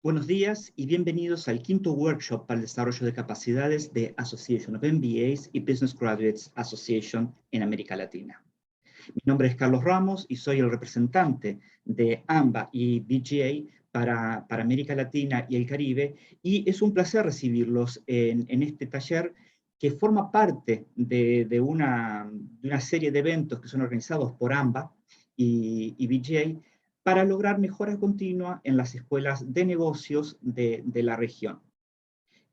Buenos días y bienvenidos al quinto workshop para el desarrollo de capacidades de Association of MBAs y Business Graduates Association en América Latina. Mi nombre es Carlos Ramos y soy el representante de AMBA y BGA para América Latina y el Caribe, y es un placer recibirlos en este taller que forma parte de una serie de eventos que son organizados por AMBA y BGA para lograr mejora continua en las escuelas de negocios de la región.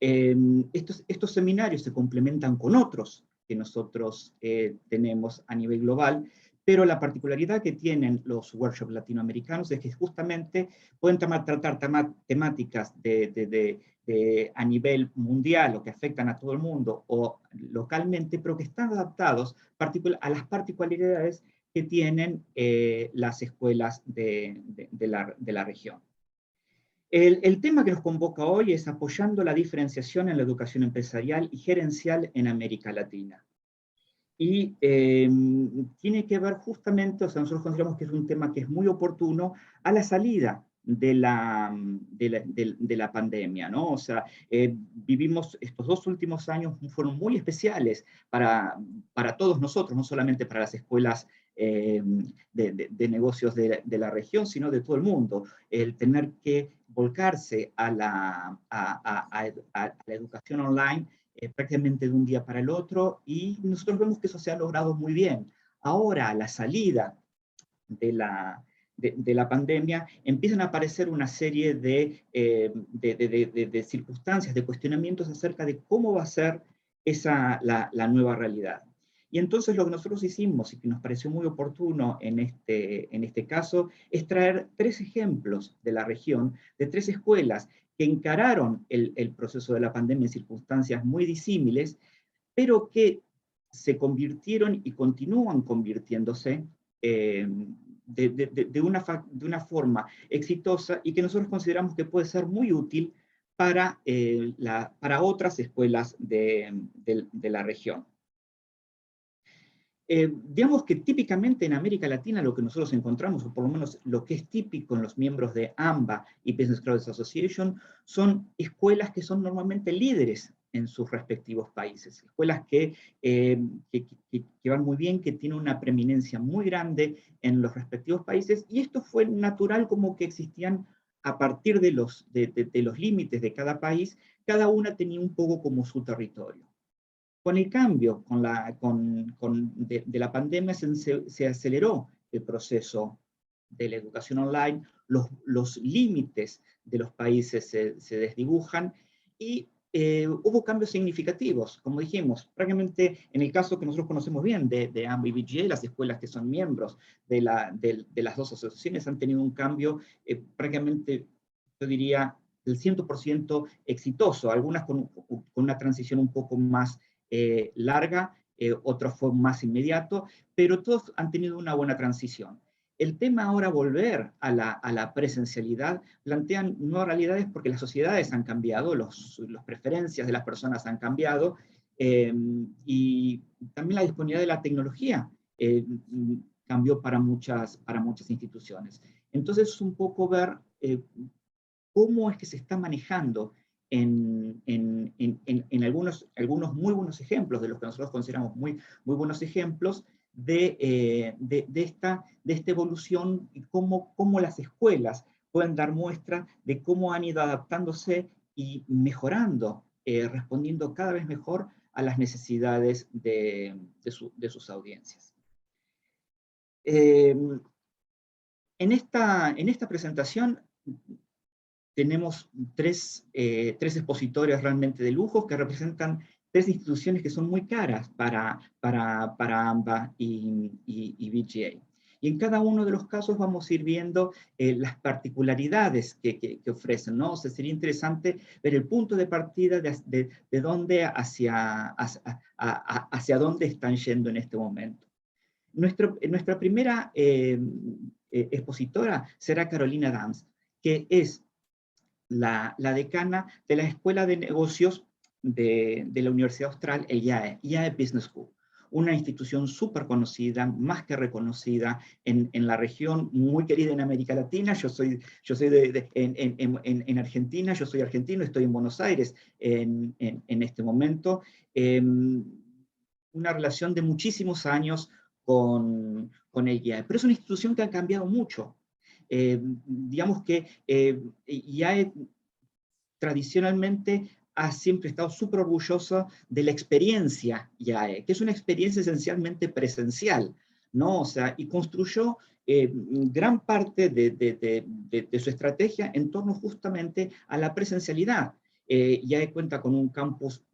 Estos seminarios se complementan con otros que nosotros tenemos a nivel global, pero la particularidad que tienen los workshops latinoamericanos es que justamente pueden tratar temáticas a nivel mundial o que afectan a todo el mundo o localmente, pero que están adaptados a las particularidades que tienen las escuelas de la región. El tema que nos convoca hoy es apoyando la diferenciación en la educación empresarial y gerencial en América Latina. Y tiene que ver justamente, o sea, nosotros consideramos que es un tema que es muy oportuno a la salida de la pandemia, ¿no? O sea, vivimos estos 2 últimos años, fueron muy especiales para todos nosotros, no solamente para las escuelas de negocios de la región, sino de todo el mundo. El tener que volcarse a la educación online prácticamente de un día para el otro, y nosotros vemos que eso se ha logrado muy bien. Ahora, a la salida de la pandemia, empiezan a aparecer una serie de circunstancias, de cuestionamientos acerca de cómo va a ser la nueva realidad. Y entonces lo que nosotros hicimos, y que nos pareció muy oportuno en este caso, es traer 3 ejemplos de la región, de 3 escuelas que encararon el proceso de la pandemia en circunstancias muy disímiles, pero que se convirtieron y continúan convirtiéndose de una forma exitosa, y que nosotros consideramos que puede ser muy útil para otras escuelas de la región. Digamos que típicamente en América Latina lo que nosotros encontramos, o por lo menos lo que es típico en los miembros de AMBA y Business Graduates Association, son escuelas que son normalmente líderes en sus respectivos países, escuelas que van muy bien, que tienen una preeminencia muy grande en los respectivos países, y esto fue natural, como que existían a partir de los límites de cada país, cada una tenía un poco como su territorio. Con el cambio de la pandemia se aceleró el proceso de la educación online, los límites de los países se desdibujan, y hubo cambios significativos, como dijimos, prácticamente en el caso que nosotros conocemos bien de AMBA y BGA, las escuelas que son miembros de las 2 asociaciones han tenido un cambio prácticamente, yo diría, del 100% exitoso, algunas con una transición un poco más larga, otro fue más inmediato, pero todos han tenido una buena transición. El tema ahora, volver a la presencialidad, plantean nuevas realidades porque las sociedades han cambiado, las preferencias de las personas han cambiado, y también la disponibilidad de la tecnología cambió para muchas instituciones. Entonces, es un poco ver cómo es que se está manejando en algunos muy buenos ejemplos, de los que nosotros consideramos muy buenos ejemplos, de esta evolución, y cómo las escuelas pueden dar muestra de cómo han ido adaptándose y mejorando, respondiendo cada vez mejor a las necesidades de sus audiencias. En esta presentación tenemos 3 expositores realmente de lujo, que representan 3 instituciones que son muy caras para AMBA y BGA. Y en cada uno de los casos vamos a ir viendo las particularidades que ofrecen, ¿no? O sea, sería interesante ver el punto de partida de dónde hacia dónde están yendo en este momento. Nuestra primera expositora será Carolina Dams, que es la decana de la Escuela de Negocios de la Universidad Austral, el IAE Business School. una institución súper conocida, más que reconocida en la región, muy querida en América Latina. Yo soy en Argentina, yo soy argentino, estoy en Buenos Aires en este momento. Una relación de muchísimos años con el IAE, pero es una institución que ha cambiado mucho. Digamos que IAE tradicionalmente ha siempre estado súper orgulloso de la experiencia IAE, que es una experiencia esencialmente presencial, ¿no? O sea, y construyó gran parte de su estrategia en torno justamente a la presencialidad. IAE cuenta con un campus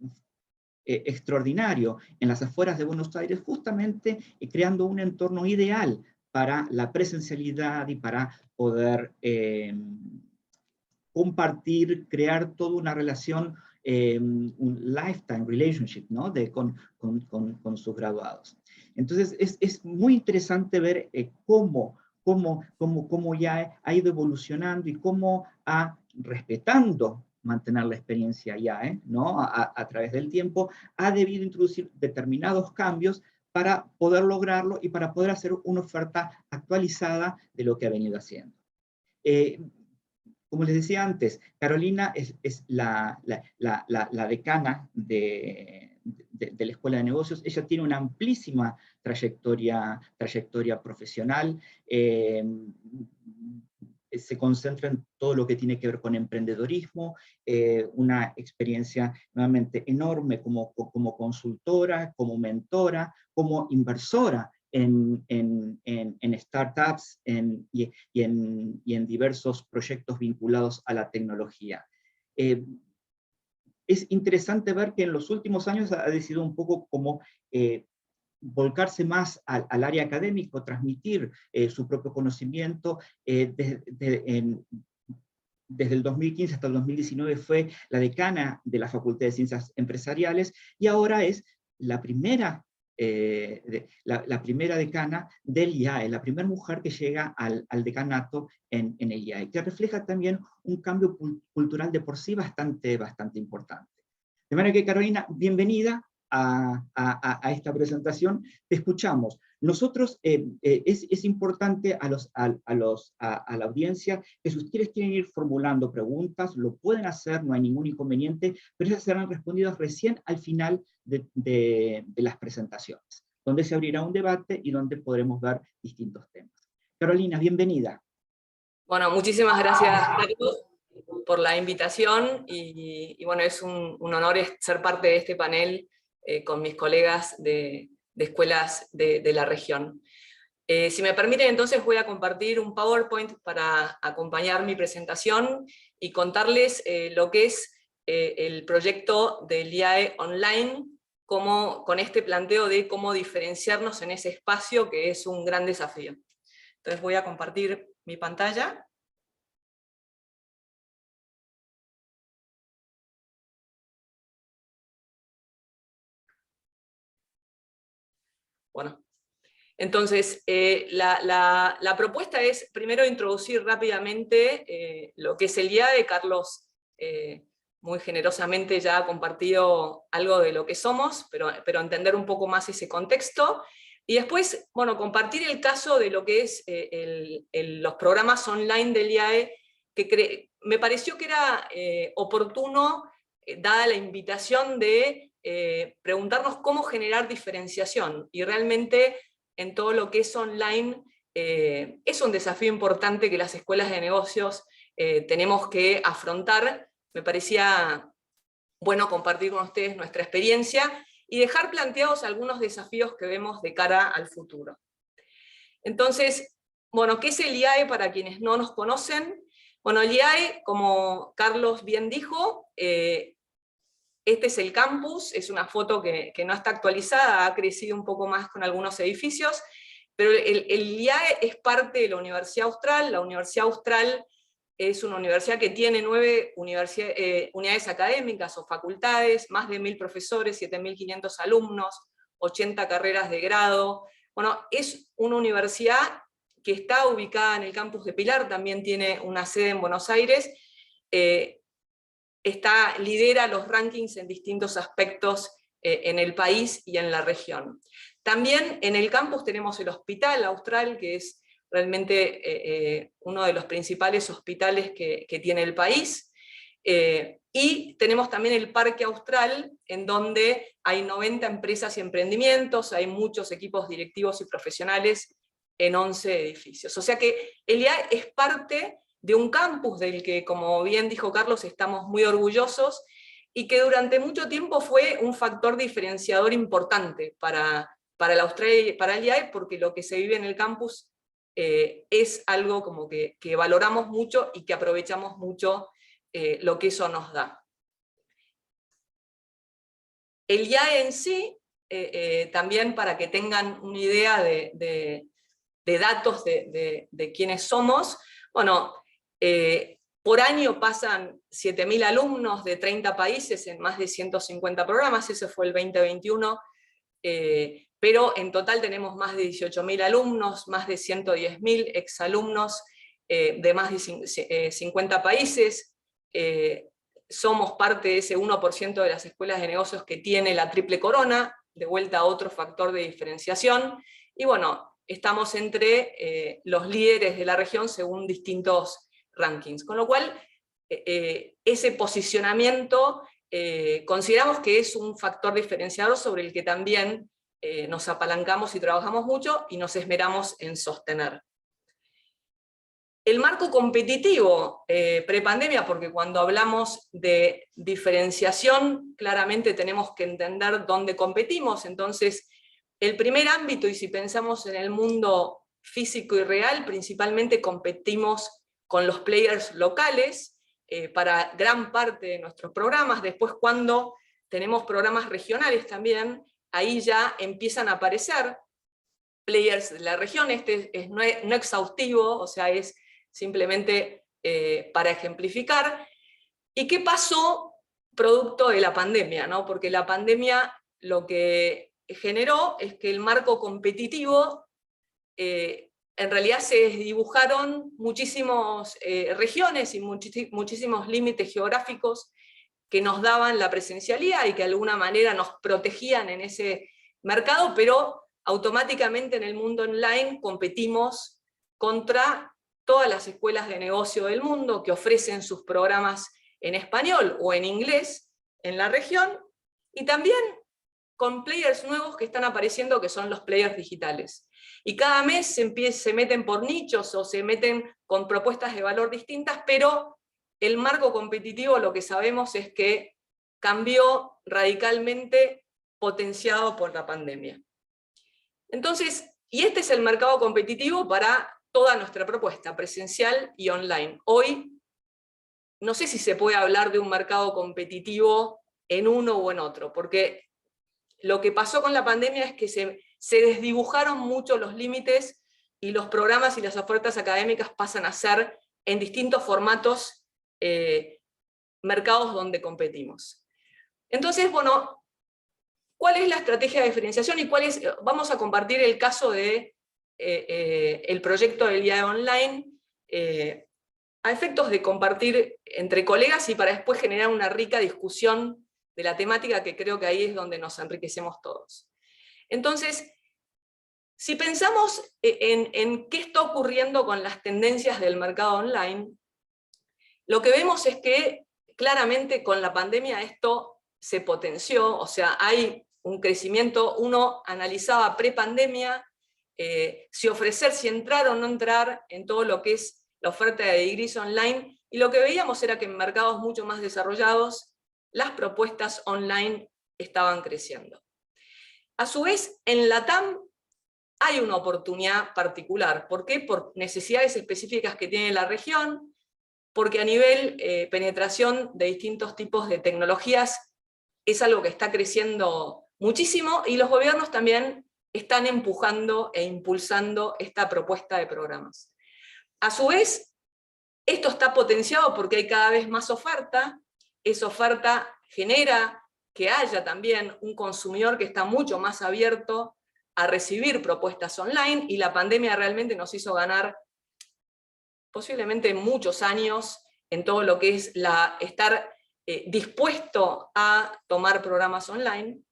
extraordinario en las afueras de Buenos Aires, justamente creando un entorno ideal para la presencialidad y para poder compartir, crear toda una relación, un lifetime relationship, ¿no? con sus graduados. Entonces, es muy interesante ver cómo ya ha ido evolucionando y cómo respetando mantener la experiencia ya, ¿no? A través del tiempo, ha debido introducir determinados cambios para poder lograrlo y para poder hacer una oferta actualizada de lo que ha venido haciendo. Como les decía antes, Carolina es la decana de la Escuela de Negocios. Ella tiene una amplísima trayectoria profesional, se concentra en todo lo que tiene que ver con emprendedorismo, una experiencia nuevamente enorme como consultora, como mentora, como inversora en startups y en diversos proyectos vinculados a la tecnología. Es interesante ver que en los últimos años ha decidido un poco como volcarse más al área académico, transmitir su propio conocimiento. Desde el 2015 hasta el 2019 fue la decana de la Facultad de Ciencias Empresariales, y ahora es la primera decana del IAE, la primera mujer que llega al decanato en el IAE, que refleja también un cambio cultural de por sí bastante importante. De manera que, Carolina, bienvenida a esta presentación. Te escuchamos. Nosotros, es importante a la audiencia que si ustedes quieren ir formulando preguntas, lo pueden hacer, no hay ningún inconveniente, pero esas serán respondidas recién al final de las presentaciones, donde se abrirá un debate y donde podremos ver distintos temas. Carolina, bienvenida. Bueno, muchísimas gracias, Carlos, por la invitación, y bueno, es un honor ser parte de este panel con mis colegas de escuelas de la región. Si me permiten, entonces voy a compartir un PowerPoint para acompañar mi presentación y contarles lo que es el proyecto del IAE Online, con este planteo de cómo diferenciarnos en ese espacio que es un gran desafío. Entonces voy a compartir mi pantalla. Bueno, entonces la propuesta es primero introducir rápidamente lo que es el IAE. Carlos muy generosamente ya ha compartido algo de lo que somos, pero entender un poco más ese contexto. Y después, bueno, compartir el caso de lo que es los programas online del IAE, que me pareció que era oportuno, dada la invitación de preguntarnos cómo generar diferenciación. Y realmente en todo lo que es online es un desafío importante que las escuelas de negocios tenemos que afrontar. Me parecía bueno compartir con ustedes nuestra experiencia y dejar planteados algunos desafíos que vemos de cara al futuro. Entonces, bueno, ¿qué es el IAE para quienes no nos conocen? Bueno, el IAE, como Carlos bien dijo, este es el campus, es una foto que no está actualizada, ha crecido un poco más con algunos edificios, pero el IAE es parte de la Universidad Austral. La Universidad Austral es una universidad que tiene 9 unidades académicas o facultades, más de 1000 profesores, 7500 alumnos, 80 carreras de grado. Bueno, es una universidad que está ubicada en el campus de Pilar, también tiene una sede en Buenos Aires, lidera los rankings en distintos aspectos en el país y en la región. También en el campus tenemos el Hospital Austral, que es realmente uno de los principales hospitales que tiene el país, y tenemos también el Parque Austral, en donde hay 90 empresas y emprendimientos, hay muchos equipos directivos y profesionales en 11 edificios. O sea que el IAE es parte de un campus del que, como bien dijo Carlos, estamos muy orgullosos, y que durante mucho tiempo fue un factor diferenciador importante para el Austral y para el IAE, porque lo que se vive en el campus es algo como que valoramos mucho y que aprovechamos mucho lo que eso nos da. El IAE en sí, también para que tengan una idea de datos de quiénes somos, bueno, por año pasan 7.000 alumnos de 30 países en más de 150 programas, ese fue el 2021, pero en total tenemos más de 18.000 alumnos, más de 110.000 exalumnos de más de 50 países. Somos parte de ese 1% de las escuelas de negocios que tiene la triple corona, de vuelta a otro factor de diferenciación, y bueno, estamos entre los líderes de la región según distintos rankings, con lo cual ese posicionamiento consideramos que es un factor diferenciador sobre el que también nos apalancamos y trabajamos mucho y nos esmeramos en sostener. El marco competitivo prepandemia, porque cuando hablamos de diferenciación, claramente tenemos que entender dónde competimos. Entonces, el primer ámbito, y si pensamos en el mundo físico y real, principalmente competimos con los players locales para gran parte de nuestros programas. Después, cuando tenemos programas regionales también, ahí ya empiezan a aparecer players de la región. Este es no exhaustivo, o sea, es simplemente para ejemplificar. ¿Y qué pasó producto de la pandemia, ¿no? Porque la pandemia lo que generó es que el marco competitivo, en realidad se desdibujaron muchísimas regiones y muchísimos límites geográficos que nos daban la presencialidad y que de alguna manera nos protegían en ese mercado, pero automáticamente en el mundo online competimos contra todas las escuelas de negocio del mundo que ofrecen sus programas en español o en inglés en la región, y también con players nuevos que están apareciendo, que son los players digitales. Y cada mes se meten por nichos o se meten con propuestas de valor distintas, pero el marco competitivo, lo que sabemos es que cambió radicalmente, potenciado por la pandemia. Entonces, y este es el mercado competitivo para toda nuestra propuesta, presencial y online. Hoy, no sé si se puede hablar de un mercado competitivo en uno o en otro, porque lo que pasó con la pandemia es que se desdibujaron mucho los límites y los programas y las ofertas académicas pasan a ser en distintos formatos mercados donde competimos. Entonces, bueno, ¿cuál es la estrategia de diferenciación y cuál es? Vamos a compartir el caso de el proyecto del IAE Online a efectos de compartir entre colegas y para después generar una rica discusión de la temática, que creo que ahí es donde nos enriquecemos todos. Entonces, si pensamos en qué está ocurriendo con las tendencias del mercado online, lo que vemos es que claramente con la pandemia esto se potenció, o sea, hay un crecimiento. Uno analizaba prepandemia, si entrar o no entrar en todo lo que es la oferta de degrees online, y lo que veíamos era que en mercados mucho más desarrollados las propuestas online estaban creciendo. A su vez, en LATAM hay una oportunidad particular. ¿Por qué? Por necesidades específicas que tiene la región, porque a nivel penetración de distintos tipos de tecnologías es algo que está creciendo muchísimo, y los gobiernos también están empujando e impulsando esta propuesta de programas. A su vez, esto está potenciado porque hay cada vez más oferta. Esa oferta genera que haya también un consumidor que está mucho más abierto a recibir propuestas online, y la pandemia realmente nos hizo ganar posiblemente muchos años en todo lo que es estar dispuesto a tomar programas online.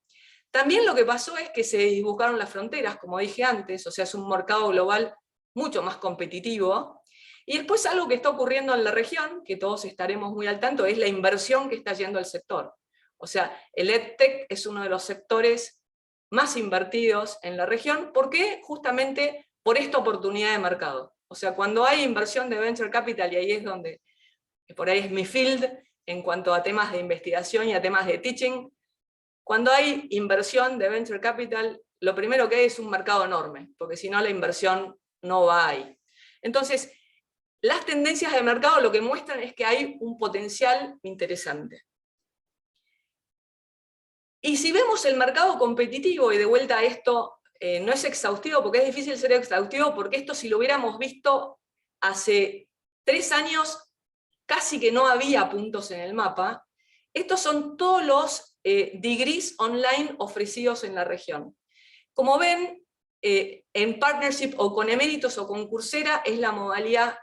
También lo que pasó es que se dibujaron las fronteras, como dije antes, o sea, es un mercado global mucho más competitivo. Y después algo que está ocurriendo en la región, que todos estaremos muy al tanto, es la inversión que está yendo al sector. O sea, el EdTech es uno de los sectores más invertidos en la región, porque justamente por esta oportunidad de mercado. O sea, cuando hay inversión de Venture Capital, y ahí es donde, por ahí es mi field, en cuanto a temas de investigación y a temas de teaching, cuando hay inversión de Venture Capital, lo primero que hay es un mercado enorme, porque si no la inversión no va ahí. Entonces, las tendencias de mercado lo que muestran es que hay un potencial interesante. Y si vemos el mercado competitivo, y de vuelta a esto no es exhaustivo, porque es difícil ser exhaustivo, porque esto si lo hubiéramos visto hace 3 años, casi que no había puntos en el mapa. Estos son todos los degrees online ofrecidos en la región. Como ven, en partnership o con eméritos o con Coursera es la modalidad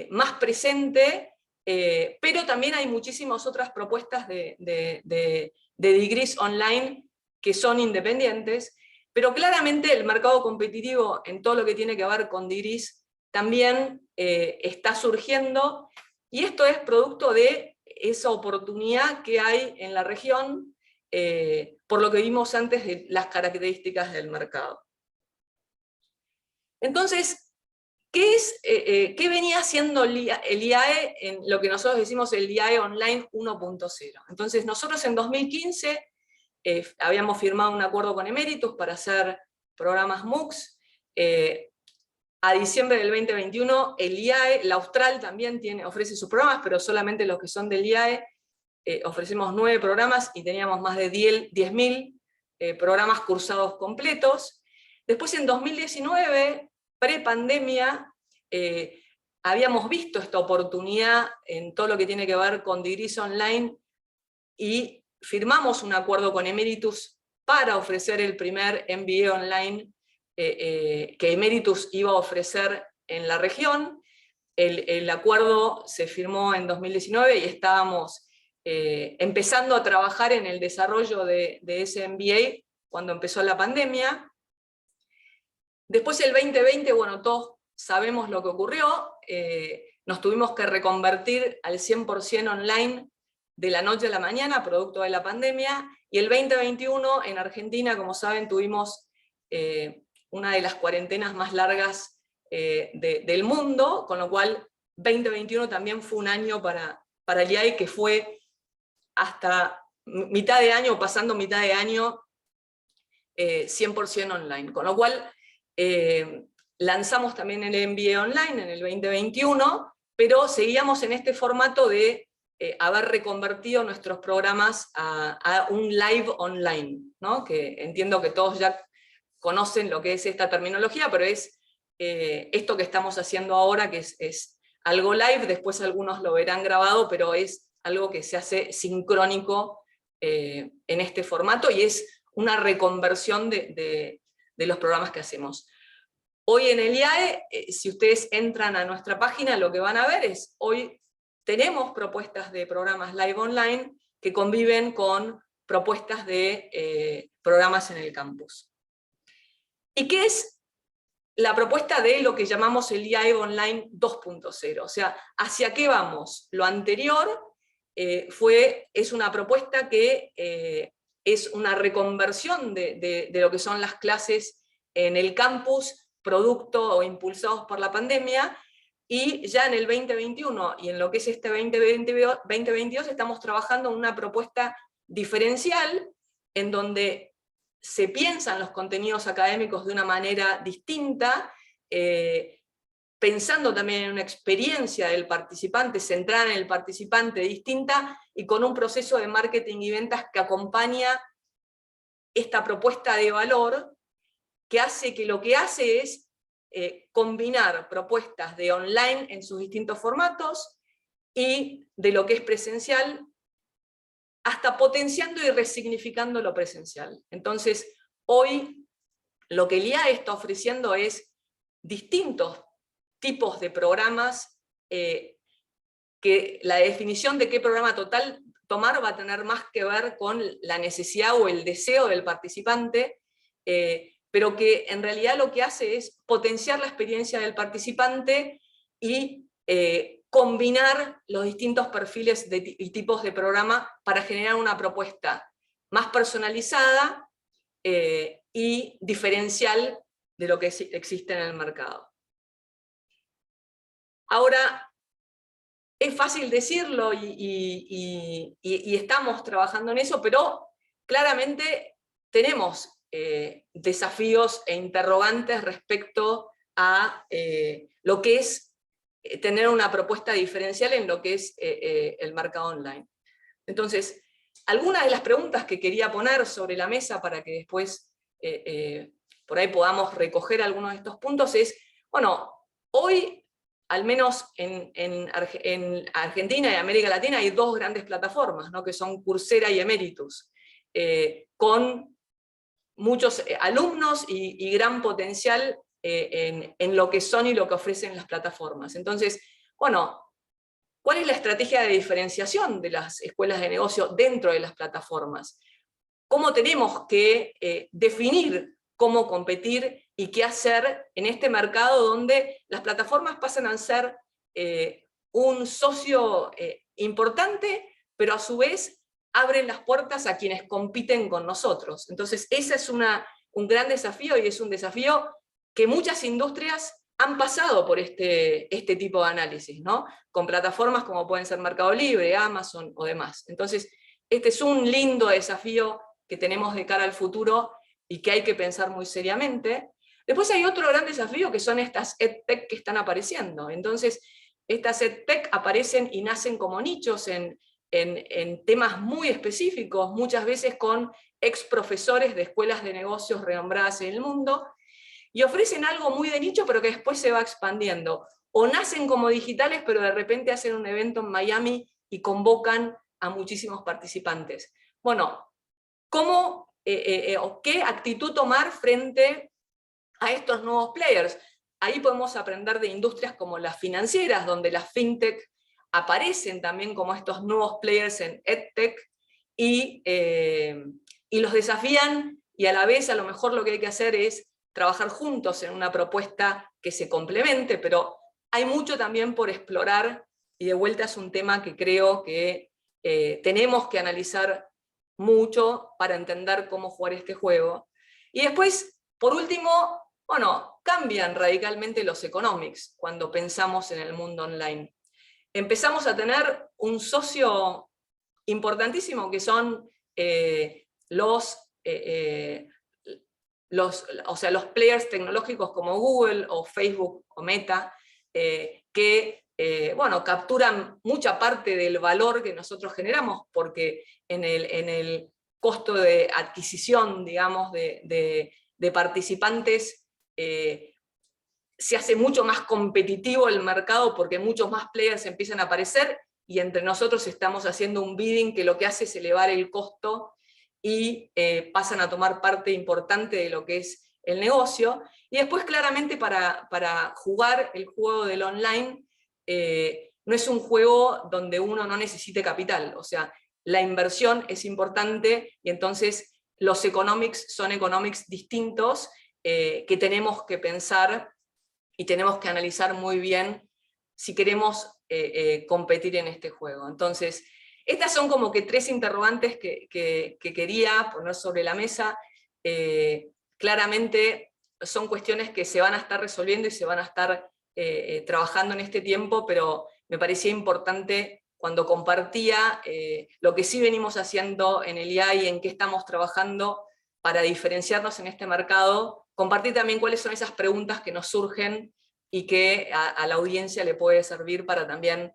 más presente, pero también hay muchísimas otras propuestas de degrees online que son independientes, pero claramente el mercado competitivo en todo lo que tiene que ver con degrees también está surgiendo, y esto es producto de esa oportunidad que hay en la región, por lo que vimos antes de las características del mercado. Entonces, ¿qué venía haciendo el IAE en lo que nosotros decimos el IAE Online 1.0? Entonces nosotros en 2015 habíamos firmado un acuerdo con Emeritus para hacer programas MOOCs. A diciembre del 2021 el IAE, la Austral también ofrece sus programas, pero solamente los que son del IAE. Ofrecemos 9 programas y teníamos más de 10.000 programas cursados completos. Después en 2019, pre-pandemia, habíamos visto esta oportunidad en todo lo que tiene que ver con degrees online y firmamos un acuerdo con Emeritus para ofrecer el primer MBA online que Emeritus iba a ofrecer en la región. El acuerdo se firmó en 2019 y estábamos empezando a trabajar en el desarrollo de ese MBA cuando empezó la pandemia. Después el 2020, bueno, todos sabemos lo que ocurrió, nos tuvimos que reconvertir al 100% online de la noche a la mañana, producto de la pandemia, y el 2021 en Argentina, como saben, tuvimos una de las cuarentenas más largas del mundo, con lo cual 2021 también fue un año para el IAE que fue hasta mitad de año, pasando mitad de año, 100% online, con lo cual lanzamos también el MBA online en el 2021, pero seguíamos en este formato de haber reconvertido nuestros programas a un live online, ¿no? Que entiendo que todos ya conocen lo que es esta terminología, pero es esto que estamos haciendo ahora, que es algo live, después algunos lo verán grabado, pero es algo que se hace sincrónico en este formato, y es una reconversión de los programas que hacemos. Hoy en el IAE, si ustedes entran a nuestra página, lo que van a ver es, hoy tenemos propuestas de programas live online que conviven con propuestas de programas en el campus. ¿Y qué es la propuesta de lo que llamamos el IAE Online 2.0? O sea, ¿hacia qué vamos? Lo anterior es una propuesta que es una reconversión de lo que son las clases en el campus, producto o impulsados por la pandemia, y ya en el 2021 y en lo que es este 2022 estamos trabajando en una propuesta diferencial en donde se piensan los contenidos académicos de una manera distinta, pensando también en una experiencia del participante, centrada en el participante distinta, y con un proceso de marketing y ventas que acompaña esta propuesta de valor, que hace que lo que hace es combinar propuestas de online en sus distintos formatos y de lo que es presencial, hasta potenciando y resignificando lo presencial. Entonces, hoy lo que el IAE está ofreciendo es distintos tipos de programas, que la definición de qué programa total tomar va a tener más que ver con la necesidad o el deseo del participante, pero que en realidad lo que hace es potenciar la experiencia del participante y combinar los distintos perfiles y tipos de programa para generar una propuesta más personalizada y diferencial de lo que existe en el mercado. Ahora, es fácil decirlo y estamos trabajando en eso, pero claramente tenemos desafíos e interrogantes respecto a lo que es tener una propuesta diferencial en lo que es el mercado online. Entonces, algunas de las preguntas que quería poner sobre la mesa para que después por ahí podamos recoger algunos de estos puntos es, bueno, hoy, al menos en Argentina y América Latina, hay dos grandes plataformas, ¿no? Que son Coursera y Emeritus, con muchos alumnos y gran potencial en lo que son y lo que ofrecen las plataformas. Entonces, bueno, ¿cuál es la estrategia de diferenciación de las escuelas de negocio dentro de las plataformas? ¿Cómo tenemos que definir cómo competir y qué hacer en este mercado donde las plataformas pasan a ser un socio importante, pero a su vez abren las puertas a quienes compiten con nosotros? Entonces ese es un gran desafío, y es un desafío que muchas industrias han pasado por este tipo de análisis, ¿no? Con plataformas como pueden ser Mercado Libre, Amazon o demás. Entonces, este es un lindo desafío que tenemos de cara al futuro y que hay que pensar muy seriamente. Después hay otro gran desafío que son estas EdTech que están apareciendo. Entonces, estas EdTech aparecen y nacen como nichos en temas muy específicos, muchas veces con ex profesores de escuelas de negocios renombradas en el mundo, y ofrecen algo muy de nicho, pero que después se va expandiendo. O nacen como digitales, pero de repente hacen un evento en Miami y convocan a muchísimos participantes. Bueno, ¿cómo o qué actitud tomar frente a estos nuevos players? Ahí podemos aprender de industrias como las financieras, donde las fintech aparecen también como estos nuevos players en EdTech y los desafían, y a la vez a lo mejor lo que hay que hacer es trabajar juntos en una propuesta que se complemente, pero hay mucho también por explorar, y de vuelta es un tema que creo que tenemos que analizar mucho para entender cómo jugar este juego. Y después, por último, bueno, cambian radicalmente los economics cuando pensamos en el mundo online. Empezamos a tener un socio importantísimo que son los players tecnológicos como Google o Facebook o Meta, que bueno, capturan mucha parte del valor que nosotros generamos, porque en el costo de adquisición, digamos, de participantes, se hace mucho más competitivo el mercado porque muchos más players empiezan a aparecer, y entre nosotros estamos haciendo un bidding que lo que hace es elevar el costo y pasan a tomar parte importante de lo que es el negocio. Y después claramente para jugar el juego del online, no es un juego donde uno no necesite capital, o sea, la inversión es importante, y entonces los economics son economics distintos que tenemos que pensar y tenemos que analizar muy bien si queremos competir en este juego. Entonces, estas son como que tres interrogantes que quería poner sobre la mesa. Claramente son cuestiones que se van a estar resolviendo y se van a estar trabajando en este tiempo, pero me parecía importante cuando compartía lo que sí venimos haciendo en el IAI y en qué estamos trabajando para diferenciarnos en este mercado, compartir también cuáles son esas preguntas que nos surgen y que a la audiencia le puede servir para también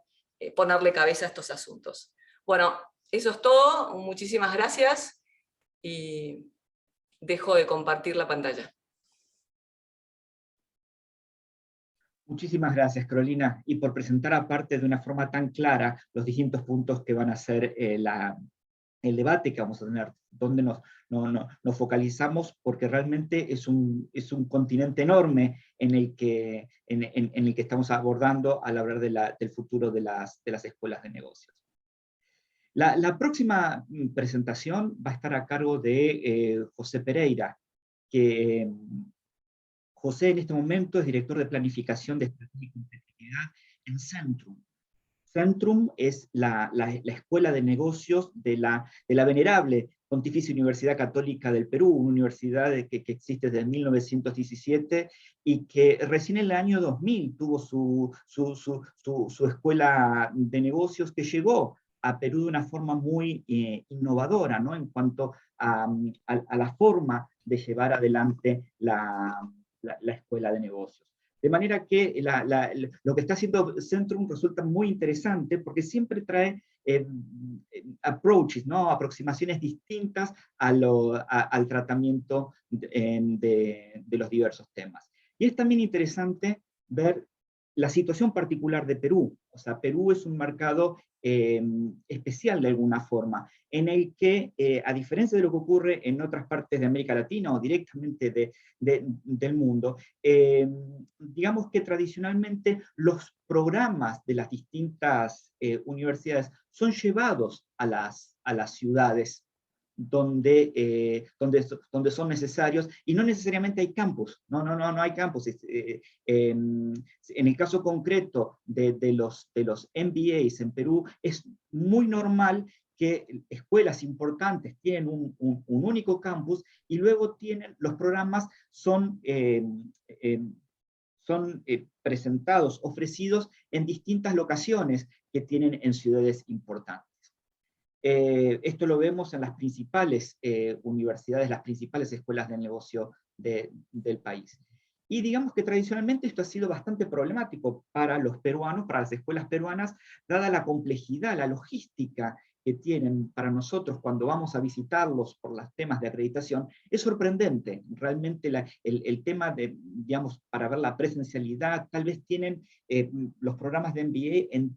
ponerle cabeza a estos asuntos. Bueno, eso es todo, muchísimas gracias, y dejo de compartir la pantalla. Muchísimas gracias, Carolina, y por presentar aparte de una forma tan clara los distintos puntos que van a ser el debate que vamos a tener, donde nos focalizamos, porque realmente es un continente enorme en el que estamos abordando al hablar del futuro de las escuelas de negocios. La próxima presentación va a estar a cargo de José Pereira, que José en este momento es director de planificación de estrategia y competitividad en Centrum. Centrum es la escuela de negocios de la venerable Pontificia Universidad Católica del Perú, una universidad que existe desde 1917 y que recién en el año 2000 tuvo su escuela de negocios que llegó a Perú de una forma muy innovadora, ¿no? En cuanto a la forma de llevar adelante la escuela de negocios. De manera que lo que está haciendo Centrum resulta muy interesante porque siempre trae approaches, ¿no? Aproximaciones distintas al tratamiento de los diversos temas. Y es también interesante ver la situación particular de Perú. O sea, Perú es un mercado especial de alguna forma, en el que, a diferencia de lo que ocurre en otras partes de América Latina o directamente del mundo, digamos que tradicionalmente los programas de las distintas universidades son llevados a las ciudades donde son necesarios, y no necesariamente hay campus, no hay campus. En el caso concreto de los MBAs en Perú, es muy normal que escuelas importantes tienen un único campus y luego los programas son presentados, ofrecidos en distintas locaciones que tienen en ciudades importantes. Esto lo vemos en las principales universidades, las principales escuelas de negocio del país. Y digamos que tradicionalmente esto ha sido bastante problemático para los peruanos, para las escuelas peruanas, dada la complejidad, la logística que tienen para nosotros cuando vamos a visitarlos por los temas de acreditación. Es sorprendente, realmente el tema de, digamos, para ver la presencialidad, tal vez tienen los programas de MBA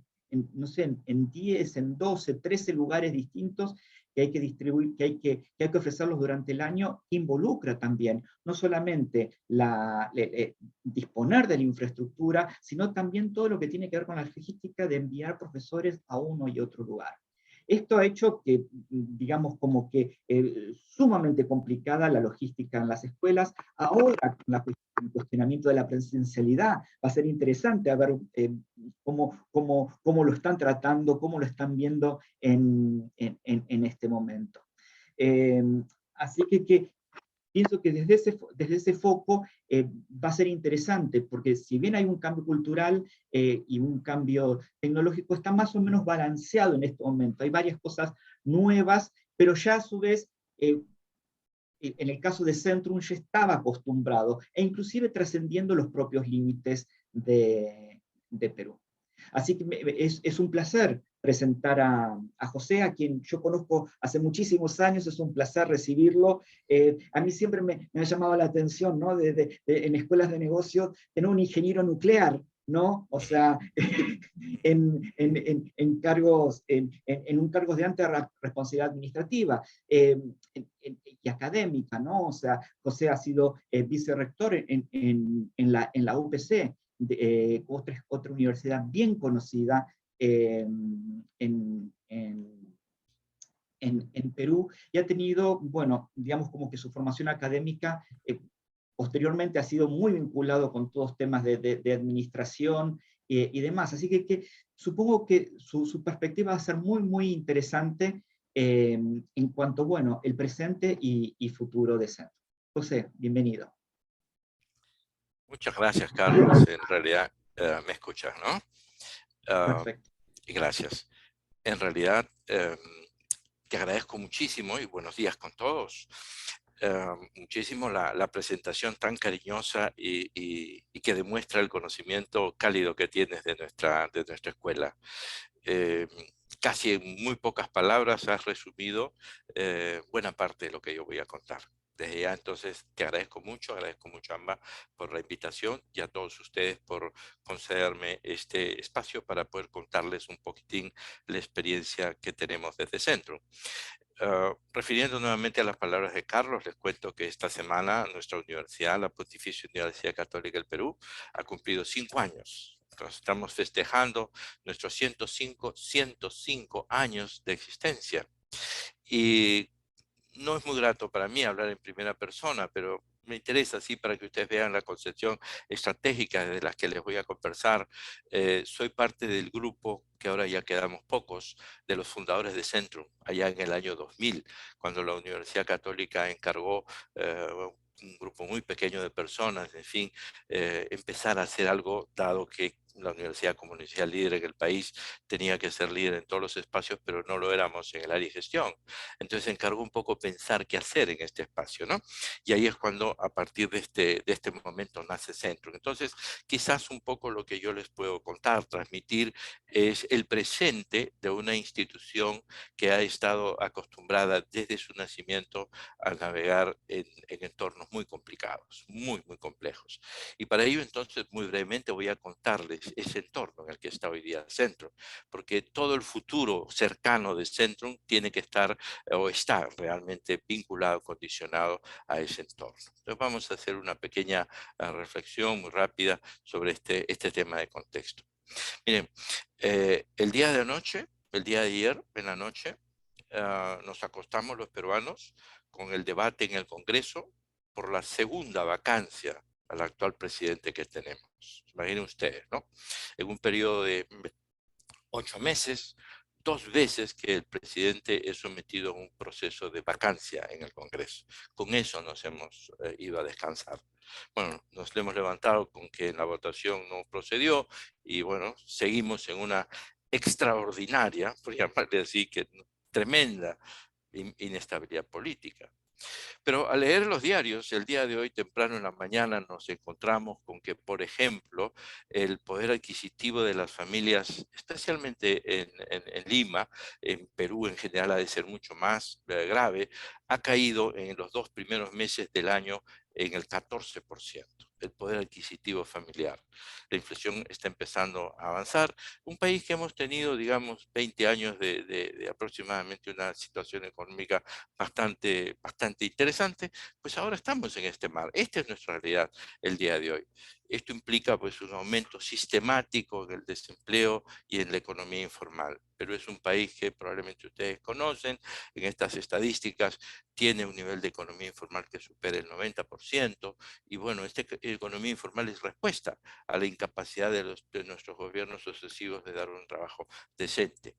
no sé, en 10, en 12, 13 lugares distintos que hay que distribuir, que hay que ofrecerlos durante el año, involucra también no solamente disponer de la infraestructura, sino también todo lo que tiene que ver con la logística de enviar profesores a uno y otro lugar. Esto ha hecho que, digamos, como que sumamente complicada la logística en las escuelas. Ahora, con el cuestionamiento de la presencialidad, va a ser interesante a ver cómo lo están tratando, cómo lo están viendo en este momento. Así que pienso que desde ese foco va a ser interesante, porque si bien hay un cambio cultural y un cambio tecnológico, está más o menos balanceado en este momento. Hay varias cosas nuevas, pero ya a su vez, en el caso de Centrum, ya estaba acostumbrado, e inclusive trascendiendo los propios límites de Perú. Así que es un placer presentar a José, a quien yo conozco hace muchísimos años. Es un placer recibirlo. A mí siempre me ha llamado la atención, ¿no? En escuelas de negocios, tener un ingeniero nuclear, ¿no? O sea, en cargos de alta responsabilidad administrativa y académica, ¿no? O sea, José ha sido vicerrector en la UPC, otra universidad bien conocida en Perú, y ha tenido, bueno, digamos como que su formación académica posteriormente ha sido muy vinculado con todos temas de administración y demás. Así que supongo que su perspectiva va a ser muy, muy interesante en cuanto, bueno, el presente y futuro de Centrum. José, bienvenido. Muchas gracias, Carlos. En realidad, me escuchas, ¿no? Perfecto. Y gracias. En realidad, te agradezco muchísimo y buenos días con todos. Muchísimo la presentación tan cariñosa y que demuestra el conocimiento cálido que tienes de nuestra escuela. Casi en muy pocas palabras has resumido buena parte de lo que yo voy a contar. Desde ya, entonces, te agradezco mucho a ambas por la invitación y a todos ustedes por concederme este espacio para poder contarles un poquitín la experiencia que tenemos desde Centrum. Refiriendo nuevamente a las palabras de Carlos, les cuento que esta semana nuestra universidad, la Pontificia Universidad Católica del Perú, ha cumplido 5 años Entonces, estamos festejando nuestros 105 años de existencia. Y no es muy grato para mí hablar en primera persona, pero me interesa así para que ustedes vean la concepción estratégica de las que les voy a conversar. Soy parte del grupo, que ahora ya quedamos pocos, de los fundadores de Centrum, allá en el año 2000, cuando la Universidad Católica encargó un grupo muy pequeño de personas, en fin, empezar a hacer algo, dado que la universidad como universidad líder en el país tenía que ser líder en todos los espacios, pero no lo éramos en el área de gestión. Entonces se encargó un poco pensar qué hacer en este espacio, ¿no? Y ahí es cuando a partir de este momento nace Centrum. Entonces quizás un poco lo que yo les puedo contar, transmitir, es el presente de una institución que ha estado acostumbrada desde su nacimiento a navegar en entornos muy complicados, muy, muy complejos. Y para ello entonces muy brevemente voy a contarles ese entorno en el que está hoy día Centrum, porque todo el futuro cercano de Centrum tiene que estar o está realmente vinculado, condicionado a ese entorno. Entonces vamos a hacer una pequeña reflexión muy rápida sobre este tema de contexto. Miren, el día de ayer en la noche, nos acostamos los peruanos con el debate en el Congreso por la segunda vacancia al actual presidente que tenemos. Imaginen ustedes, ¿no? En un periodo de 8 meses, 2 veces que el presidente es sometido a un proceso de vacancia en el Congreso. Con eso nos hemos ido a descansar. Bueno, nos hemos levantado con que en la votación no procedió y bueno, seguimos en una extraordinaria, por llamarle así, que tremenda inestabilidad política. Pero al leer los diarios, el día de hoy, temprano en la mañana, nos encontramos con que, por ejemplo, el poder adquisitivo de las familias, especialmente en Lima, en Perú en general ha de ser mucho más grave, ha caído en los 2 primeros meses del año en el 14%, el poder adquisitivo familiar. La inflación está empezando a avanzar. Un país que hemos tenido, digamos, 20 años de aproximadamente una situación económica bastante interesante, pues ahora estamos en este mar. Esta es nuestra realidad el día de hoy. Esto implica pues un aumento sistemático del desempleo y en la economía informal. Pero es un país que probablemente ustedes conocen, en estas estadísticas tiene un nivel de economía informal que supera el 90%, y bueno, esta economía informal es respuesta a la incapacidad de nuestros gobiernos sucesivos de dar un trabajo decente.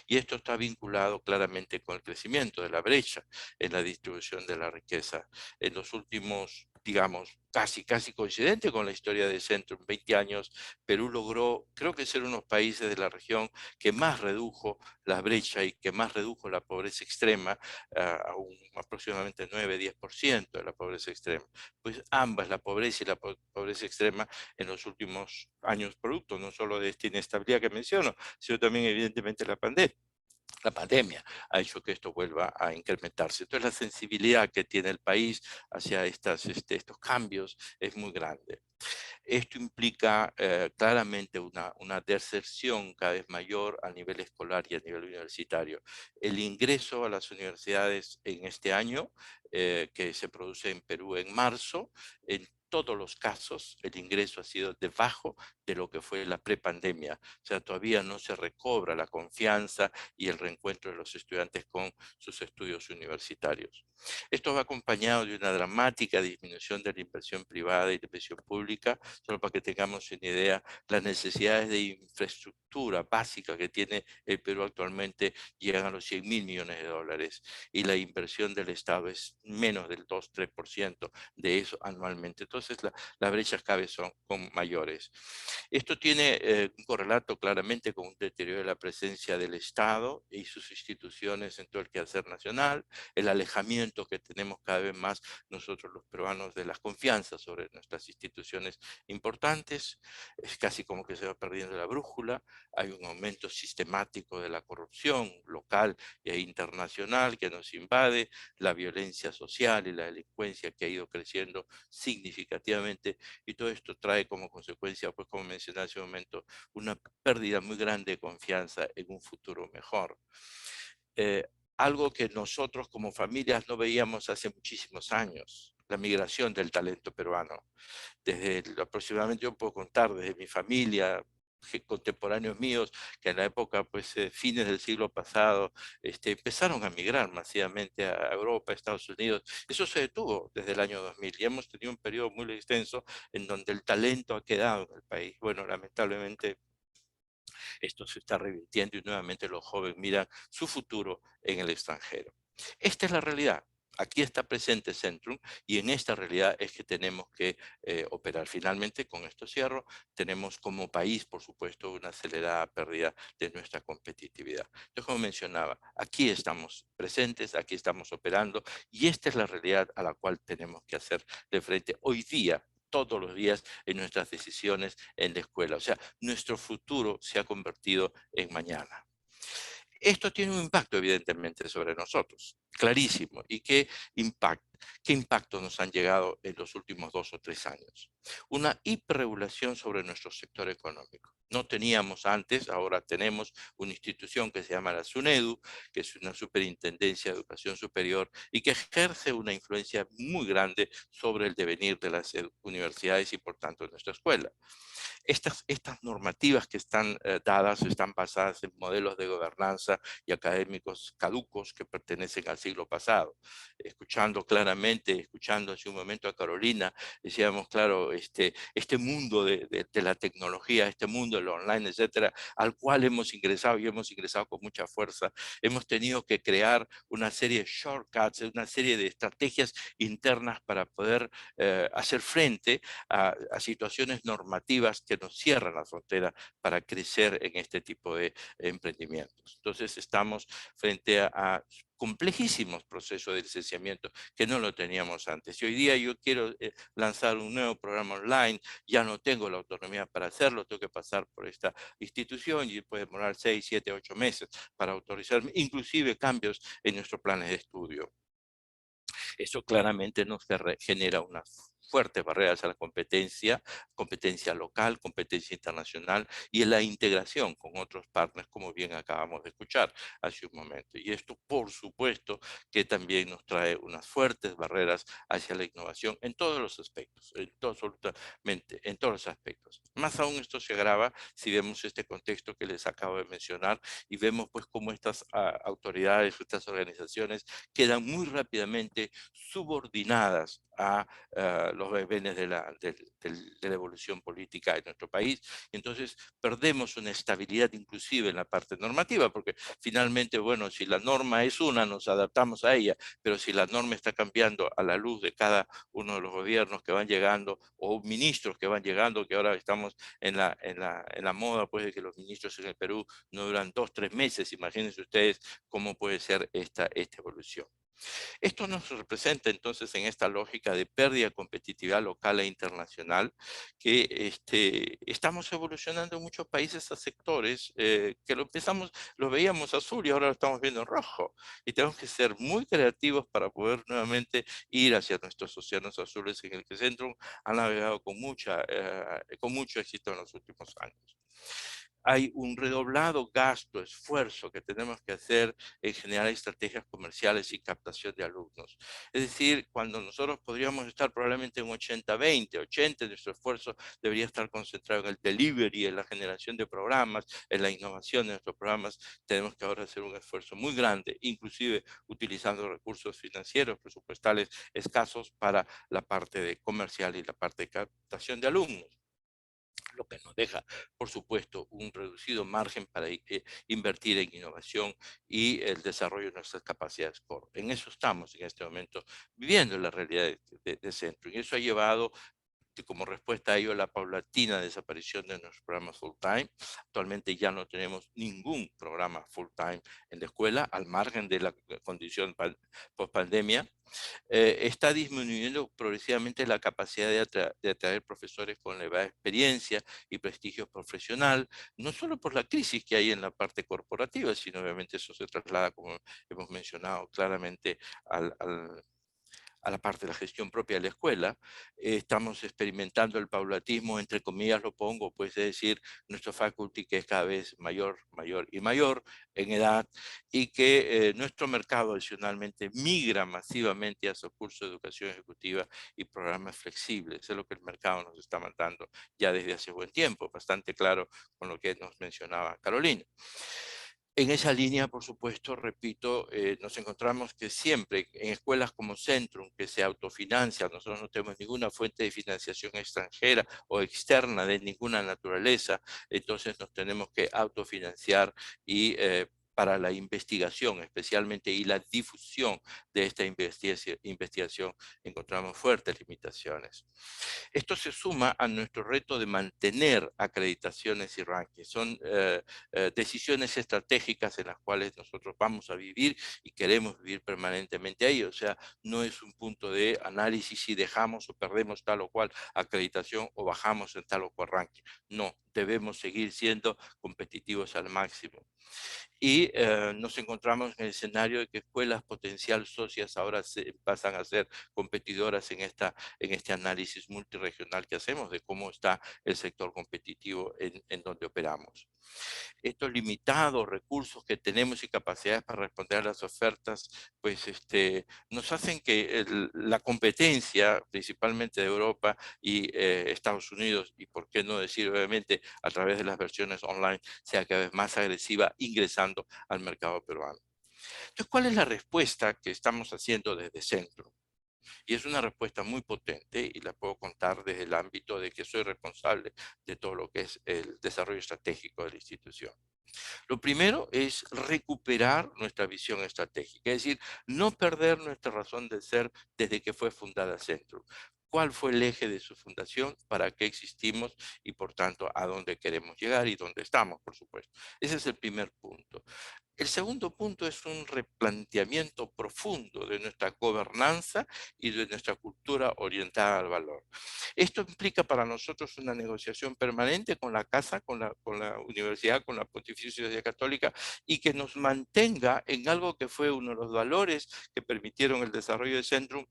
Y esto está vinculado claramente con el crecimiento de la brecha en la distribución de la riqueza. En los últimos, digamos, casi coincidente con la historia de Centrum, 20 años, Perú logró, creo que ser uno de los países de la región que más redujo la brecha y que más redujo la pobreza extrema, a un aproximadamente 9-10% de la pobreza extrema. Pues ambas, la pobreza y la pobreza extrema, en los últimos años, producto no solo de esta inestabilidad que menciono, sino también evidentemente la pandemia ha hecho que esto vuelva a incrementarse. Entonces la sensibilidad que tiene el país hacia estos cambios es muy grande. Esto implica claramente una deserción cada vez mayor a nivel escolar y a nivel universitario. El ingreso a las universidades en este año, que se produce en Perú en marzo, en todos los casos el ingreso ha sido debajo de lo que fue la prepandemia. O sea, todavía no se recobra la confianza y el reencuentro de los estudiantes con sus estudios universitarios. Esto va acompañado de una dramática disminución de la inversión privada y de la inversión pública. Solo para que tengamos una idea, las necesidades de infraestructura básica que tiene el Perú actualmente llegan a los 100.000 millones de dólares, y la inversión del Estado es menos del 2-3% de eso anualmente. Entonces las brechas cada vez son mayores. Esto tiene un correlato claramente con un deterioro de la presencia del Estado y sus instituciones en todo el quehacer nacional, el alejamiento que tenemos cada vez más nosotros los peruanos de las confianzas sobre nuestras instituciones importantes. Es casi como que se va perdiendo la brújula. Hay un aumento sistemático de la corrupción local e internacional que nos invade, la violencia social y la delincuencia que ha ido creciendo significativamente, y todo esto trae como consecuencia, pues como mencioné hace un momento, una pérdida muy grande de confianza en un futuro mejor. Algo que nosotros como familias no veíamos hace muchísimos años, la migración del talento peruano. Desde aproximadamente, yo puedo contar, desde mi familia, contemporáneos míos que en la época, pues, fines del siglo pasado, empezaron a migrar masivamente a Europa, a Estados Unidos. Eso se detuvo desde el año 2000 y hemos tenido un periodo muy extenso en donde el talento ha quedado en el país. Bueno, lamentablemente esto se está revirtiendo y nuevamente los jóvenes miran su futuro en el extranjero. Esta es la realidad. Aquí está presente Centrum y en esta realidad es que tenemos que operar. Finalmente, con esto cierro, tenemos como país, por supuesto, una acelerada pérdida de nuestra competitividad. Entonces, como mencionaba, aquí estamos presentes, aquí estamos operando y esta es la realidad a la cual tenemos que hacer de frente hoy día, todos los días en nuestras decisiones en la escuela. O sea, nuestro futuro se ha convertido en mañana. Esto tiene un impacto, evidentemente, sobre nosotros, clarísimo. ¿Y qué impacto nos han llegado en los últimos 2 o 3 años? Una hiperregulación sobre nuestro sector económico. No teníamos antes, ahora tenemos una institución que se llama la SUNEDU, que es una superintendencia de educación superior y que ejerce una influencia muy grande sobre el devenir de las universidades y, por tanto, de nuestra escuela. Estas normativas que están dadas están basadas en modelos de gobernanza y académicos caducos que pertenecen al siglo pasado. Escuchando claramente, escuchando hace un momento a Carolina, decíamos, claro, este mundo de la tecnología, este mundo del online, etcétera, al cual hemos ingresado y hemos ingresado con mucha fuerza, hemos tenido que crear una serie de shortcuts, una serie de estrategias internas para poder hacer frente a situaciones normativas que nos cierran la frontera para crecer en este tipo de emprendimientos. Entonces estamos frente a complejísimos procesos de licenciamiento que no lo teníamos antes. Y hoy día yo quiero lanzar un nuevo programa online, ya no tengo la autonomía para hacerlo, tengo que pasar por esta institución y puede demorar 6, 7, 8 meses para autorizarme, inclusive cambios en nuestros planes de estudio. Eso claramente nos genera unas fuertes barreras a la competencia local, competencia internacional y en la integración con otros partners, como bien acabamos de escuchar hace un momento. Y esto, por supuesto, que también nos trae unas fuertes barreras hacia la innovación en todos los aspectos, absolutamente, en todos los aspectos. Más aún esto se agrava si vemos este contexto que les acabo de mencionar y vemos pues cómo estas autoridades, estas organizaciones quedan muy rápidamente subordinadas a los vaivenes de la evolución política en nuestro país. Entonces perdemos una estabilidad inclusive en la parte normativa, porque finalmente, bueno, si la norma es una, nos adaptamos a ella, pero si la norma está cambiando a la luz de cada uno de los gobiernos que van llegando o ministros que van llegando, que ahora estamos en la moda, pues, de que los ministros en el Perú no duran 2, 3 meses, imagínense ustedes cómo puede ser esta evolución. Esto nos representa entonces en esta lógica de pérdida de competitividad local e internacional, que estamos evolucionando en muchos países a sectores que lo veíamos azul y ahora lo estamos viendo en rojo. Y tenemos que ser muy creativos para poder nuevamente ir hacia nuestros océanos azules en el que Centrum ha navegado con mucho éxito en los últimos años. Hay un redoblado gasto, esfuerzo que tenemos que hacer en generar estrategias comerciales y captación de alumnos. Es decir, cuando nosotros podríamos estar probablemente en 80-20, 80, nuestro esfuerzo debería estar concentrado en el delivery, en la generación de programas, en la innovación de nuestros programas. Tenemos que ahora hacer un esfuerzo muy grande, inclusive utilizando recursos financieros, presupuestales escasos para la parte de comercial y la parte de captación de alumnos, lo que nos deja, por supuesto, un reducido margen para invertir en innovación y el desarrollo de nuestras capacidades core. En eso estamos en este momento viviendo la realidad de Centrum. Y eso ha llevado como respuesta a ello la paulatina desaparición de nuestros programas full time. Actualmente ya no tenemos ningún programa full time en la escuela, al margen de la condición post pandemia. Está disminuyendo progresivamente la capacidad de atraer profesores con elevada experiencia y prestigio profesional, no solo por la crisis que hay en la parte corporativa, sino obviamente eso se traslada, como hemos mencionado claramente, a la parte de la gestión propia de la escuela. Estamos experimentando el paulatismo, entre comillas lo pongo, pues es decir, nuestro faculty que es cada vez mayor, mayor y mayor en edad, y que nuestro mercado adicionalmente migra masivamente a esos cursos de educación ejecutiva y programas flexibles. Eso es lo que el mercado nos está mandando ya desde hace buen tiempo, bastante claro con lo que nos mencionaba Carolina. En esa línea, por supuesto, repito, nos encontramos que siempre en escuelas como Centrum, que se autofinancian, nosotros no tenemos ninguna fuente de financiación extranjera o externa de ninguna naturaleza, entonces nos tenemos que autofinanciar y para la investigación especialmente y la difusión de esta investigación encontramos fuertes limitaciones. Esto se suma a nuestro reto de mantener acreditaciones y rankings. Son decisiones estratégicas en las cuales nosotros vamos a vivir y queremos vivir permanentemente ahí. O sea, no es un punto de análisis si dejamos o perdemos tal o cual acreditación o bajamos en tal o cual ranking. No, debemos seguir siendo competitivos al máximo. Y nos encontramos en el escenario de que escuelas potencial socias ahora se pasan a ser competidoras en este análisis multirregional que hacemos de cómo está el sector competitivo en donde operamos. Estos limitados recursos que tenemos y capacidades para responder a las ofertas, pues nos hacen que la competencia, principalmente de Europa y Estados Unidos, y por qué no decir obviamente a través de las versiones online, sea cada vez más agresiva ingresando al mercado peruano. Entonces, ¿cuál es la respuesta que estamos haciendo desde Centrum? Y es una respuesta muy potente y la puedo contar desde el ámbito de que soy responsable de todo lo que es el desarrollo estratégico de la institución. Lo primero es recuperar nuestra visión estratégica, es decir, no perder nuestra razón de ser desde que fue fundada Centrum. ¿Cuál fue el eje de su fundación? ¿Para qué existimos? Y por tanto, ¿a dónde queremos llegar y dónde estamos, por supuesto? Ese es el primer punto. El segundo punto es un replanteamiento profundo de nuestra gobernanza y de nuestra cultura orientada al valor. Esto implica para nosotros una negociación permanente con la casa, con la universidad, con la Pontificia Universidad Católica, y que nos mantenga en algo que fue uno de los valores que permitieron el desarrollo de Centrum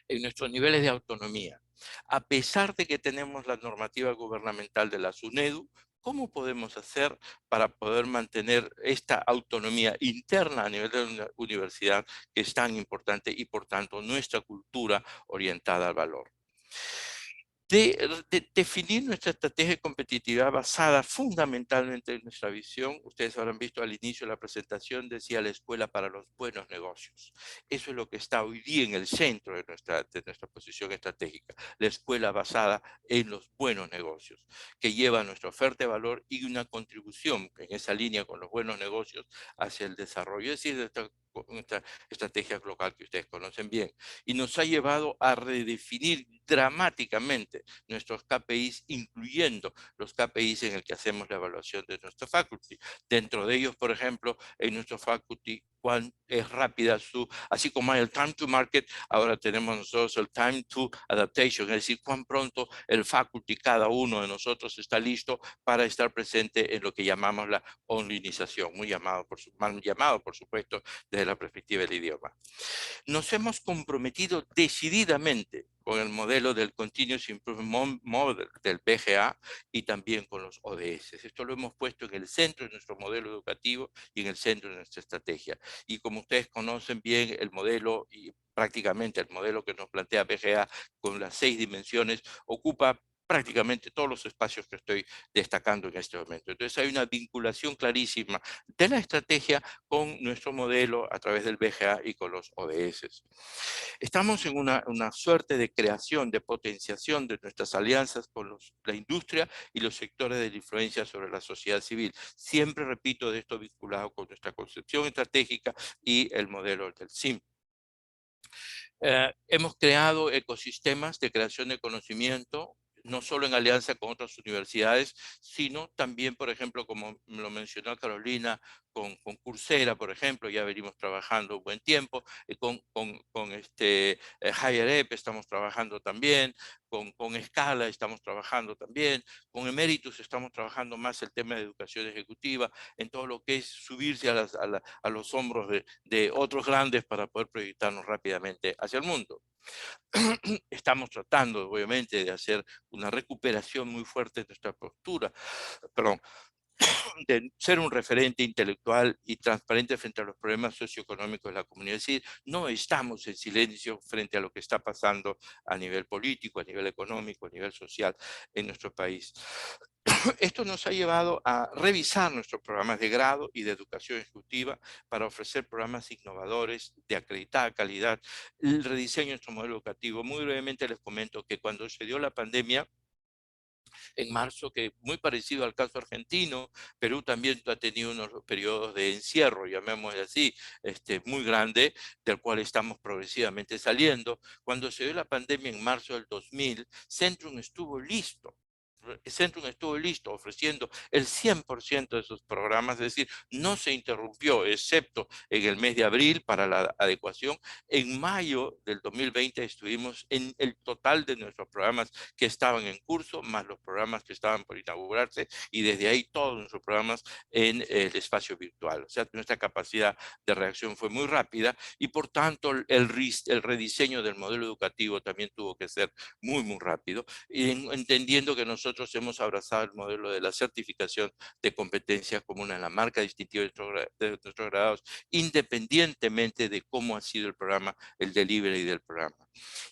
en nuestros niveles de autonomía. A pesar de que tenemos la normativa gubernamental de la SUNEDU, ¿cómo podemos hacer para poder mantener esta autonomía interna a nivel de la universidad que es tan importante y por tanto nuestra cultura orientada al valor? De definir nuestra estrategia de competitividad basada fundamentalmente en nuestra visión. Ustedes habrán visto al inicio de la presentación, decía la escuela para los buenos negocios. Eso es lo que está hoy día en el centro de nuestra posición estratégica. La escuela basada en los buenos negocios, que lleva nuestra oferta de valor y una contribución en esa línea con los buenos negocios hacia el desarrollo. Es decir, nuestra estrategia global que ustedes conocen bien. Y nos ha llevado a redefinir dramáticamente nuestros KPIs, incluyendo los KPIs en el que hacemos la evaluación de nuestra faculty. Dentro de ellos, por ejemplo, en nuestro faculty, cuán es rápida así como hay el time to market, ahora tenemos nosotros el time to adaptation, es decir, cuán pronto el faculty, cada uno de nosotros está listo para estar presente en lo que llamamos la onlineización, mal llamado, por supuesto, desde la perspectiva del idioma. Nos hemos comprometido decididamente con el modelo del Continuous Improvement Model del BGA y también con los ODS. Esto lo hemos puesto en el centro de nuestro modelo educativo y en el centro de nuestra estrategia. Y como ustedes conocen bien el modelo y prácticamente el modelo que nos plantea BGA con las 6 dimensiones ocupa prácticamente todos los espacios que estoy destacando en este momento. Entonces hay una vinculación clarísima de la estrategia con nuestro modelo a través del BGA y con los ODS. Estamos en una suerte de creación, de potenciación de nuestras alianzas con la industria y los sectores de la influencia sobre la sociedad civil. Siempre repito de esto vinculado con nuestra concepción estratégica y el modelo del CIM. Hemos creado ecosistemas de creación de conocimiento, no solo en alianza con otras universidades, sino también, por ejemplo, como lo mencionó Carolina, con Coursera, por ejemplo, ya venimos trabajando un buen tiempo, Higher Ed estamos trabajando también, con Scala estamos trabajando también, con Emeritus estamos trabajando más el tema de educación ejecutiva, en todo lo que es subirse a los hombros de otros grandes para poder proyectarnos rápidamente hacia el mundo. Estamos tratando, obviamente, de hacer una recuperación muy fuerte de nuestra postura, perdón, de ser un referente intelectual y transparente frente a los problemas socioeconómicos de la comunidad. Es decir, no estamos en silencio frente a lo que está pasando a nivel político, a nivel económico, a nivel social en nuestro país. Esto nos ha llevado a revisar nuestros programas de grado y de educación ejecutiva para ofrecer programas innovadores de acreditada calidad, el rediseño de nuestro modelo educativo. Muy brevemente les comento que cuando se dio la pandemia, en marzo, que muy parecido al caso argentino, Perú también ha tenido unos periodos de encierro, llamémosle así, muy grande, del cual estamos progresivamente saliendo. Cuando se dio la pandemia en marzo del 2000, Centrum estuvo listo. Centrum estuvo listo ofreciendo el 100% de sus programas, es decir, no se interrumpió, excepto en el mes de abril para la adecuación. En mayo del 2020 estuvimos en el total de nuestros programas que estaban en curso, más los programas que estaban por inaugurarse, y desde ahí todos nuestros programas en el espacio virtual. O sea, nuestra capacidad de reacción fue muy rápida y por tanto el rediseño del modelo educativo también tuvo que ser muy, muy rápido, entendiendo que nosotros hemos abrazado el modelo de la certificación de competencias como una de las marcas distintivas de nuestros grados, independientemente de cómo ha sido el programa, el delivery del programa.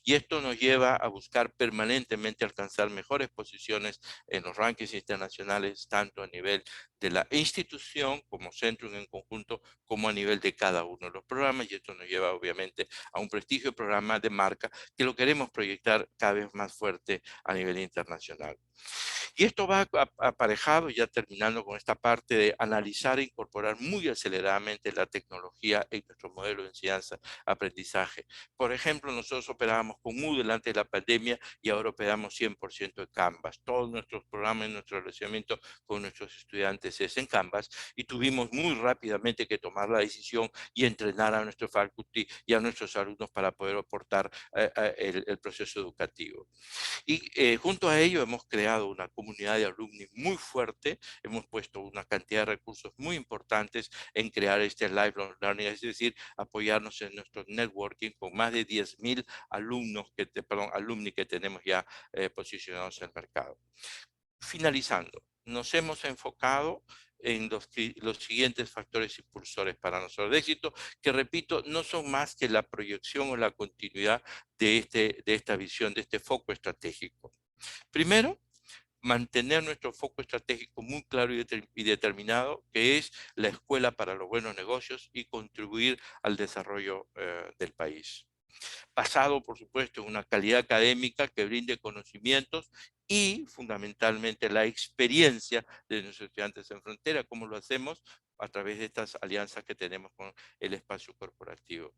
Y esto nos lleva a buscar permanentemente alcanzar mejores posiciones en los rankings internacionales, tanto a nivel de la institución como Centrum en conjunto, como a nivel de cada uno de los programas, y esto nos lleva obviamente a un prestigio de programa de marca que lo queremos proyectar cada vez más fuerte a nivel internacional. Y esto va aparejado, ya terminando con esta parte de analizar e incorporar muy aceleradamente la tecnología en nuestro modelo de enseñanza-aprendizaje. Por ejemplo, nosotros operábamos con Moodle antes de la pandemia y ahora operamos 100% de Canvas. Todos nuestros programas y nuestro relacionamiento con nuestros estudiantes es en Canvas y tuvimos muy rápidamente que tomar la decisión y entrenar a nuestro faculty y a nuestros alumnos para poder aportar el proceso educativo. Y junto a ello hemos creado una comunidad de alumni muy fuerte, hemos puesto una cantidad de recursos muy importantes en crear este lifelong learning, es decir, apoyarnos en nuestro networking con más de 10.000 alumni que tenemos ya posicionados en el mercado. Finalizando, nos hemos enfocado en los siguientes factores impulsores para nosotros de éxito, que repito, no son más que la proyección o la continuidad de esta visión, de este foco estratégico. Primero, mantener nuestro foco estratégico muy claro y determinado, que es la escuela para los buenos negocios y contribuir al desarrollo del país. Basado, por supuesto, en una calidad académica que brinde conocimientos y, fundamentalmente, la experiencia de nuestros estudiantes en frontera, como lo hacemos a través de estas alianzas que tenemos con el espacio corporativo.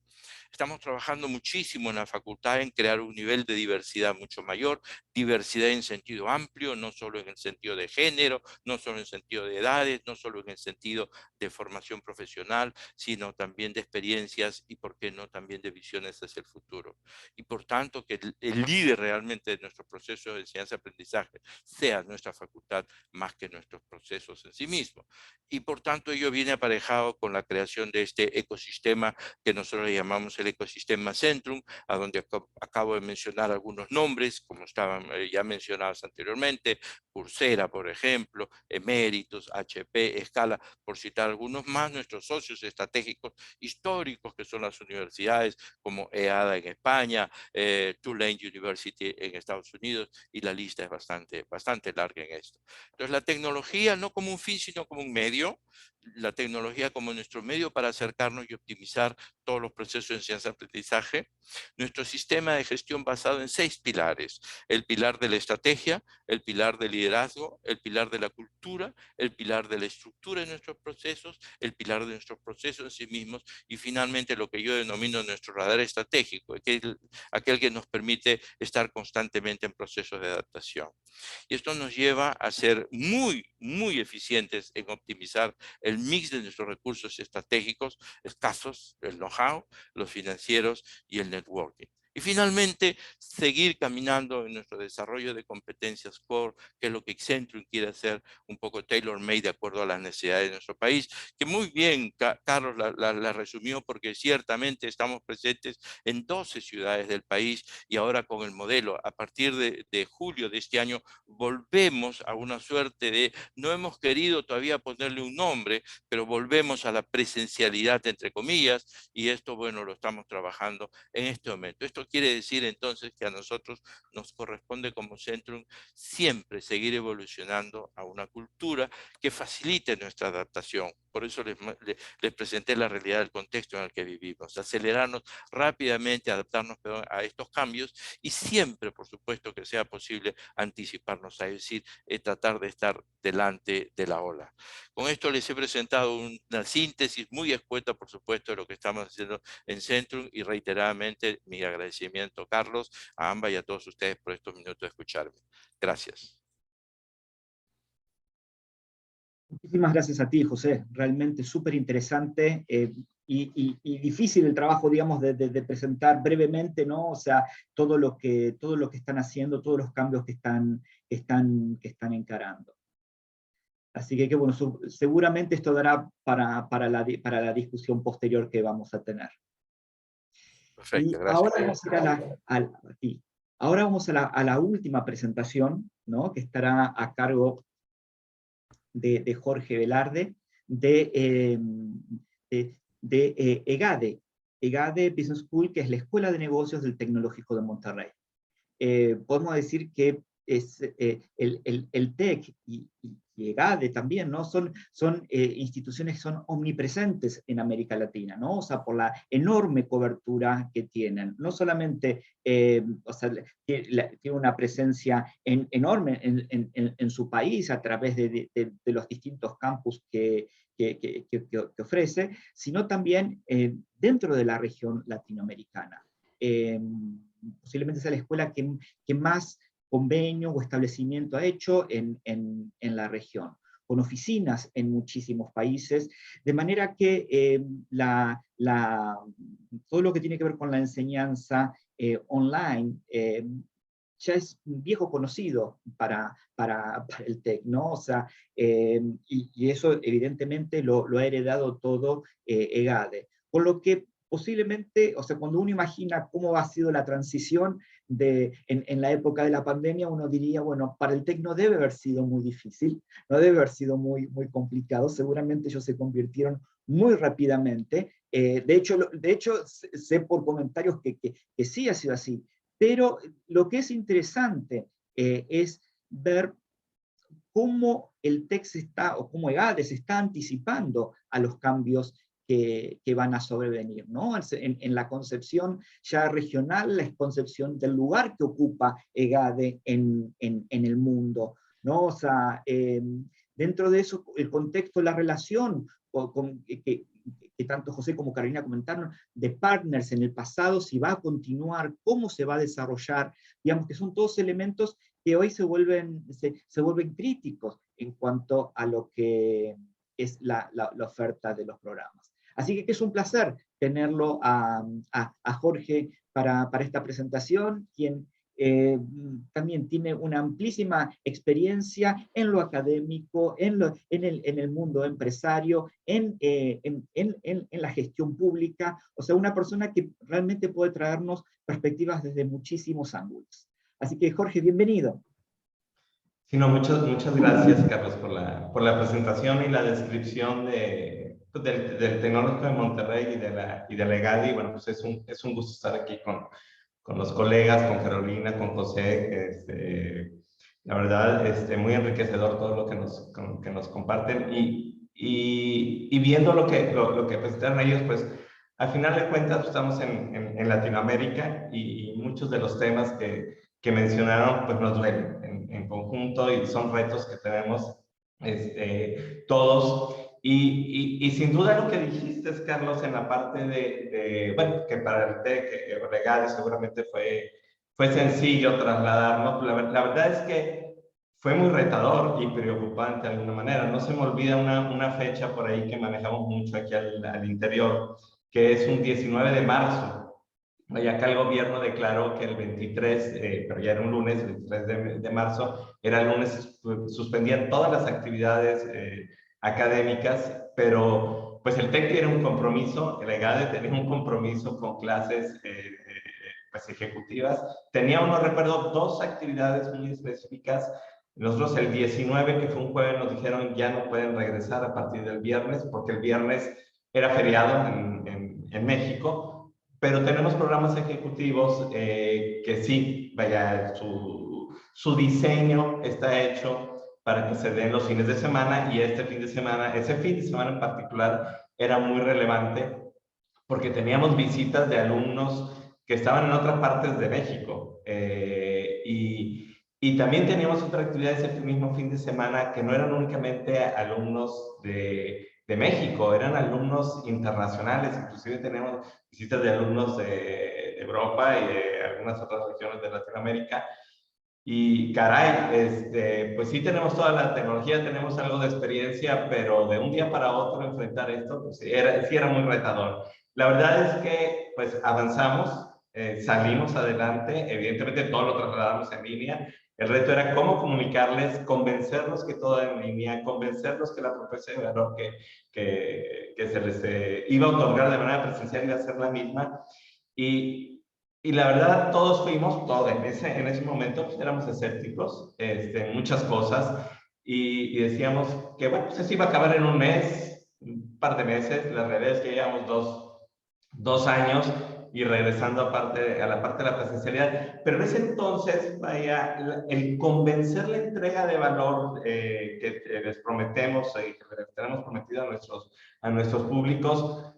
Estamos trabajando muchísimo en la facultad en crear un nivel de diversidad mucho mayor, diversidad en sentido amplio, no solo en el sentido de género, no solo en el sentido de edades, no solo en el sentido de formación profesional, sino también de experiencias y, por qué no, también de visiones hacia el futuro. Y por tanto, que el líder realmente de nuestro proceso de enseñanza-aprendizaje sea nuestra facultad más que nuestros procesos en sí mismos. Y por tanto, ello viene aparejado con la creación de este ecosistema que nosotros le llamamos el ecosistema Centrum, a donde acabo de mencionar algunos nombres, como estaban ya mencionados anteriormente, Coursera, por ejemplo, Emeritus, HP, Scala, por citar algunos más, nuestros socios estratégicos históricos, que son las universidades como EADA en España, Tulane University en Estados Unidos, y la lista es bastante larga en esto. Entonces, la tecnología no como un fin, sino como un medio, la tecnología como nuestro medio para acercarnos y optimizar todos los procesos de enseñanza-aprendizaje. Nuestro sistema de gestión basado en 6 pilares: el pilar de la estrategia, el pilar del liderazgo, el pilar de la cultura, el pilar de la estructura de nuestros procesos, el pilar de nuestros procesos en sí mismos, y finalmente lo que yo denomino nuestro radar estratégico, aquel que nos permite estar constantemente en procesos de adaptación. Y esto nos lleva a ser muy muy eficientes en optimizar el mix de nuestros recursos estratégicos escasos, el know-how, los financieros y el networking. Y finalmente, seguir caminando en nuestro desarrollo de competencias core, que es lo que Accenture quiere hacer, un poco tailor-made de acuerdo a las necesidades de nuestro país, que muy bien Carlos la resumió, porque ciertamente estamos presentes en 12 ciudades del país y ahora con el modelo, a partir de julio de este año, volvemos a una suerte de, no hemos querido todavía ponerle un nombre, pero volvemos a la presencialidad, entre comillas, y esto, bueno, lo estamos trabajando en este momento. Esto quiere decir entonces que a nosotros nos corresponde como Centrum siempre seguir evolucionando a una cultura que facilite nuestra adaptación. Por eso les presenté la realidad del contexto en el que vivimos, acelerarnos rápidamente, adaptarnos a estos cambios y siempre, por supuesto, que sea posible anticiparnos, es decir, tratar de estar delante de la ola. Con esto les he presentado una síntesis muy escueta, por supuesto, de lo que estamos haciendo en Centrum y reiteradamente mi agradecimiento, Carlos, a ambas y a todos ustedes por estos minutos de escucharme. Gracias. Muchísimas gracias a ti, José. Realmente súper interesante y difícil el trabajo, digamos, de presentar brevemente, ¿no? O sea, todo lo que están haciendo, todos los cambios que están encarando. Así que bueno, seguramente esto dará para la discusión posterior que vamos a tener. Perfecto, y gracias. ahora vamos Ahora vamos a la última presentación, ¿no? Que estará a cargo de Jorge Velarde, de EGADE, EGADE Business School, que es la Escuela de Negocios del Tecnológico de Monterrey. Podemos decir que es, el TEC y EGADE también, ¿no? Son instituciones que son omnipresentes en América Latina, ¿no? O sea, por la enorme cobertura que tienen. No solamente, o sea, tiene una presencia enorme en su país a través de los distintos campus que ofrece, sino también dentro de la región latinoamericana. Posiblemente sea la escuela que más convenio o establecimiento ha hecho en la región, con oficinas en muchísimos países, de manera que todo lo que tiene que ver con la enseñanza online ya es un viejo conocido para el TEC, ¿no? O sea, y eso evidentemente lo ha heredado todo EGADE. Con lo que posiblemente, o sea, cuando uno imagina cómo ha sido la transición en la época de la pandemia, uno diría, bueno, para el TEC no debe haber sido muy difícil, no debe haber sido muy complicado, seguramente ellos se convirtieron muy rápidamente, de hecho sé por comentarios que sí ha sido así, pero lo que es interesante es ver cómo el TEC o cómo EGADE se está anticipando a los cambios que van a sobrevenir, ¿no? En la concepción ya regional, la concepción del lugar que ocupa EGADE en el mundo, ¿no? O sea, dentro de eso, el contexto, la relación que tanto José como Carolina comentaron, de partners en el pasado, si va a continuar, cómo se va a desarrollar, digamos que son todos elementos que hoy se vuelven críticos en cuanto a lo que es la oferta de los programas. Así que es un placer tenerlo a Jorge para esta presentación, quien también tiene una amplísima experiencia en lo académico, en el mundo empresario, en la gestión pública, o sea, una persona que realmente puede traernos perspectivas desde muchísimos ángulos. Así que Jorge, bienvenido. Sí, no, muchas gracias, Carlos, por la presentación y la descripción del Tecnológico de Monterrey y de la EGADE. Bueno, pues es un gusto estar aquí con los colegas, con Carolina, con José. La verdad, muy enriquecedor todo lo que nos comparten y viendo lo que presentan ellos, pues al final de cuentas pues, estamos en Latinoamérica y muchos de los temas que mencionaron pues nos duelen en conjunto y son retos que tenemos todos. Y sin duda lo que dijiste, Carlos, en la parte bueno, que para el TEC, EGADE seguramente fue sencillo trasladarnos. La verdad es que fue muy retador y preocupante de alguna manera. No se me olvida una fecha por ahí que manejamos mucho aquí al interior, que es un 19 de marzo. Y acá el gobierno declaró que el 23, pero ya era un lunes, el 23 de marzo, era el lunes, suspendían todas las actividades académicas, pero pues el TEC tiene un compromiso, el EGADE tenía un compromiso con clases pues ejecutivas. Tenía, no recuerdo, 2 actividades muy específicas. Nosotros el 19, que fue un jueves, nos dijeron ya no pueden regresar a partir del viernes, porque el viernes era feriado en México, pero tenemos programas ejecutivos que sí, vaya, su diseño está hecho para que se den los fines de semana, y ese fin de semana en particular era muy relevante porque teníamos visitas de alumnos que estaban en otras partes de México y también teníamos otra actividad ese mismo fin de semana que no eran únicamente alumnos de México, eran alumnos internacionales, inclusive tenemos visitas de alumnos de Europa y de algunas otras regiones de Latinoamérica. Y caray, pues sí tenemos toda la tecnología, tenemos algo de experiencia, pero de un día para otro enfrentar esto, pues sí era muy retador. La verdad es que pues avanzamos, salimos adelante, evidentemente todo lo trasladamos en línea. El reto era cómo comunicarles, convencerlos que todo en línea, convencerlos que la propuesta de valor que se les iba a otorgar de manera presencial iba a ser la misma. Y la verdad, todos en ese momento pues, éramos escépticos en muchas cosas y decíamos que, bueno, pues eso iba a acabar en un mes, un par de meses. La realidad es que llevamos dos años y regresando a la parte de la presencialidad. Pero en ese entonces, vaya, el convencer la entrega de valor que les prometemos y que les tenemos prometido a nuestros públicos,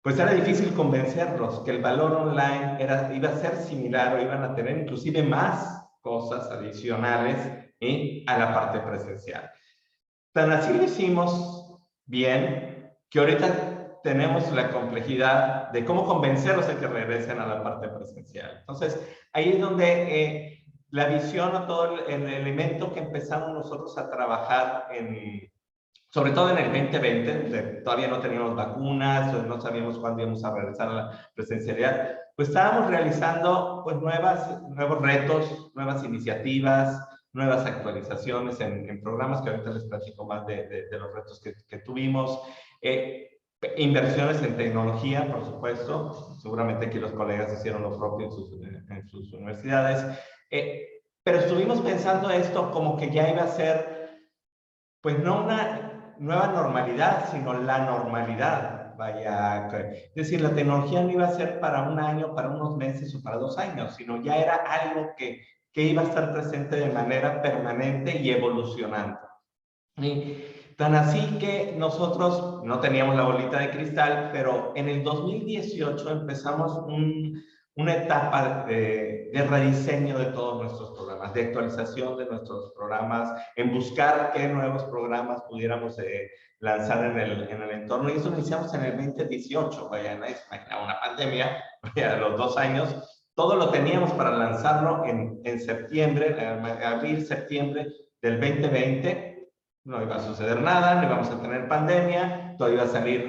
pues era difícil convencerlos que el valor online iba a ser similar o iban a tener inclusive más cosas adicionales a la parte presencial. Tan así lo hicimos bien que ahorita tenemos la complejidad de cómo convencerlos de que regresen a la parte presencial. Entonces, ahí es donde la visión o todo el elemento que empezamos nosotros a trabajar sobre todo en el 2020, donde todavía no teníamos vacunas, no sabíamos cuándo íbamos a regresar a la presencialidad, pues estábamos realizando pues, nuevos retos, nuevas iniciativas, nuevas actualizaciones en programas, que ahorita les platico más de los retos que tuvimos. Inversiones en tecnología, por supuesto, seguramente aquí los colegas hicieron lo propio en sus universidades, pero estuvimos pensando esto como que ya iba a ser, pues no una nueva normalidad, sino la normalidad. Vaya, es decir, la tecnología no iba a ser para un año, para unos meses o para 2 años, sino ya era algo que iba a estar presente de manera permanente y evolucionando. Y tan así que nosotros no teníamos la bolita de cristal, pero en el 2018 empezamos una etapa de rediseño de todos nuestros programas, de actualización de nuestros programas, en buscar qué nuevos programas pudiéramos lanzar en el entorno. Y eso lo iniciamos en el 2018, vaya, nadie se imaginaba una pandemia, vaya, a los 2 años. Todo lo teníamos para lanzarlo en septiembre, abril, septiembre del 2020. No iba a suceder nada, no íbamos a tener pandemia, todo iba a salir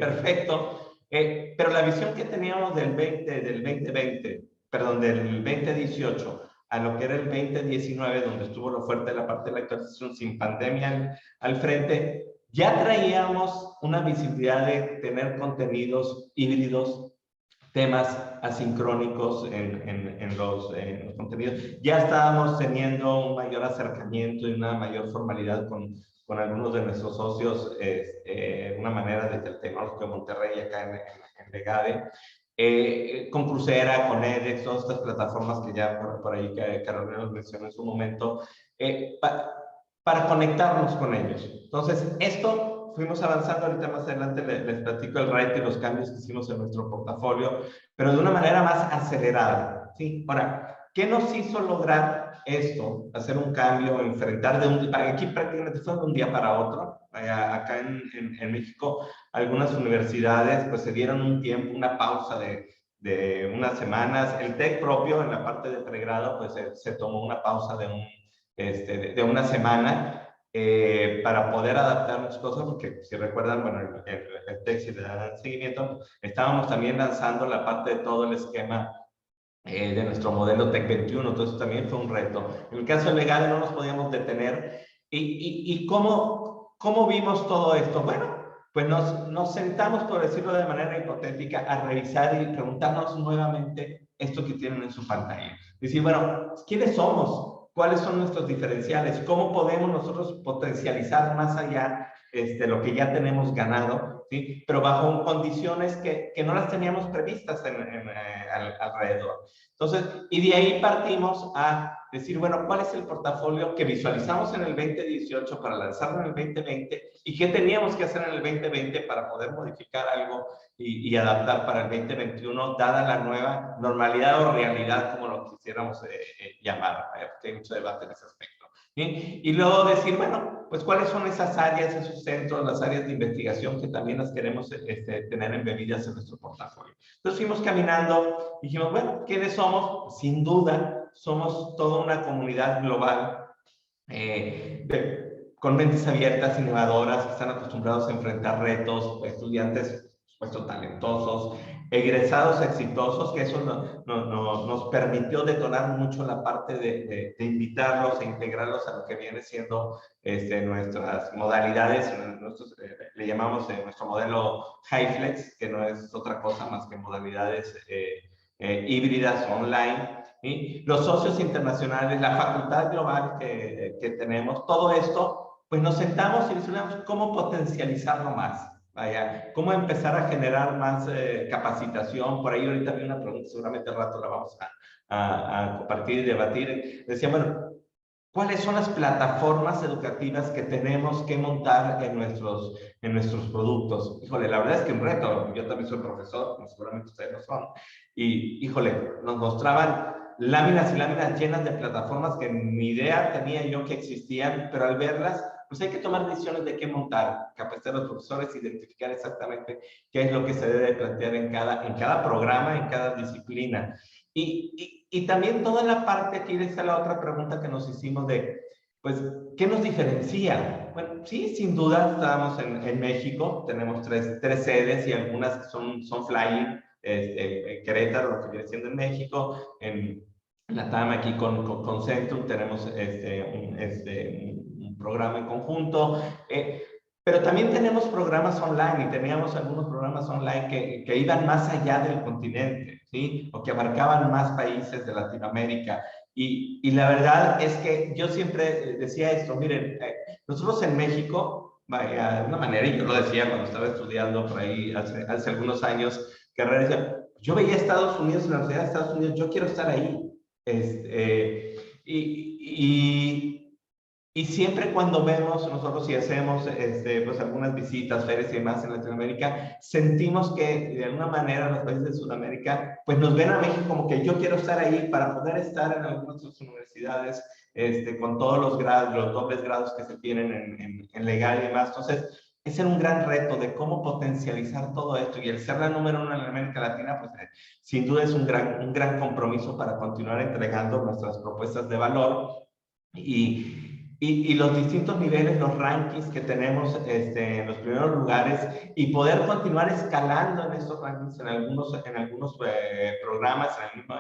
perfecto. Pero la visión que teníamos del 2018 a lo que era el 2019, donde estuvo lo fuerte de la parte de la actualización sin pandemia al frente, ya traíamos una visibilidad de tener contenidos híbridos, temas asincrónicos en los contenidos. Ya estábamos teniendo un mayor acercamiento y una mayor formalidad con algunos de nuestros socios, de una manera desde el Tecnológico de Monterrey acá en Legade, con Coursera, con edX, todas estas plataformas que ya por ahí Carolina nos mencionó en su momento, para conectarnos con ellos. Entonces, esto fuimos avanzando. Ahorita más adelante les platico el reto y los cambios que hicimos en nuestro portafolio, pero de una manera más acelerada, ¿sí? Ahora, ¿qué nos hizo lograr esto? Hacer un cambio, enfrentar aquí prácticamente fue de un día para otro. Acá en México, algunas universidades pues se dieron un tiempo, una pausa de unas semanas. El TEC propio, en la parte de pregrado, pues se tomó una pausa de de una semana, para poder adaptar muchas cosas, porque si recuerdan, bueno, el texto de dar seguimiento, estábamos también lanzando la parte de todo el esquema de nuestro modelo TEC 21, entonces también fue un reto. En el caso legal no nos podíamos detener. ¿Y cómo vimos todo esto? Bueno, pues nos sentamos, por decirlo de manera hipotética, a revisar y preguntarnos nuevamente esto que tienen en su pantalla. Decir, bueno, ¿quiénes somos? ¿Cuáles son nuestros diferenciales? ¿Cómo podemos nosotros potencializar más allá lo que ya tenemos ganado? ¿Sí? Pero bajo condiciones que no las teníamos previstas alrededor. Entonces, y de ahí partimos a decir, bueno, ¿cuál es el portafolio que visualizamos en el 2018 para lanzarlo en el 2020? ¿Y qué teníamos que hacer en el 2020 para poder modificar algo y adaptar para el 2021, dada la nueva normalidad o realidad, como lo quisiéramos llamar? Porque hay mucho debate en ese aspecto. ¿Sí? Y luego decir, bueno, pues cuáles son esas áreas, esos centros, las áreas de investigación que también las queremos tener embebidas en nuestro portafolio. Entonces fuimos caminando, dijimos, bueno, ¿quiénes somos? Sin duda, somos toda una comunidad global con mentes abiertas, innovadoras, que están acostumbrados a enfrentar retos, estudiantes, por supuesto, talentosos, egresados exitosos, que eso nos permitió detonar mucho la parte de invitarlos e integrarlos a lo que viene siendo nuestras modalidades, le llamamos nuestro modelo HighFlex, que no es otra cosa más que modalidades híbridas online. ¿Sí? Los socios internacionales, la facultad global que tenemos, todo esto, pues nos sentamos y decidimos cómo potencializarlo más. Vaya, cómo empezar a generar más capacitación. Por ahí ahorita vi una pregunta, seguramente al rato la vamos a compartir y debatir. Decía, bueno, ¿cuáles son las plataformas educativas que tenemos que montar en nuestros productos? Híjole, la verdad es que un reto. Yo también soy profesor, como seguramente ustedes lo son. Y, híjole, nos mostraban láminas y láminas llenas de plataformas que ni idea tenía yo que existían, pero al verlas, pues hay que tomar decisiones de qué montar, capacitar a los profesores, identificar exactamente qué es lo que se debe plantear en cada programa, en cada disciplina. Y también toda la parte, aquí está la otra pregunta que nos hicimos de, pues, ¿qué nos diferencia? Bueno, sí, sin duda, estábamos en México, tenemos tres sedes y algunas son flying, Querétaro, lo que viene siendo en México, en Latam aquí con Centrum tenemos un programa en conjunto, pero también tenemos programas online y teníamos algunos programas online que iban más allá del continente, ¿sí? O que abarcaban más países de Latinoamérica. Y la verdad es que yo siempre decía esto, miren, nosotros en México, vaya, de una manera, y yo lo decía cuando estaba estudiando por ahí hace algunos años, carrera, yo veía Estados Unidos, en la Universidad de Estados Unidos, yo quiero estar ahí. Y siempre cuando vemos nosotros y hacemos pues algunas visitas, ferias y demás en Latinoamérica, sentimos que de alguna manera los países de Sudamérica pues nos ven a México como que yo quiero estar ahí para poder estar en algunas de sus universidades con todos los grados, los dobles grados que se tienen en legal y demás. Entonces, ese era un gran reto de cómo potencializar todo esto, y el ser la número 1 en América Latina, pues sin duda es un gran compromiso para continuar entregando nuestras propuestas de valor y los distintos niveles, los rankings que tenemos en los primeros lugares, y poder continuar escalando en estos rankings en algunos programas, en el mismo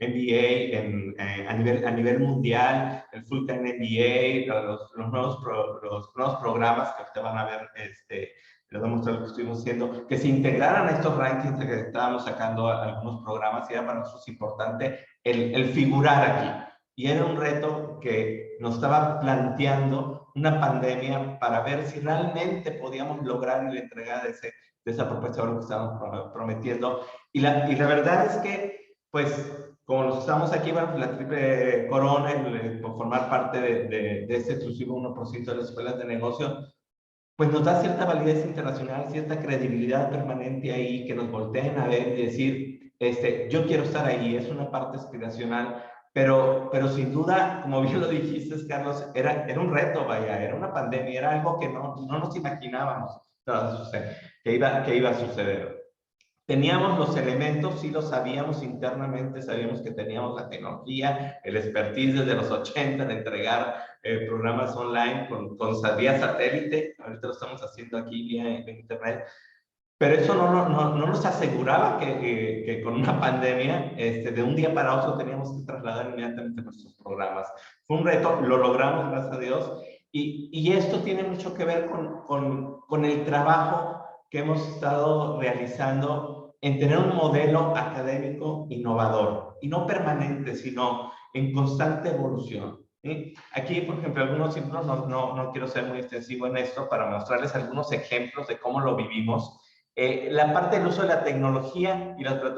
MBA, a nivel mundial, el Full Time MBA, los nuevos programas que ustedes van a ver, les voy a mostrar lo que estuvimos haciendo, que se integraran a estos rankings que estábamos sacando algunos programas, y era para nosotros importante el figurar aquí. Y era un reto que nos estaba planteando una pandemia para ver si realmente podíamos lograr y entregar de esa propuesta de valor que estábamos prometiendo. Y la verdad es que, pues, como nos estamos aquí, bueno, la triple corona, por formar parte de este exclusivo 1% de las escuelas de negocio, pues nos da cierta validez internacional, cierta credibilidad permanente ahí, que nos volteen a ver y decir, yo quiero estar ahí. Es una parte aspiracional. Pero sin duda, como bien lo dijiste, Carlos, era un reto, vaya, era una pandemia, era algo que no nos imaginábamos que iba a suceder. Teníamos los elementos, sí lo sabíamos internamente, sabíamos que teníamos la tecnología, el expertise desde los 80 de entregar programas online con vía satélite. Ahorita lo estamos haciendo aquí vía internet. Pero eso no nos aseguraba que con una pandemia, de un día para otro teníamos que trasladar inmediatamente nuestros programas. Fue un reto, lo logramos, gracias a Dios. Y esto tiene mucho que ver con el trabajo que hemos estado realizando en tener un modelo académico innovador, y no permanente, sino en constante evolución. ¿Sí? Aquí, por ejemplo, algunos ejemplos, no quiero ser muy extensivo en esto, para mostrarles algunos ejemplos de cómo lo vivimos. La parte del uso de la tecnología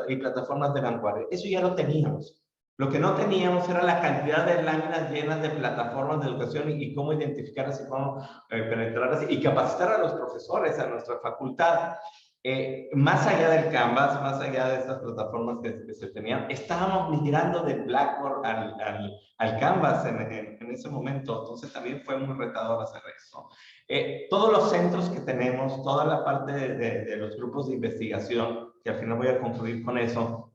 y plataformas de vanguardia, eso ya lo teníamos. Lo que no teníamos era la cantidad de láminas llenas de plataformas de educación y cómo identificarlas y cómo penetrarlas y capacitar a los profesores, a nuestra facultad. Más allá del Canvas, más allá de estas plataformas que se tenían, estábamos migrando de Blackboard al Canvas en ese momento. Entonces también fue muy retador hacer eso. Todos los centros que tenemos, toda la parte de los grupos de investigación, que al final voy a concluir con eso,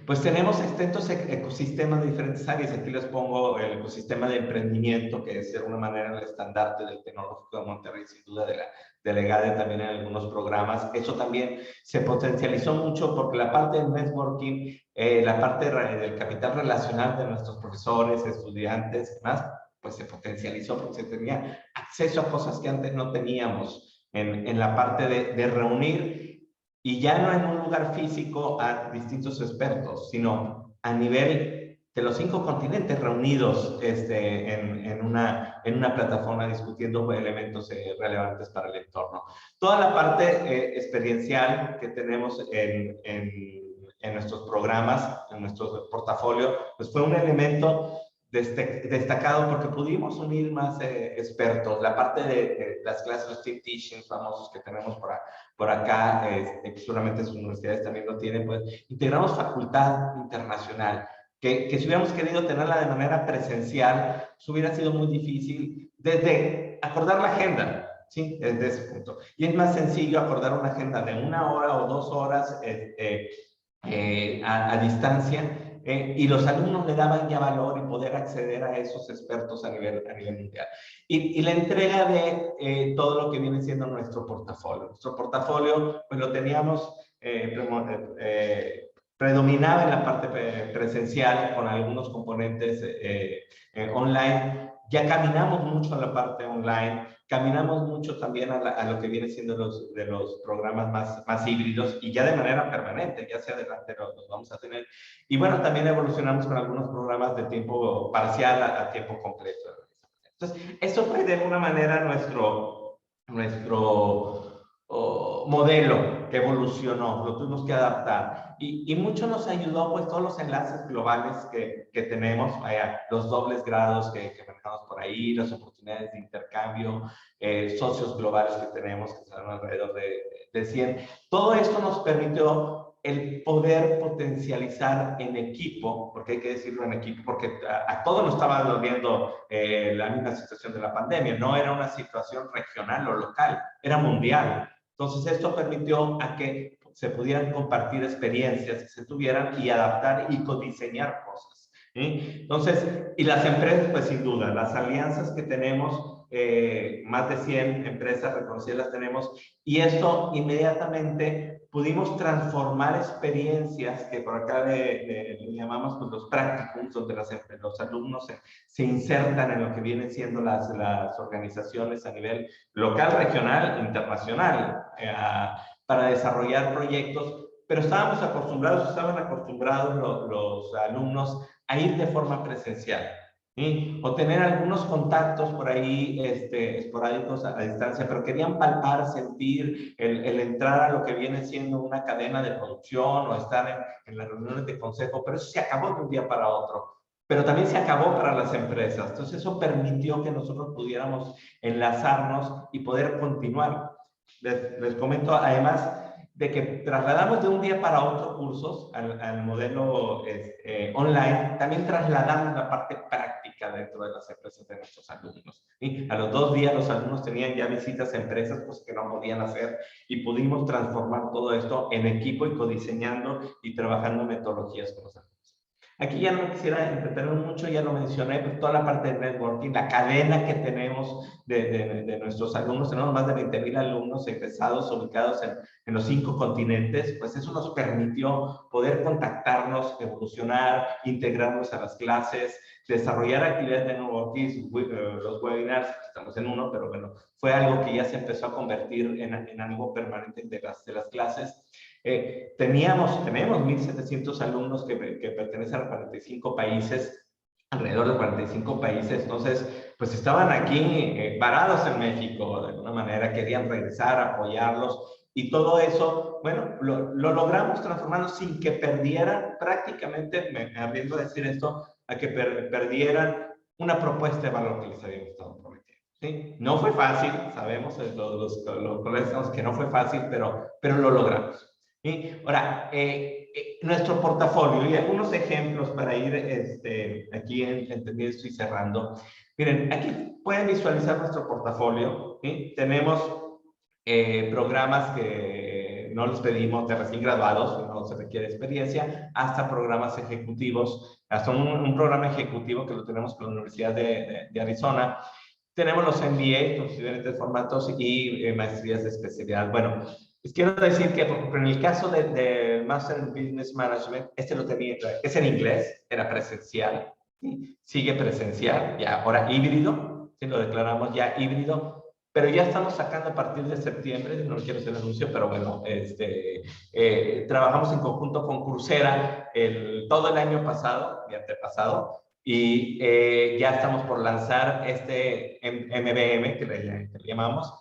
pues tenemos extensos ecosistemas de diferentes áreas. Aquí les pongo el ecosistema de emprendimiento, que es de alguna manera el estandarte del Tecnológico de Monterrey, sin duda de la delegada también en algunos programas. Eso también se potencializó mucho porque la parte del networking, la parte del capital relacional de nuestros profesores, estudiantes, más, pues se potencializó porque se tenía acceso a cosas que antes no teníamos en la parte de reunir, y ya no en un lugar físico a distintos expertos, sino a nivel de los 5 continentes reunidos en una plataforma discutiendo elementos relevantes para el entorno. Toda la parte experiencial que tenemos en nuestros programas, en nuestro portafolio, pues fue un elemento destacado porque pudimos unir más expertos. La parte de las clases, los team teachings famosos que tenemos por acá, que seguramente sus universidades también lo tienen, pues integramos facultad internacional, que si hubiéramos querido tenerla de manera presencial, eso hubiera sido muy difícil, desde acordar la agenda, ¿sí? Desde ese punto. Y es más sencillo acordar una agenda de 1 hora o 2 horas a distancia, y los alumnos le daban ya valor y poder acceder a esos expertos a nivel mundial. Y la entrega de todo lo que viene siendo nuestro portafolio. Nuestro portafolio, pues lo teníamos, predominaba en la parte presencial con algunos componentes online. Ya caminamos mucho a la parte online, caminamos mucho también a lo que viene siendo de los programas más híbridos, y ya de manera permanente, ya hacia adelante los vamos a tener. Y bueno, también evolucionamos con algunos programas de tiempo parcial a tiempo completo. Entonces, eso fue de alguna manera nuestro modelo que evolucionó, lo tuvimos que adaptar. Y mucho nos ayudó pues todos los enlaces globales que tenemos, los dobles grados que manejamos por ahí, las oportunidades de intercambio, socios globales que tenemos, que son alrededor de 100. Todo esto nos permitió el poder potencializar en equipo, porque hay que decirlo en equipo, porque a todos nos estaba doliendo la misma situación de la pandemia. No era una situación regional o local, era mundial. Entonces esto permitió a que se pudieran compartir experiencias, que se tuvieran y adaptar y codiseñar cosas, ¿sí? Entonces, y las empresas, pues sin duda, las alianzas que tenemos, más de 100 empresas reconocidas las tenemos, y esto inmediatamente pudimos transformar experiencias que por acá le llamamos pues, los practicums, donde los alumnos se insertan en lo que vienen siendo las organizaciones a nivel local, regional, internacional, para desarrollar proyectos, pero estaban acostumbrados los alumnos a ir de forma presencial, ¿sí? O tener algunos contactos por ahí esporádicos a distancia, pero querían palpar, sentir, el entrar a lo que viene siendo una cadena de producción o estar en las reuniones de consejo, pero eso se acabó de un día para otro. Pero también se acabó para las empresas. Entonces eso permitió que nosotros pudiéramos enlazarnos y poder continuar. Les comento además de que trasladamos de un día para otro cursos al modelo online, también trasladamos la parte práctica. dinámica dentro de las empresas de nuestros alumnos. ¿Sí? A los 2 días los alumnos tenían ya visitas a empresas pues, que no podían hacer y pudimos transformar todo esto en equipo y codiseñando y trabajando metodologías con los alumnos. Aquí ya no me quisiera entretener mucho, ya lo mencioné, pues toda la parte de networking, la cadena que tenemos de nuestros alumnos, tenemos más de 20,000 alumnos egresados ubicados en los 5 continentes, pues eso nos permitió poder contactarnos, evolucionar, integrarnos a las clases, desarrollar actividades de networking, los webinars, estamos en uno, pero bueno, fue algo que ya se empezó a convertir en algo permanente de las clases. Tenemos 1,700 alumnos que pertenecen a 45 países, alrededor de 45 países, entonces, pues estaban aquí varados en México, de alguna manera, querían regresar, apoyarlos, y todo eso, bueno, lo logramos transformando sin que perdieran, prácticamente, me arriesgo a decir esto, a que perdieran una propuesta de valor que les habíamos estado prometiendo. ¿Sí? No fue fácil, sabemos, los colegas sabemos que no fue fácil, pero lo logramos. ¿Sí? Ahora, nuestro portafolio, y algunos ejemplos para ir aquí entendiendo, estoy cerrando. Miren, aquí pueden visualizar nuestro portafolio. ¿Sí? Tenemos programas que no les pedimos de recién graduados, no se requiere experiencia, hasta programas ejecutivos, hasta un programa ejecutivo que lo tenemos con la Universidad de Arizona. Tenemos los MBA, los diferentes formatos y maestrías de especialidad. Bueno, les quiero decir que, por ejemplo, en el caso de Master in Business Management, lo tenía, es en inglés, era presencial, ¿sí? Sigue presencial, ya ahora híbrido, ¿sí? Lo declaramos ya híbrido, pero ya estamos sacando a partir de septiembre, no quiero hacer el anuncio, pero bueno, trabajamos en conjunto con Coursera todo el año pasado y antepasado, y ya estamos por lanzar MBM, que le llamamos,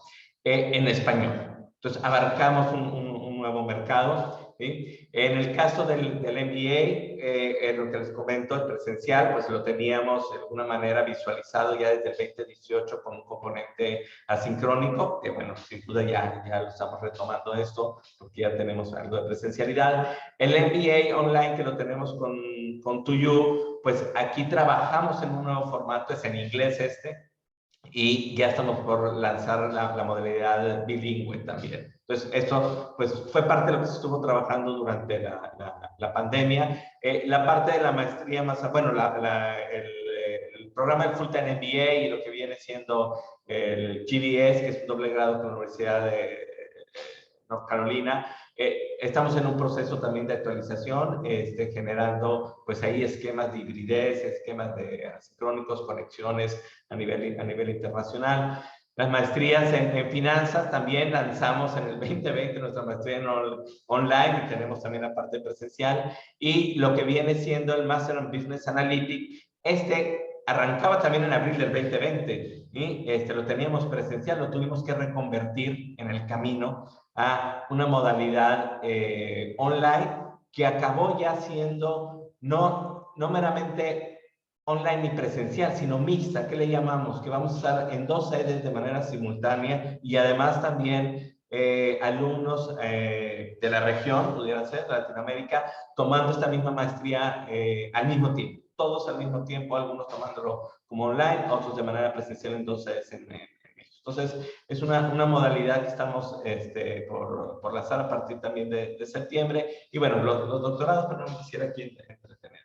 en español. Entonces, abarcamos un nuevo mercado. ¿Sí? En el caso del MBA, lo que les comento, el presencial, pues lo teníamos de alguna manera visualizado ya desde el 2018 con un componente asincrónico, que bueno, sin duda ya lo estamos retomando esto, porque ya tenemos algo de presencialidad. El MBA online, que lo tenemos con TUYU, pues aquí trabajamos en un nuevo formato, es en inglés y ya estamos por lanzar la modalidad bilingüe también. Entonces, esto pues, fue parte de lo que se estuvo trabajando durante la pandemia. La parte de la maestría más, bueno, el programa del Full-Time MBA y lo que viene siendo el GDS, que es un doble grado con la Universidad de North Carolina. Estamos en un proceso también de actualización, generando pues ahí esquemas de hibridez, esquemas de asincrónicos, conexiones a nivel internacional. Las maestrías en finanzas también lanzamos en el 2020 nuestra maestría online y tenemos también la parte presencial. Y lo que viene siendo el Master in Business Analytics, arrancaba también en abril del 2020 y lo teníamos presencial, lo tuvimos que reconvertir en el camino a una modalidad online que acabó ya siendo no meramente online ni presencial, sino mixta, que le llamamos, que vamos a estar en 2 sedes de manera simultánea y además también alumnos de la región, pudiera ser, de Latinoamérica, tomando esta misma maestría al mismo tiempo. Todos al mismo tiempo, algunos tomándolo como online, otros de manera presencial en 2 sedes en México. Entonces, es una modalidad que estamos por lanzar a partir también de septiembre. Y bueno, los doctorados, pero no me quisiera aquí entretener.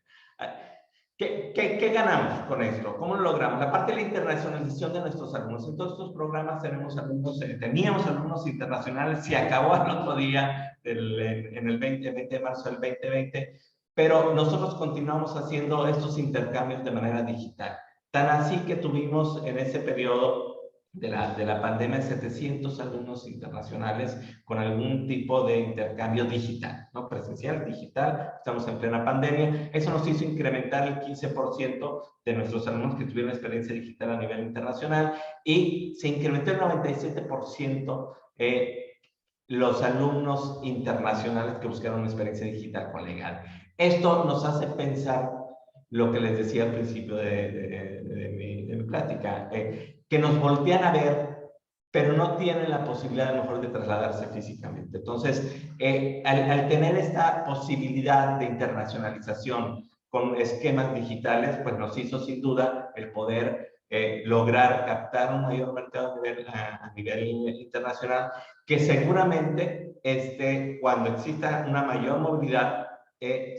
¿Qué ganamos con esto? ¿Cómo lo logramos? La parte de la internacionalización de nuestros alumnos. En todos estos programas teníamos alumnos internacionales, se acabó el otro día, en el 20 de marzo del 2020, pero nosotros continuamos haciendo estos intercambios de manera digital. Tan así que tuvimos en ese periodo de la pandemia 700 alumnos internacionales con algún tipo de intercambio digital, ¿no? Presencial, digital, estamos en plena pandemia. Eso nos hizo incrementar el 15% de nuestros alumnos que tuvieron experiencia digital a nivel internacional y se incrementó el 97% los alumnos internacionales que buscaron una experiencia digital con Legal. Esto nos hace pensar lo que les decía al principio de mi plática, que nos voltean a ver, pero no tienen la posibilidad a lo mejor de trasladarse físicamente. Entonces, al tener esta posibilidad de internacionalización, con esquemas digitales, pues nos hizo sin duda el poder lograr captar un mayor mercado a nivel internacional, que seguramente cuando exista una mayor movilidad,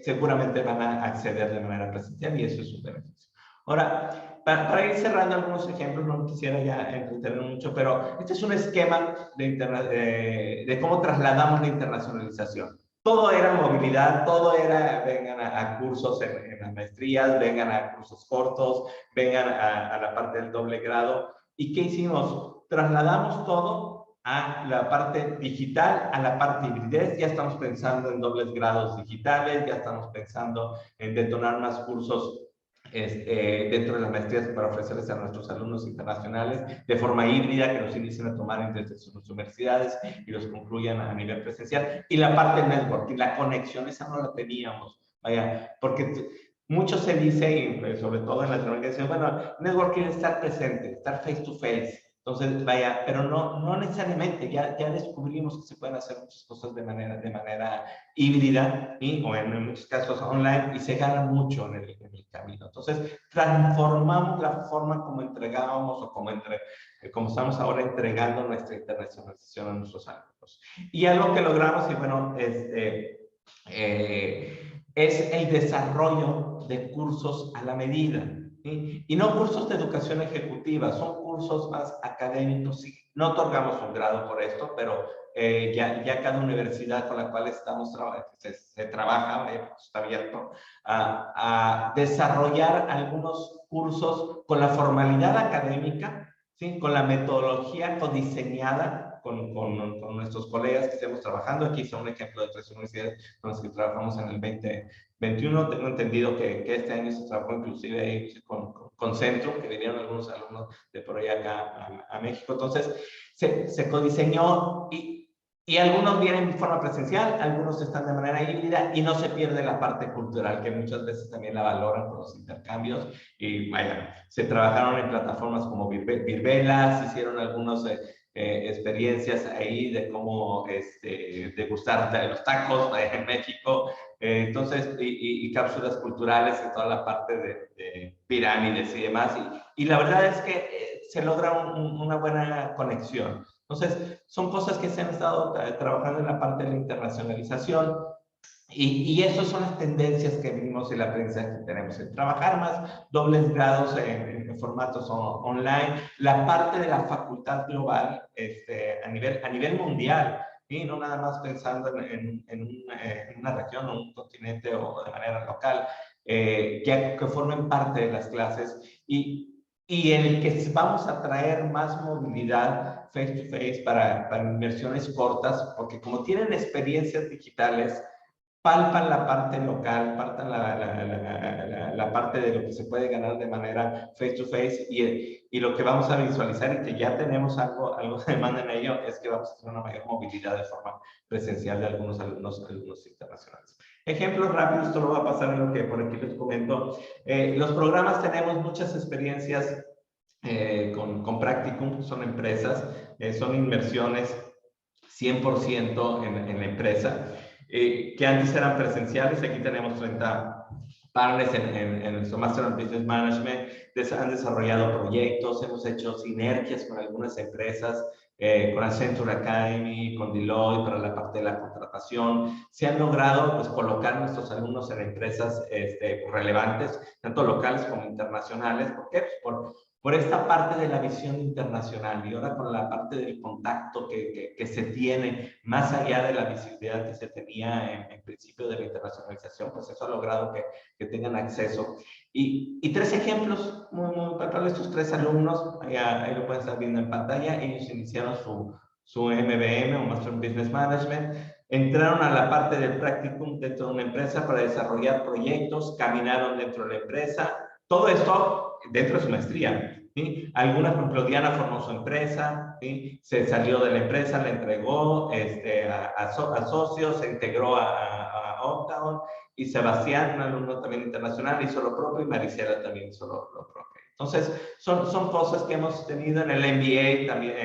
seguramente van a acceder de manera presencial y eso es un beneficio. Ahora, para ir cerrando algunos ejemplos, no quisiera ya entretener mucho, pero este es un esquema de cómo trasladamos la internacionalización. Todo era movilidad, todo era vengan a cursos en las maestrías, vengan a cursos cortos, vengan a la parte del doble grado. ¿Y qué hicimos? Trasladamos todo a la parte digital, a la parte hibridez. Ya estamos pensando en dobles grados digitales, ya estamos pensando en detonar más cursos dentro de las maestrías para ofrecerles a nuestros alumnos internacionales de forma híbrida, que los inicien a tomar desde sus universidades y los concluyan a nivel presencial. Y la parte networking, la conexión, esa no la teníamos, vaya, porque mucho se dice, y sobre todo en las organizaciones, bueno, networking es estar presente, estar face to face. Entonces, vaya, pero no necesariamente, ya descubrimos que se pueden hacer muchas cosas de manera híbrida o en muchos casos online y se gana mucho en el camino. Entonces, transformamos la forma como entregábamos o como estamos ahora entregando nuestra internacionalización a nuestros alumnos. Y algo que logramos, y bueno, es el desarrollo de cursos a la medida. ¿Sí? Y no cursos de educación ejecutiva, son cursos más académicos. Sí, no otorgamos un grado por esto, pero ya cada universidad con la cual estamos se trabaja, está abierto a desarrollar algunos cursos con la formalidad académica, ¿sí? Con la metodología codiseñada con nuestros colegas que estemos trabajando. Aquí está un ejemplo de 3 universidades con las que trabajamos en el 2021. Tengo entendido que este año se trabajó inclusive ahí con Centro, que vinieron algunos alumnos de por allá acá a México. Entonces, se codiseñó y algunos vienen de forma presencial, algunos están de manera híbrida y no se pierde la parte cultural, que muchas veces también la valoran con los intercambios. Y vaya, se trabajaron en plataformas como Virbela, se hicieron algunos experiencias ahí de cómo degustar los tacos en México, entonces, y cápsulas culturales en toda la parte de pirámides y demás. Y la verdad es que se logra una buena conexión. Entonces, son cosas que se han estado trabajando en la parte de la internacionalización y esas son las tendencias que vimos y el aprendizaje que tenemos. En trabajar más dobles grados en formatos online, la parte de la facultad global a nivel mundial, y no nada más pensando en una región o un continente o de manera local, que formen parte de las clases y en el que vamos a traer más movilidad face to face para inversiones cortas, porque como tienen experiencias digitales, palpan la parte local, palpan la parte de lo que se puede ganar de manera face to face y lo que vamos a visualizar y que ya tenemos algo de demanda en ello es que vamos a tener una mayor movilidad de forma presencial de algunos alumnos internacionales. Ejemplos rápidos, esto lo va a pasar en lo que por aquí les comento. Los programas tenemos muchas experiencias con Practicum, son empresas, son inversiones 100% en la empresa. Que antes eran presenciales, aquí tenemos 30 partners en nuestro Master of Business Management, han desarrollado proyectos, hemos hecho sinergias con algunas empresas, con Accenture Academy, con Deloitte para la parte de la contratación. Se han logrado pues, colocar nuestros alumnos en empresas relevantes, tanto locales como internacionales. ¿Por qué? Por esta parte de la visión internacional y ahora con la parte del contacto que se tiene más allá de la visibilidad que se tenía en principio de la internacionalización, pues eso ha logrado que tengan acceso. Y 3 ejemplos muy puntuales, estos 3 alumnos, ahí lo pueden estar viendo en pantalla, ellos iniciaron su MBM o Master in Business Management, entraron a la parte del practicum dentro de una empresa para desarrollar proyectos, caminaron dentro de la empresa, todo esto dentro de su maestría. ¿Sí? Algunas, por ejemplo, Diana formó su empresa, ¿sí? Se salió de la empresa, le entregó a socios, se integró a Uptown, y Sebastián, un alumno también internacional, hizo lo propio y Maricela también hizo lo propio. Entonces, son cosas que hemos tenido en el MBA también.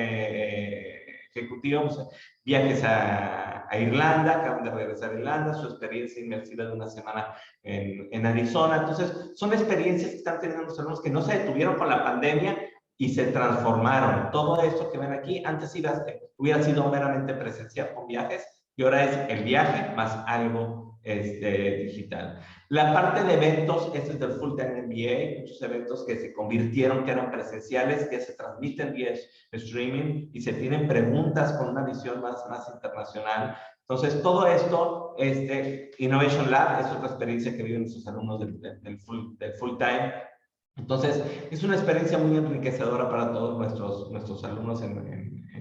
ejecutivos, viajes a Irlanda, acaban de regresar a Irlanda, su experiencia inmersiva de una semana en Arizona. Entonces, son experiencias que están teniendo los alumnos que no se detuvieron con la pandemia y se transformaron. Todo esto que ven aquí, antes hubiera sido meramente presencial con viajes, y ahora es el viaje más algo digital. La parte de eventos, este es del Full Time MBA, muchos eventos que se convirtieron, que eran presenciales, que se transmiten vía streaming y se tienen preguntas con una visión más internacional. Entonces, todo esto, Innovation Lab es otra experiencia que viven sus alumnos del full Time. Entonces, es una experiencia muy enriquecedora para todos nuestros alumnos en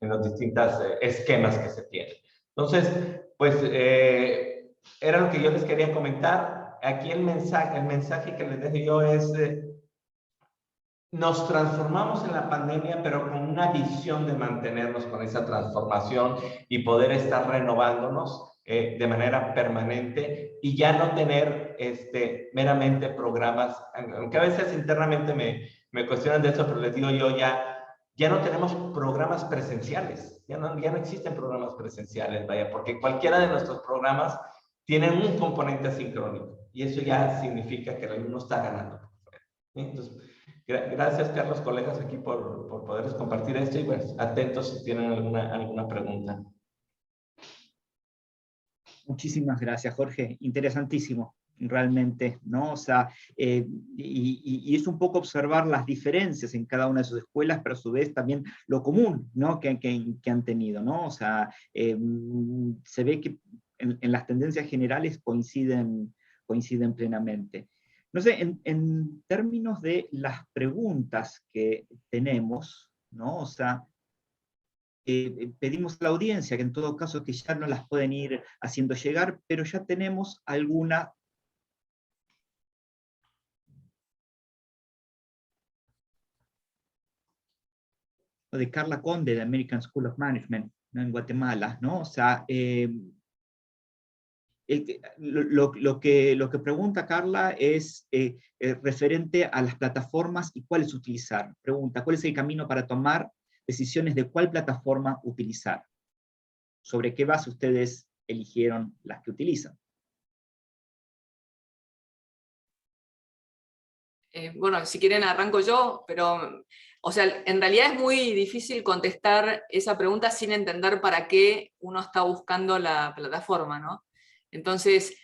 los distintos esquemas que se tienen. Entonces, pues, era lo que yo les quería comentar. Aquí el mensaje que les dejo yo es, nos transformamos en la pandemia, pero con una visión de mantenernos con esa transformación y poder estar renovándonos de manera permanente y ya no tener meramente programas, aunque a veces internamente me cuestionan de eso, pero les digo yo, ya no tenemos programas presenciales, ya no existen programas presenciales, vaya, porque cualquiera de nuestros programas tienen un componente asincrónico y eso ya significa que el alumno está ganando. Entonces, gracias, Carlos, colegas, aquí por poderles compartir esto y pues atentos si tienen alguna pregunta. Muchísimas gracias, Jorge. Interesantísimo, realmente, ¿no? O sea, y es un poco observar las diferencias en cada una de sus escuelas, pero a su vez también lo común, ¿no? que han tenido, ¿no? O sea, se ve que en las tendencias generales coinciden plenamente. No sé, en términos de las preguntas que tenemos, ¿no? O sea, pedimos a la audiencia que en todo caso que ya no las pueden ir haciendo llegar, pero ya tenemos alguna. De Carla Conde, de American School of Management, ¿no? En Guatemala, ¿no? O sea, lo que pregunta Carla es referente a las plataformas y cuáles utilizar. Pregunta, ¿cuál es el camino para tomar decisiones de cuál plataforma utilizar? ¿Sobre qué base ustedes eligieron las que utilizan? Bueno, si quieren arranco yo, pero, o sea, en realidad es muy difícil contestar esa pregunta sin entender para qué uno está buscando la plataforma, ¿no? Entonces,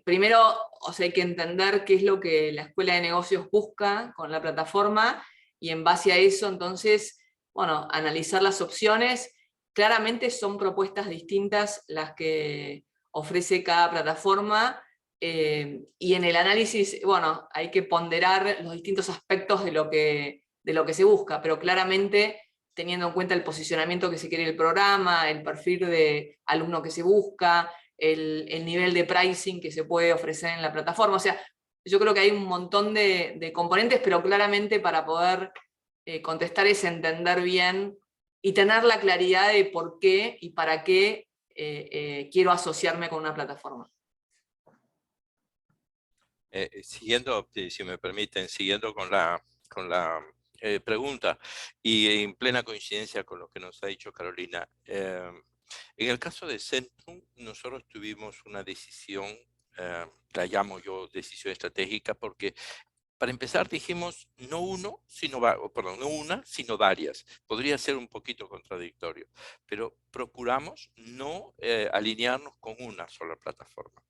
primero, o sea, hay que entender qué es lo que la Escuela de Negocios busca con la plataforma, y en base a eso, entonces, bueno, analizar las opciones. Claramente son propuestas distintas las que ofrece cada plataforma, y en el análisis, bueno, hay que ponderar los distintos aspectos de lo que se busca, pero claramente teniendo en cuenta el posicionamiento que se quiere el programa, el perfil de alumno que se busca, el nivel de pricing que se puede ofrecer en la plataforma. O sea, yo creo que hay un montón de componentes, pero claramente para poder contestar es entender bien y tener la claridad de por qué y para qué quiero asociarme con una plataforma. Siguiendo, si me permiten, siguiendo con la pregunta, y en plena coincidencia con lo que nos ha dicho Carolina, en el caso de Centrum, nosotros tuvimos una decisión, la llamo yo decisión estratégica, porque para empezar dijimos no una, sino varias. Podría ser un poquito contradictorio, pero procuramos no alinearnos con una sola plataforma.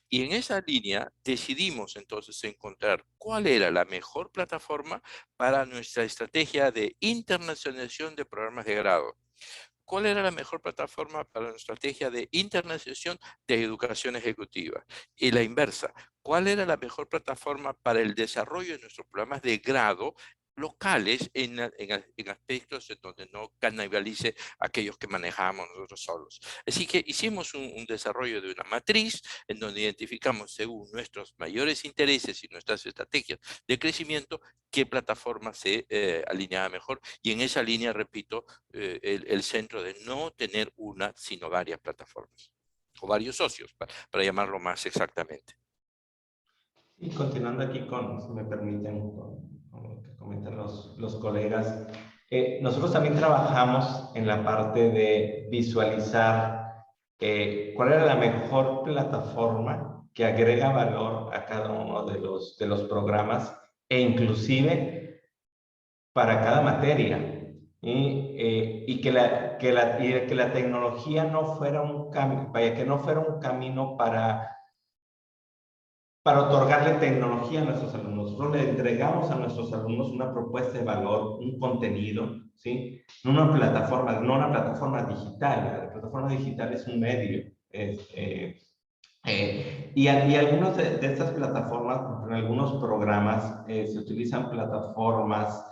Y en esa línea decidimos entonces encontrar cuál era la mejor plataforma para nuestra estrategia de internacionalización de programas de grado. ¿Cuál era la mejor plataforma para nuestra estrategia de internacionalización de educación ejecutiva? Y la inversa, ¿cuál era la mejor plataforma para el desarrollo de nuestros programas de grado locales en aspectos en donde no canibalice aquellos que manejamos nosotros solos? Así que hicimos un desarrollo de una matriz en donde identificamos según nuestros mayores intereses y nuestras estrategias de crecimiento qué plataforma se alineaba mejor, y en esa línea, repito, el centro de no tener una sino varias plataformas o varios socios, para llamarlo más exactamente. Y continuando aquí si me permiten, con lo que comentan los colegas, Nosotros también trabajamos en la parte de visualizar cuál era la mejor plataforma que agrega valor a cada uno de los programas e inclusive para cada materia. Y que la tecnología no fuera un camino, que no fuera un camino para otorgarle tecnología a nuestros alumnos. Nosotros le entregamos a nuestros alumnos una propuesta de valor, un contenido, ¿sí? No una plataforma digital. La plataforma digital es un medio. Y algunas de estas plataformas, en algunos programas, se utilizan plataformas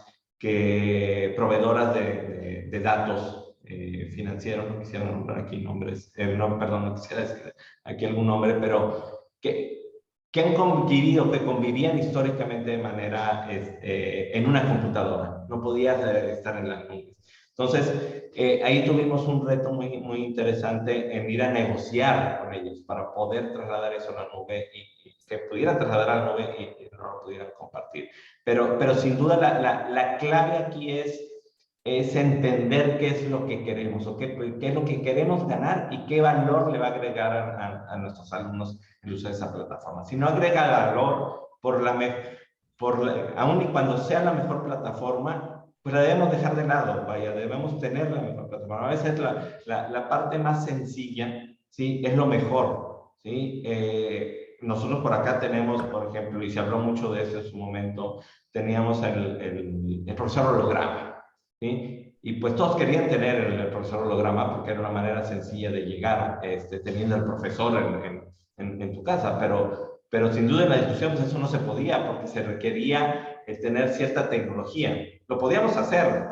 proveedoras de datos financieros. No quisiera nombrar aquí nombres, no quisiera decir aquí algún nombre, pero que han convivido, que convivían históricamente de manera en una computadora. No podías estar en las nubes. Entonces, ahí tuvimos un reto muy, muy interesante en ir a negociar con ellos para poder trasladar eso a la nube y que pudieran trasladar a la nube y no lo pudieran compartir. Pero sin duda la clave aquí es entender qué es lo que queremos o qué es lo que queremos ganar y qué valor le va a agregar a nuestros alumnos el uso de esa plataforma. Si no agrega valor, aun y cuando sea la mejor plataforma, pues la debemos dejar de lado, debemos tener la mejor plataforma. A veces la parte más sencilla, ¿sí? Es lo mejor, ¿sí? Nosotros por acá tenemos, por ejemplo, y se habló mucho de eso en su momento, teníamos el profesor holograma, ¿sí? Y pues todos querían tener el profesor holograma porque era una manera sencilla de llegar, teniendo al profesor en tu casa, pero sin duda en la discusión pues eso no se podía porque se requería tener cierta tecnología. Lo podíamos hacer,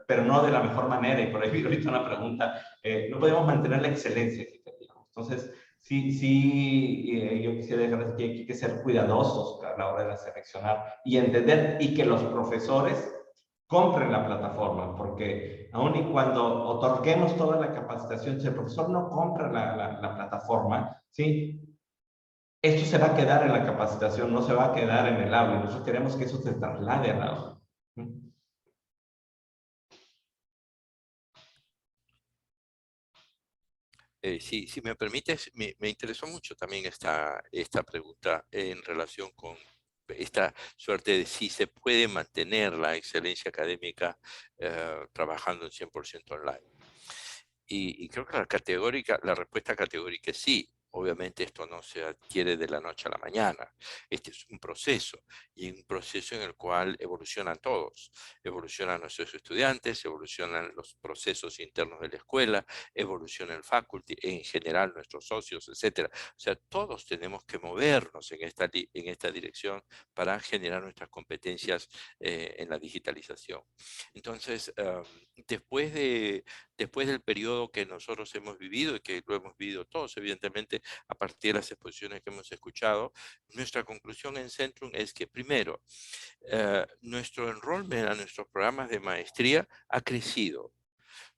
pero no de la mejor manera, y por ahí ahorita una pregunta, no podemos mantener la excelencia que teníamos. Entonces, sí, yo quisiera dejar que hay que ser cuidadosos a la hora de seleccionar y entender, y que los profesores compren la plataforma, porque aun y cuando otorguemos toda la capacitación, si el profesor no compra la plataforma, ¿sí? Esto se va a quedar en la capacitación, no se va a quedar en el aula. Nosotros queremos que eso se traslade al aula. Sí, si me permites, me interesó mucho también esta pregunta en relación con esta suerte de si se puede mantener la excelencia académica trabajando en 100% online. Y creo que la respuesta categórica es sí. Obviamente esto no se adquiere de la noche a la mañana. Este es un proceso, y un proceso en el cual evolucionan todos. Evolucionan nuestros estudiantes, evolucionan los procesos internos de la escuela, evoluciona el faculty, en general nuestros socios, etc. O sea, todos tenemos que movernos en esta dirección para generar nuestras competencias en la digitalización. Entonces, después del periodo que nosotros hemos vivido, y que lo hemos vivido todos, evidentemente, a partir de las exposiciones que hemos escuchado, nuestra conclusión en Centrum es que, primero, nuestro enrollment a nuestros programas de maestría ha crecido.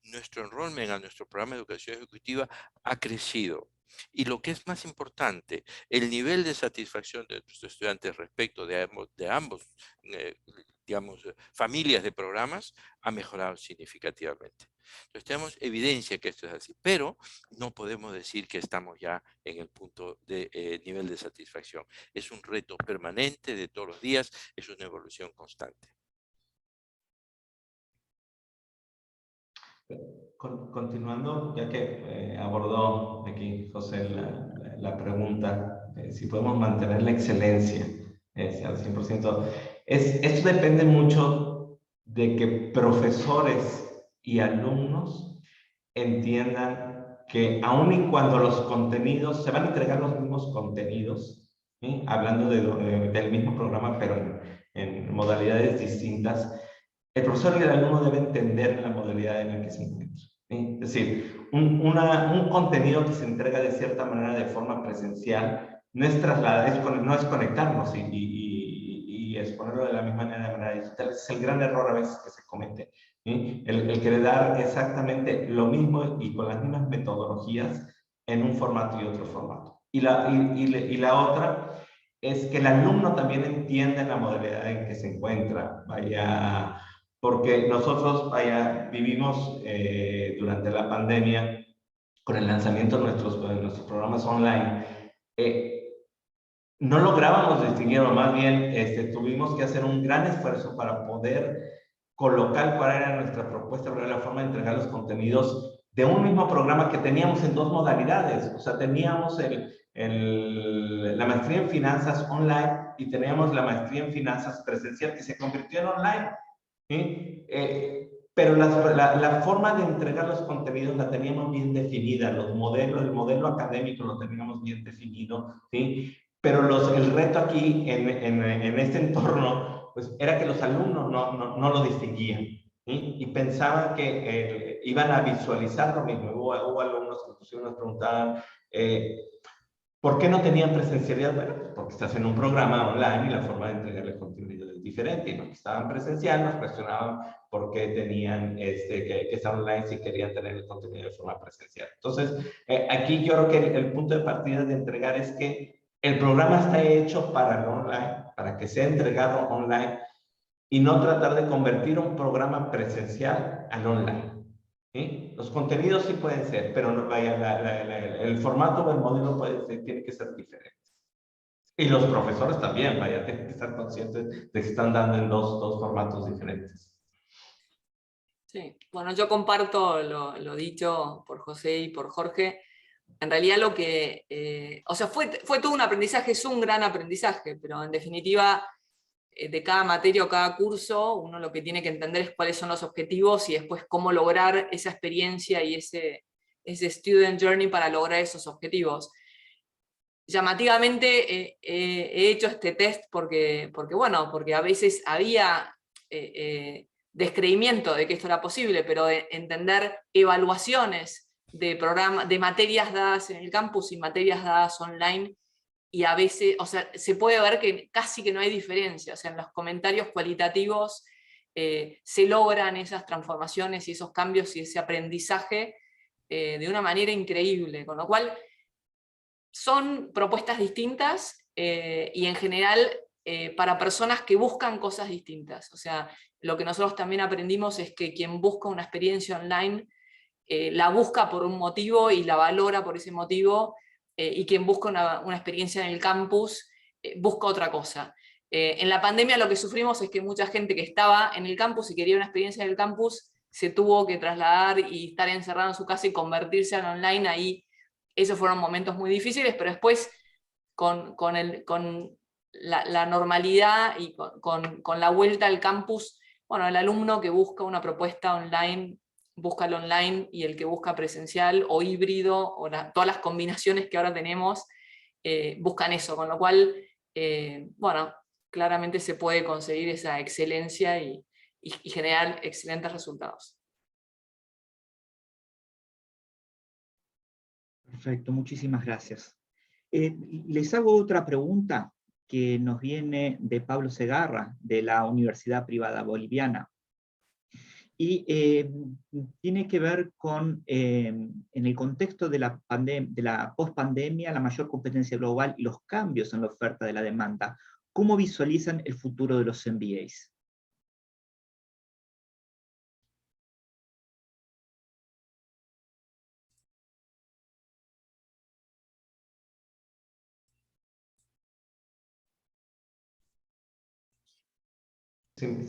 Nuestro enrollment a nuestro programa de educación ejecutiva ha crecido. Y lo que es más importante, el nivel de satisfacción de nuestros estudiantes respecto de ambos digamos, familias de programas ha mejorado significativamente. Entonces tenemos evidencia que esto es así, pero no podemos decir que estamos ya en el punto de nivel de satisfacción. Es un reto permanente de todos los días, es una evolución constante. Continuando, ya que abordó aquí José la pregunta, si podemos mantener la excelencia al 100%, esto depende mucho de que profesores y alumnos entiendan que aun y cuando los contenidos, se van a entregar los mismos contenidos, ¿sí? Hablando del mismo programa, pero en modalidades distintas, el profesor y el alumno deben entender la modalidad en la que se encuentra. ¿Sí? Es decir, un contenido que se entrega de cierta manera de forma presencial no es trasladar, no es conectarnos y exponerlo de la misma manera de manera digital. Ese es el gran error a veces que se comete. ¿Sí? El querer dar exactamente lo mismo y con las mismas metodologías en un formato y otro formato. Y la otra es que el alumno también entienda la modalidad en que se encuentra. porque nosotros vivimos durante la pandemia con el lanzamiento de nuestros programas online. No lográbamos distinguir, o más bien tuvimos que hacer un gran esfuerzo para poder colocar cuál era nuestra propuesta, cuál era la forma de entregar los contenidos de un mismo programa que teníamos en dos modalidades. O sea, teníamos la maestría en finanzas online y teníamos la maestría en finanzas presencial que se convirtió en online. ¿Sí? Pero la forma de entregar los contenidos la teníamos bien definida, el modelo académico lo teníamos bien definido, ¿sí? Pero el reto aquí en este entorno pues, era que los alumnos no lo distinguían, ¿sí? Y pensaban que iban a visualizar lo mismo. Hubo alumnos que inclusive nos preguntaban ¿por qué no tenían presencialidad? Bueno, porque estás en un programa online y la forma de entregarle contenido es diferente. Y los que estaban presencial nos cuestionaban por qué tenían que estar online si querían tener el contenido de forma presencial. Entonces, aquí yo creo que el punto de partida de entregar es que el programa está hecho para el online, para que sea entregado online y no tratar de convertir un programa presencial al online. ¿Sí? Los contenidos sí pueden ser, pero no, el formato o el modelo tiene que ser diferente. Y los profesores también, tienen que estar conscientes de que están dando en dos formatos diferentes. Sí, bueno, yo comparto lo dicho por José y por Jorge. En realidad lo que, o sea, fue todo un aprendizaje, es un gran aprendizaje, pero en definitiva, de cada materia o cada curso, uno lo que tiene que entender es cuáles son los objetivos y después cómo lograr esa experiencia y ese student journey para lograr esos objetivos. Llamativamente he hecho este test porque a veces había descreimiento de que esto era posible, pero de entender evaluaciones de materias dadas en el campus y materias dadas online, y a veces, o sea, se puede ver que casi que no hay diferencia, o sea, en los comentarios cualitativos se logran esas transformaciones y esos cambios y ese aprendizaje de una manera increíble, con lo cual son propuestas distintas y en general para personas que buscan cosas distintas. O sea, lo que nosotros también aprendimos es que quien busca una experiencia online la busca por un motivo y la valora por ese motivo, y quien busca una experiencia en el campus busca otra cosa. En la pandemia lo que sufrimos es que mucha gente que estaba en el campus y quería una experiencia en el campus se tuvo que trasladar y estar encerrado en su casa y convertirse al online. Ahí esos fueron momentos muy difíciles, pero después con la normalidad y con la vuelta al campus, bueno, el alumno que busca una propuesta online busca el online, y el que busca presencial o híbrido, o todas las combinaciones que ahora tenemos, buscan eso, con lo cual, bueno, claramente se puede conseguir esa excelencia y generar excelentes resultados. Perfecto, muchísimas gracias. Les hago otra pregunta que nos viene de Pablo Segarra, de la Universidad Privada Boliviana. Y tiene que ver con, en el contexto de la post-pandemia, la mayor competencia global y los cambios en la oferta de la demanda, ¿cómo visualizan el futuro de los MBAs?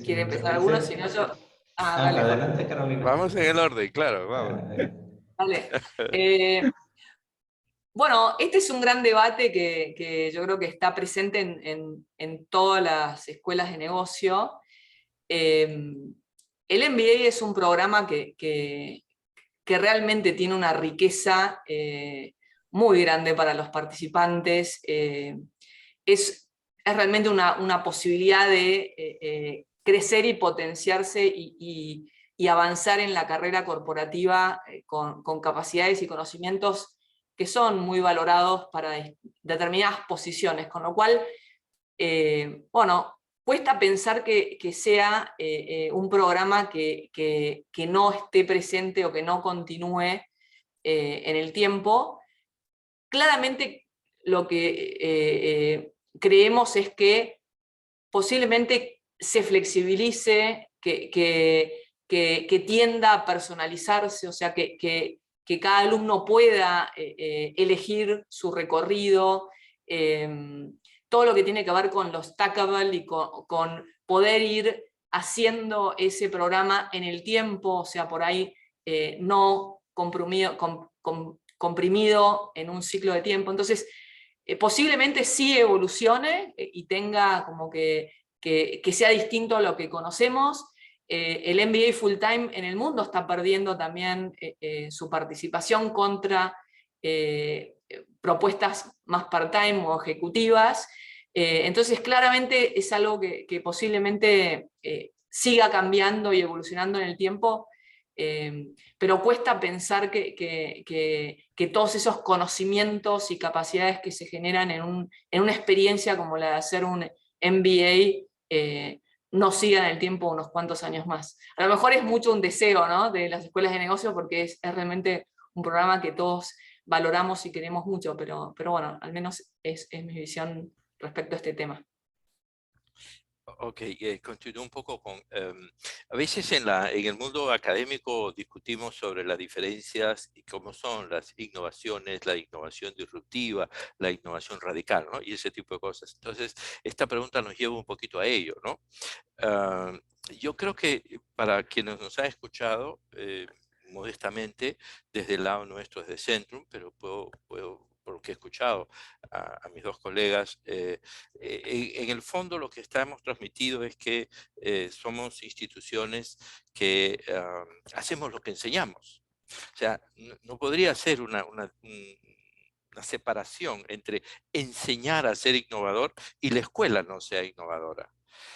¿Quiere empezar alguno? Si no, yo... dale. Adelante, Carolina. Vamos en el orden, claro, vamos. Vale. Bueno, este es un gran debate que yo creo que está presente en todas las escuelas de negocio. El MBA es un programa que realmente tiene una riqueza muy grande para los participantes. Es realmente una posibilidad de crecer y potenciarse y avanzar en la carrera corporativa con capacidades y conocimientos que son muy valorados para determinadas posiciones, con lo cual, bueno, cuesta pensar que sea un programa que no esté presente o que no continúe en el tiempo. Claramente lo que creemos es que posiblemente se flexibilice, que tienda a personalizarse, o sea, que cada alumno pueda elegir su recorrido, todo lo que tiene que ver con lo stackable y con poder ir haciendo ese programa en el tiempo, o sea, por ahí no comprimido en un ciclo de tiempo. Entonces, posiblemente sí evolucione y tenga como que sea distinto a lo que conocemos. El MBA full time en el mundo está perdiendo también su participación contra propuestas más part-time o ejecutivas. Entonces claramente es algo que posiblemente siga cambiando y evolucionando en el tiempo, pero cuesta pensar que todos esos conocimientos y capacidades que se generan en una experiencia como la de hacer un MBA no sigan en el tiempo unos cuantos años más. A lo mejor es mucho un deseo, ¿no?, de las escuelas de negocio, porque es realmente un programa que todos valoramos y queremos mucho, pero bueno, al menos es mi visión respecto a este tema. Ok, continúo un poco con... a veces en el mundo académico discutimos sobre las diferencias y cómo son las innovaciones, la innovación disruptiva, la innovación radical, ¿no? Y ese tipo de cosas. Entonces, esta pregunta nos lleva un poquito a ello, ¿no? Yo creo que para quienes nos han escuchado, modestamente, desde el lado nuestro, desde Centrum, pero puedo por lo que he escuchado a mis dos colegas, en el fondo lo que estamos transmitido es que somos instituciones que hacemos lo que enseñamos. O sea, no podría ser una separación entre enseñar a ser innovador y la escuela no sea innovadora.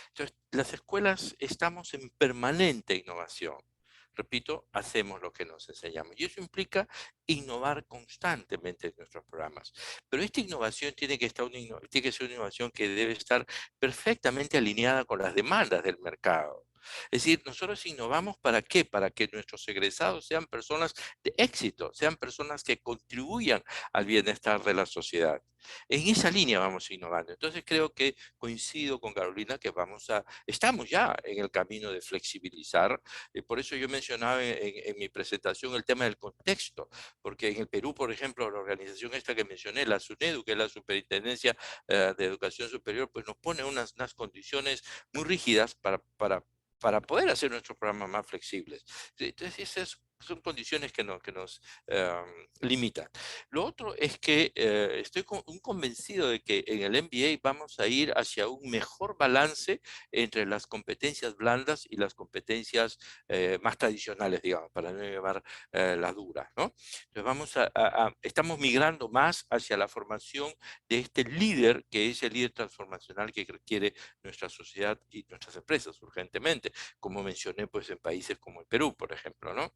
Entonces, las escuelas estamos en permanente innovación. Repito, hacemos lo que nos enseñamos. Y eso implica innovar constantemente en nuestros programas. Pero esta innovación tiene que ser una innovación que debe estar perfectamente alineada con las demandas del mercado. Es decir, nosotros innovamos ¿para qué? Para que nuestros egresados sean personas de éxito, sean personas que contribuyan al bienestar de la sociedad. En esa línea vamos innovando. Entonces creo que coincido con Carolina que estamos ya en el camino de flexibilizar. Por eso yo mencionaba en mi presentación el tema del contexto, porque en el Perú, por ejemplo, la organización esta que mencioné, la SUNEDU, que es la Superintendencia de Educación Superior, pues nos pone unas condiciones muy rígidas para poder hacer nuestros programas más flexibles. Entonces, esas son condiciones que nos limitan. Lo otro es que estoy convencido de que en el MBA vamos a ir hacia un mejor balance entre las competencias blandas y las competencias más tradicionales, digamos, para no llevar las duras, ¿no? Entonces estamos migrando más hacia la formación de este líder, que es el líder transformacional que requiere nuestra sociedad y nuestras empresas urgentemente, como mencioné pues en países como el Perú, por ejemplo, ¿no?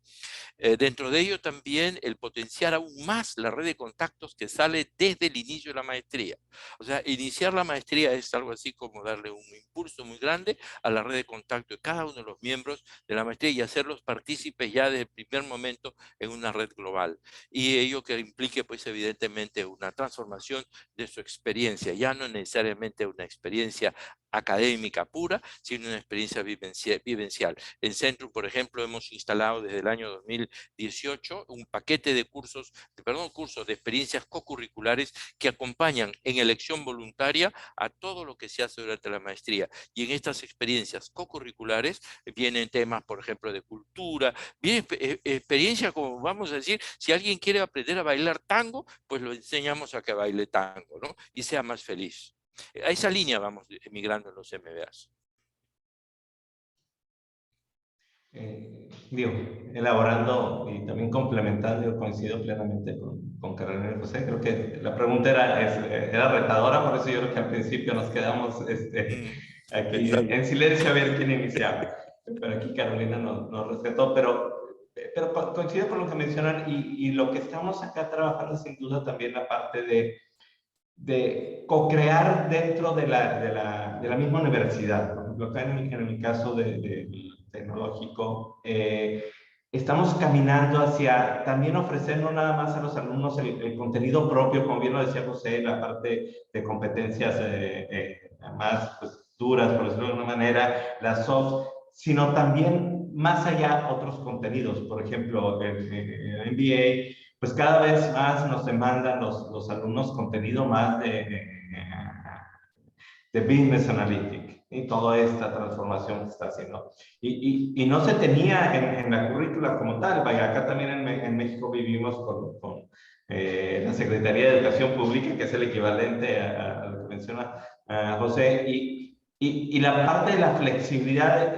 Dentro de ello también el potenciar aún más la red de contactos que sale desde el inicio de la maestría. O sea, iniciar la maestría es algo así como darle un impulso muy grande a la red de contacto de cada uno de los miembros de la maestría y hacerlos partícipes ya desde el primer momento en una red global. Y ello que implique pues evidentemente una transformación de su experiencia, ya no necesariamente una experiencia académica pura, sino una experiencia vivencial. En Centrum, por ejemplo, hemos instalado desde el año 2018 un paquete de cursos de experiencias co-curriculares que acompañan en elección voluntaria a todo lo que se hace durante la maestría. Y en estas experiencias co-curriculares vienen temas, por ejemplo, de cultura, viene experiencia como, vamos a decir, si alguien quiere aprender a bailar tango, pues lo enseñamos a que baile tango, ¿no? Y sea más feliz. A esa línea vamos emigrando en los MBAs. Elaborando y también complementando, coincido plenamente con Carolina y José. Creo que la pregunta era retadora, por eso yo creo que al principio nos quedamos aquí en silencio a ver quién iniciaba. Pero aquí Carolina nos rescató, pero coincido con lo que mencionan y lo que estamos acá trabajando sin duda también la parte de co-crear dentro de la misma universidad. Por ejemplo, acá en el caso del tecnológico, estamos caminando hacia también ofrecer no nada más a los alumnos el contenido propio, como bien lo decía José, la parte de competencias más pues, duras, por decirlo de alguna manera, las soft, sino también más allá otros contenidos. Por ejemplo, el MBA, pues cada vez más nos demandan los alumnos contenido más de Business Analytics y toda esta transformación que está haciendo. Y no se tenía en la currícula como tal. Vaya, acá también en México vivimos con la Secretaría de Educación Pública, que es el equivalente a lo que menciona José, y la parte de la flexibilidad,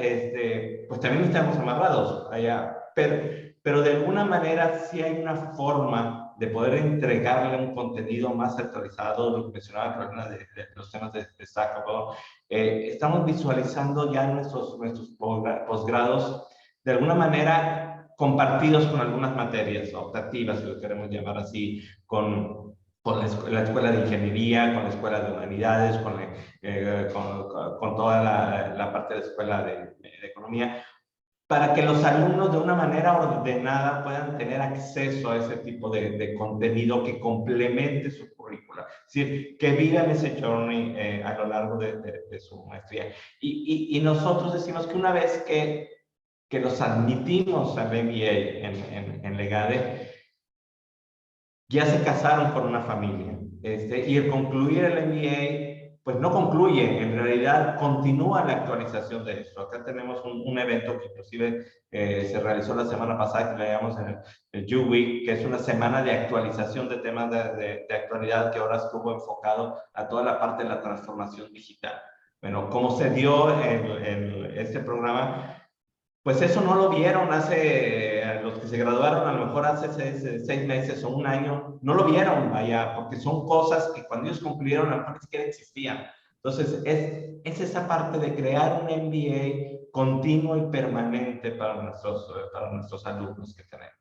pues también estamos amarrados allá, pero de alguna manera sí hay una forma de poder entregarle un contenido más actualizado, lo que mencionaba Carolina de los temas de Stack Overflow. Estamos visualizando ya nuestros posgrados de alguna manera compartidos con algunas materias optativas, si lo queremos llamar así, con la escuela de ingeniería, con la escuela de humanidades, con toda la parte de la escuela de economía, para que los alumnos de una manera ordenada puedan tener acceso a ese tipo de contenido que complemente su currícula. Es decir, que vivan ese journey a lo largo de su maestría. Y nosotros decimos que una vez que los admitimos al MBA en Legade, ya se casaron con una familia. Y el concluir el MBA, pues no concluye, en realidad continúa la actualización de esto. Acá tenemos un evento que inclusive se realizó la semana pasada, que le llamamos el U-Week, que es una semana de actualización de temas de actualidad, que ahora estuvo enfocado a toda la parte de la transformación digital. Bueno, ¿cómo se dio este programa? Pues eso no lo vieron los que se graduaron a lo mejor hace 6 meses o un año, no lo vieron, vaya, porque son cosas que cuando ellos concluyeron a lo mejor ni siquiera existían. Entonces, es esa parte de crear un MBA continuo y permanente para nuestros alumnos que tenemos.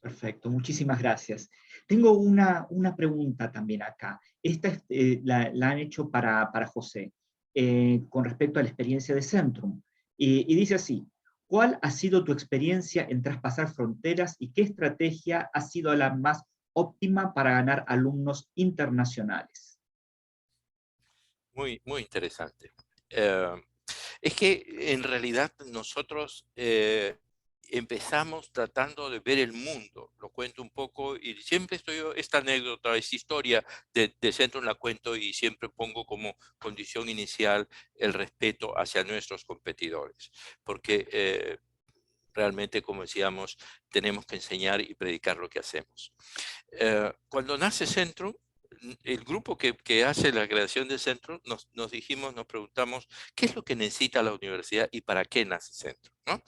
Perfecto, muchísimas gracias. Tengo una pregunta también acá. Esta la han hecho para José, con respecto a la experiencia de Centrum. Y dice así: ¿cuál ha sido tu experiencia en traspasar fronteras y qué estrategia ha sido la más óptima para ganar alumnos internacionales? Muy, muy interesante. Es que en realidad nosotros empezamos tratando de ver el mundo. Lo cuento un poco y siempre esta anécdota, esta historia de Centrum la cuento y siempre pongo como condición inicial el respeto hacia nuestros competidores. Porque realmente, como decíamos, tenemos que enseñar y predicar lo que hacemos. Cuando nace Centrum, el grupo que hace la creación del Centrum, nos preguntamos qué es lo que necesita la universidad y para qué nace Centrum, ¿no?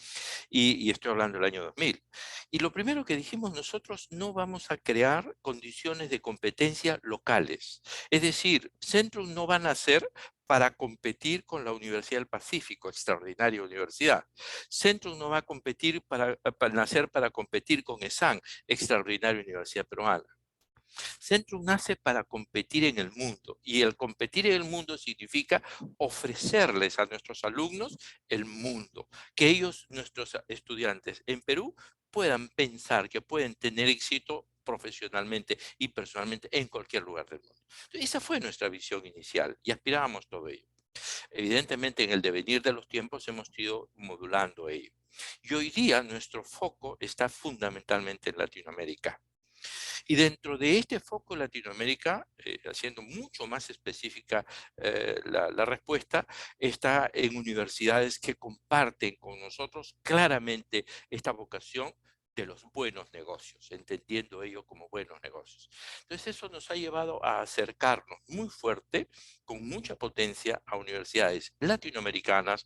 Y estoy hablando del año 2000. Y lo primero que dijimos, nosotros no vamos a crear condiciones de competencia locales. Es decir, Centrum no va a nacer para competir con la Universidad del Pacífico, extraordinaria universidad. Centrum no va a nacer para competir con ESAN, extraordinaria universidad peruana. Centrum nace para competir en el mundo, y el competir en el mundo significa ofrecerles a nuestros alumnos el mundo, que ellos, nuestros estudiantes en Perú, puedan pensar que pueden tener éxito profesionalmente y personalmente en cualquier lugar del mundo. Esa fue nuestra visión inicial y aspirábamos todo ello. Evidentemente, en el devenir de los tiempos hemos ido modulando ello. Y hoy día nuestro foco está fundamentalmente en Latinoamérica. Y dentro de este foco Latinoamérica, haciendo mucho más específica la respuesta, está en universidades que comparten con nosotros claramente esta vocación de los buenos negocios, entendiendo ello como buenos negocios. Entonces eso nos ha llevado a acercarnos muy fuerte, con mucha potencia, a universidades latinoamericanas,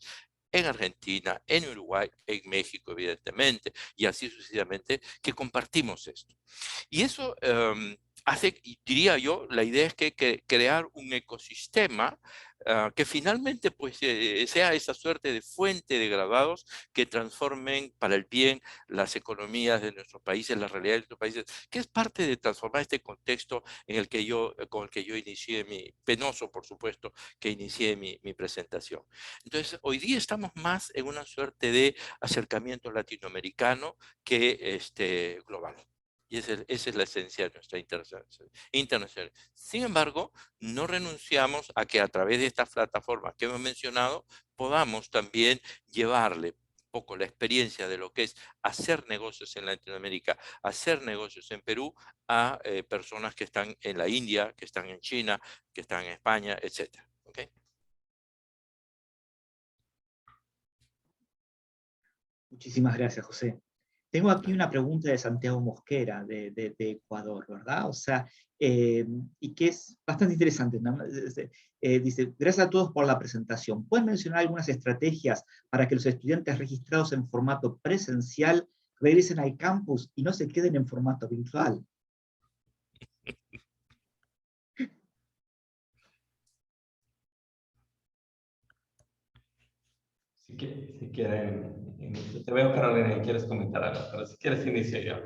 en Argentina, en Uruguay, en México, evidentemente, y así sucesivamente, que compartimos esto. Y eso hace, diría yo, la idea es que crear un ecosistema que finalmente pues, sea esa suerte de fuente de graduados que transformen para el bien las economías de nuestros países, la realidad de nuestros países, que es parte de transformar este contexto con el que yo inicié penoso por supuesto, que inicié mi presentación. Entonces, hoy día estamos más en una suerte de acercamiento latinoamericano que global. Y esa es la esencia de nuestra internacional. Sin embargo, no renunciamos a que a través de estas plataformas que hemos mencionado, podamos también llevarle un poco la experiencia de lo que es hacer negocios en Latinoamérica, hacer negocios en Perú, a personas que están en la India, que están en China, que están en España, etc. ¿Okay? Muchísimas gracias, José. Tengo aquí una pregunta de Santiago Mosquera, de Ecuador, ¿verdad? O sea, y que es bastante interesante, ¿no? Dice, gracias a todos por la presentación. ¿Pueden mencionar algunas estrategias para que los estudiantes registrados en formato presencial regresen al campus y no se queden en formato virtual? Si quieren, te veo, Carolina, y quieres comentar algo, pero si quieres inicio yo.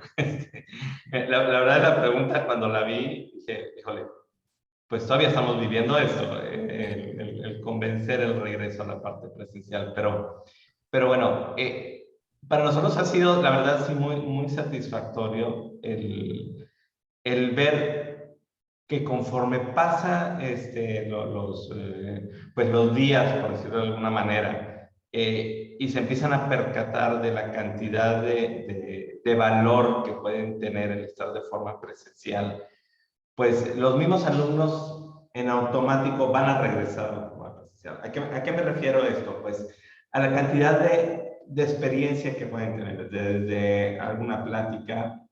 La verdad, la pregunta cuando la vi, dije, híjole, pues todavía estamos viviendo esto, el convencer el regreso a la parte presencial, pero bueno, para nosotros ha sido, la verdad, sí, muy satisfactorio el ver que conforme pasa pues los días, por decirlo de alguna manera, y se empiezan a percatar de la cantidad de valor que pueden tener el estar de forma presencial, pues los mismos alumnos en automático van a regresar a la forma presencial. ¿A qué me refiero a esto? Pues a la cantidad de experiencia que pueden tener, desde alguna plática,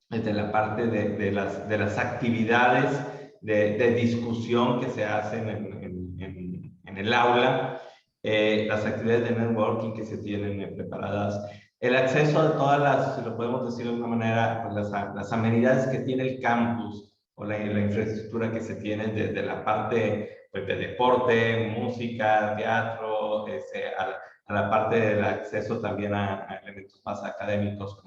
desde la parte de las actividades de discusión que se hacen en el aula, las actividades de networking que se tienen preparadas, el acceso a todas las, si lo podemos decir de alguna manera, pues las amenidades que tiene el campus o la infraestructura que se tiene desde la parte pues, de deporte, música, teatro, a la parte del acceso también a elementos más académicos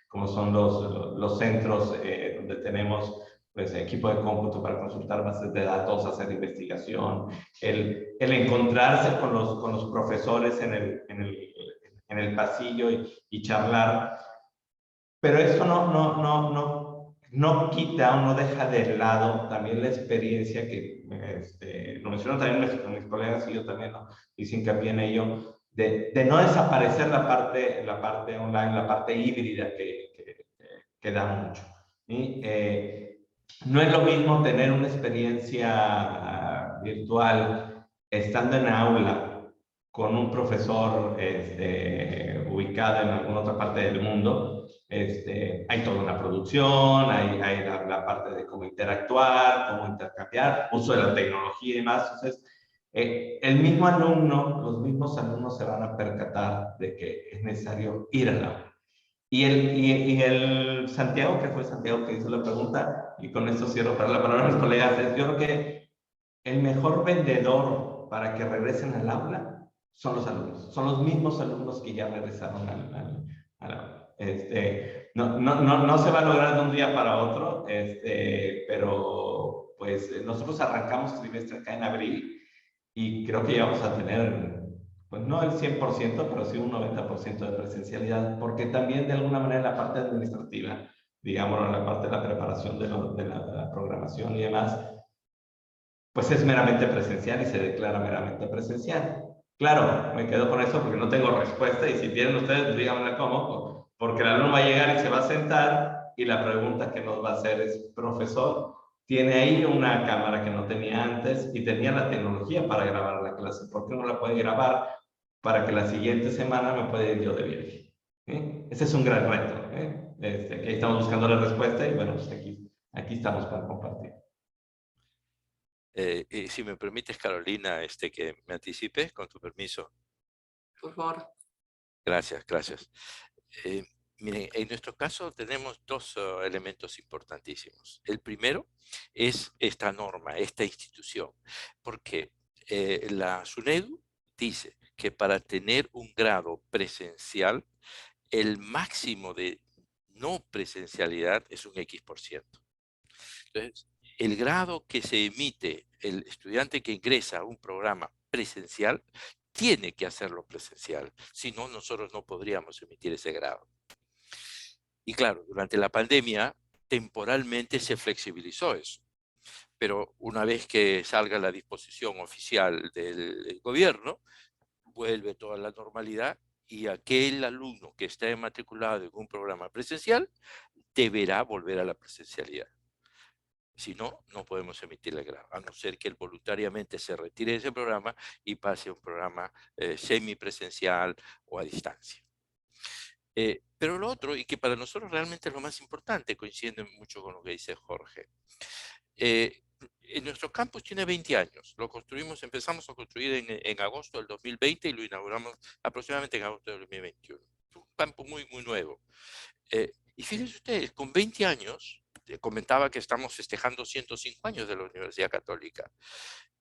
como son los centros donde tenemos pues, equipo de cómputo para consultar bases de datos, hacer investigación, el encontrarse con los profesores en el pasillo y charlar. Pero eso no quita o no deja de lado también la experiencia que lo mencionan también mis colegas y yo también hice hincapié en ello, de no desaparecer la parte online, la parte híbrida que da mucho. ¿Sí? No es lo mismo tener una experiencia virtual estando en aula con un profesor ubicado en alguna otra parte del mundo. Hay toda una producción, hay la parte de cómo interactuar, cómo intercambiar, uso de la tecnología y demás. Entonces, el mismo alumno, los mismos alumnos se van a percatar de que es necesario ir al aula. Y el Santiago, que fue Santiago que hizo la pregunta, y con esto cierro para la palabra a mis colegas, yo creo que el mejor vendedor para que regresen al aula son los alumnos. Son los mismos alumnos que ya regresaron al aula. No se va a lograr de un día para otro, pero pues nosotros arrancamos el trimestre acá en abril y creo que ya vamos a tener, pues no el 100%, pero sí un 90% de presencialidad, porque también de alguna manera la parte administrativa, digamos, la parte de la preparación de la programación y demás, pues es meramente presencial y se declara meramente presencial. Claro, me quedo con eso porque no tengo respuesta y si tienen ustedes, díganme cómo, porque el alumno va a llegar y se va a sentar y la pregunta que nos va a hacer es, profesor, ¿tiene ahí una cámara que no tenía antes y tenía la tecnología para grabar la clase? ¿Por qué no la puede grabar para que la siguiente semana me pueda ir yo de viaje? Ese es un gran reto. Aquí estamos buscando la respuesta y bueno, pues aquí estamos para compartir. Y si me permites, Carolina, que me anticipe, con tu permiso. Por favor. Gracias, gracias. Miren, en nuestro caso tenemos dos elementos importantísimos. El primero es esta norma, esta institución, porque la SUNEDU dice que para tener un grado presencial, el máximo de no presencialidad es un X%. Entonces, el grado que se emite el estudiante que ingresa a un programa presencial tiene que hacerlo presencial, si no nosotros no podríamos emitir ese grado. Y claro, durante la pandemia temporalmente se flexibilizó eso. Pero una vez que salga la disposición oficial del gobierno, vuelve toda la normalidad y aquel alumno que está matriculado en un programa presencial deberá volver a la presencialidad. Si no, no podemos emitir el grado, a no ser que él voluntariamente se retire de ese programa y pase a un programa semipresencial o a distancia. Pero lo otro, y que para nosotros realmente es lo más importante, coincide mucho con lo que dice Jorge. En nuestro campus tiene 20 años. Lo construimos, empezamos a construir en agosto del 2020 y lo inauguramos aproximadamente en agosto del 2021. Es un campus muy, muy nuevo. Y fíjense ustedes, con 20 años, comentaba que estamos festejando 105 años de la Universidad Católica.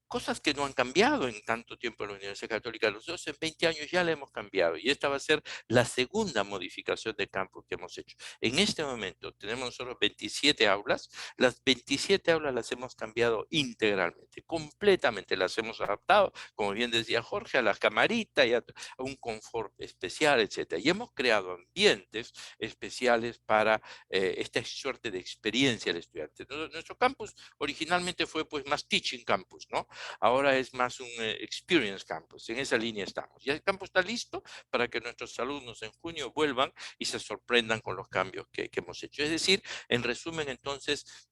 Cosas que no han cambiado en tanto tiempo en la Universidad Católica. Nosotros en 20 años ya la hemos cambiado y esta va a ser la segunda modificación de campus que hemos hecho. En este momento tenemos nosotros 27 aulas. Las 27 aulas las hemos cambiado integralmente, completamente las hemos adaptado, como bien decía Jorge, a las camaritas y a un confort especial, etc. Y hemos creado ambientes especiales para esta suerte de experiencia del estudiante. Nuestro campus originalmente fue pues más teaching campus, ¿no? Ahora es más un experience campus, en esa línea estamos. Ya el campus está listo para que nuestros alumnos en junio vuelvan y se sorprendan con los cambios que hemos hecho. Es decir, en resumen, entonces,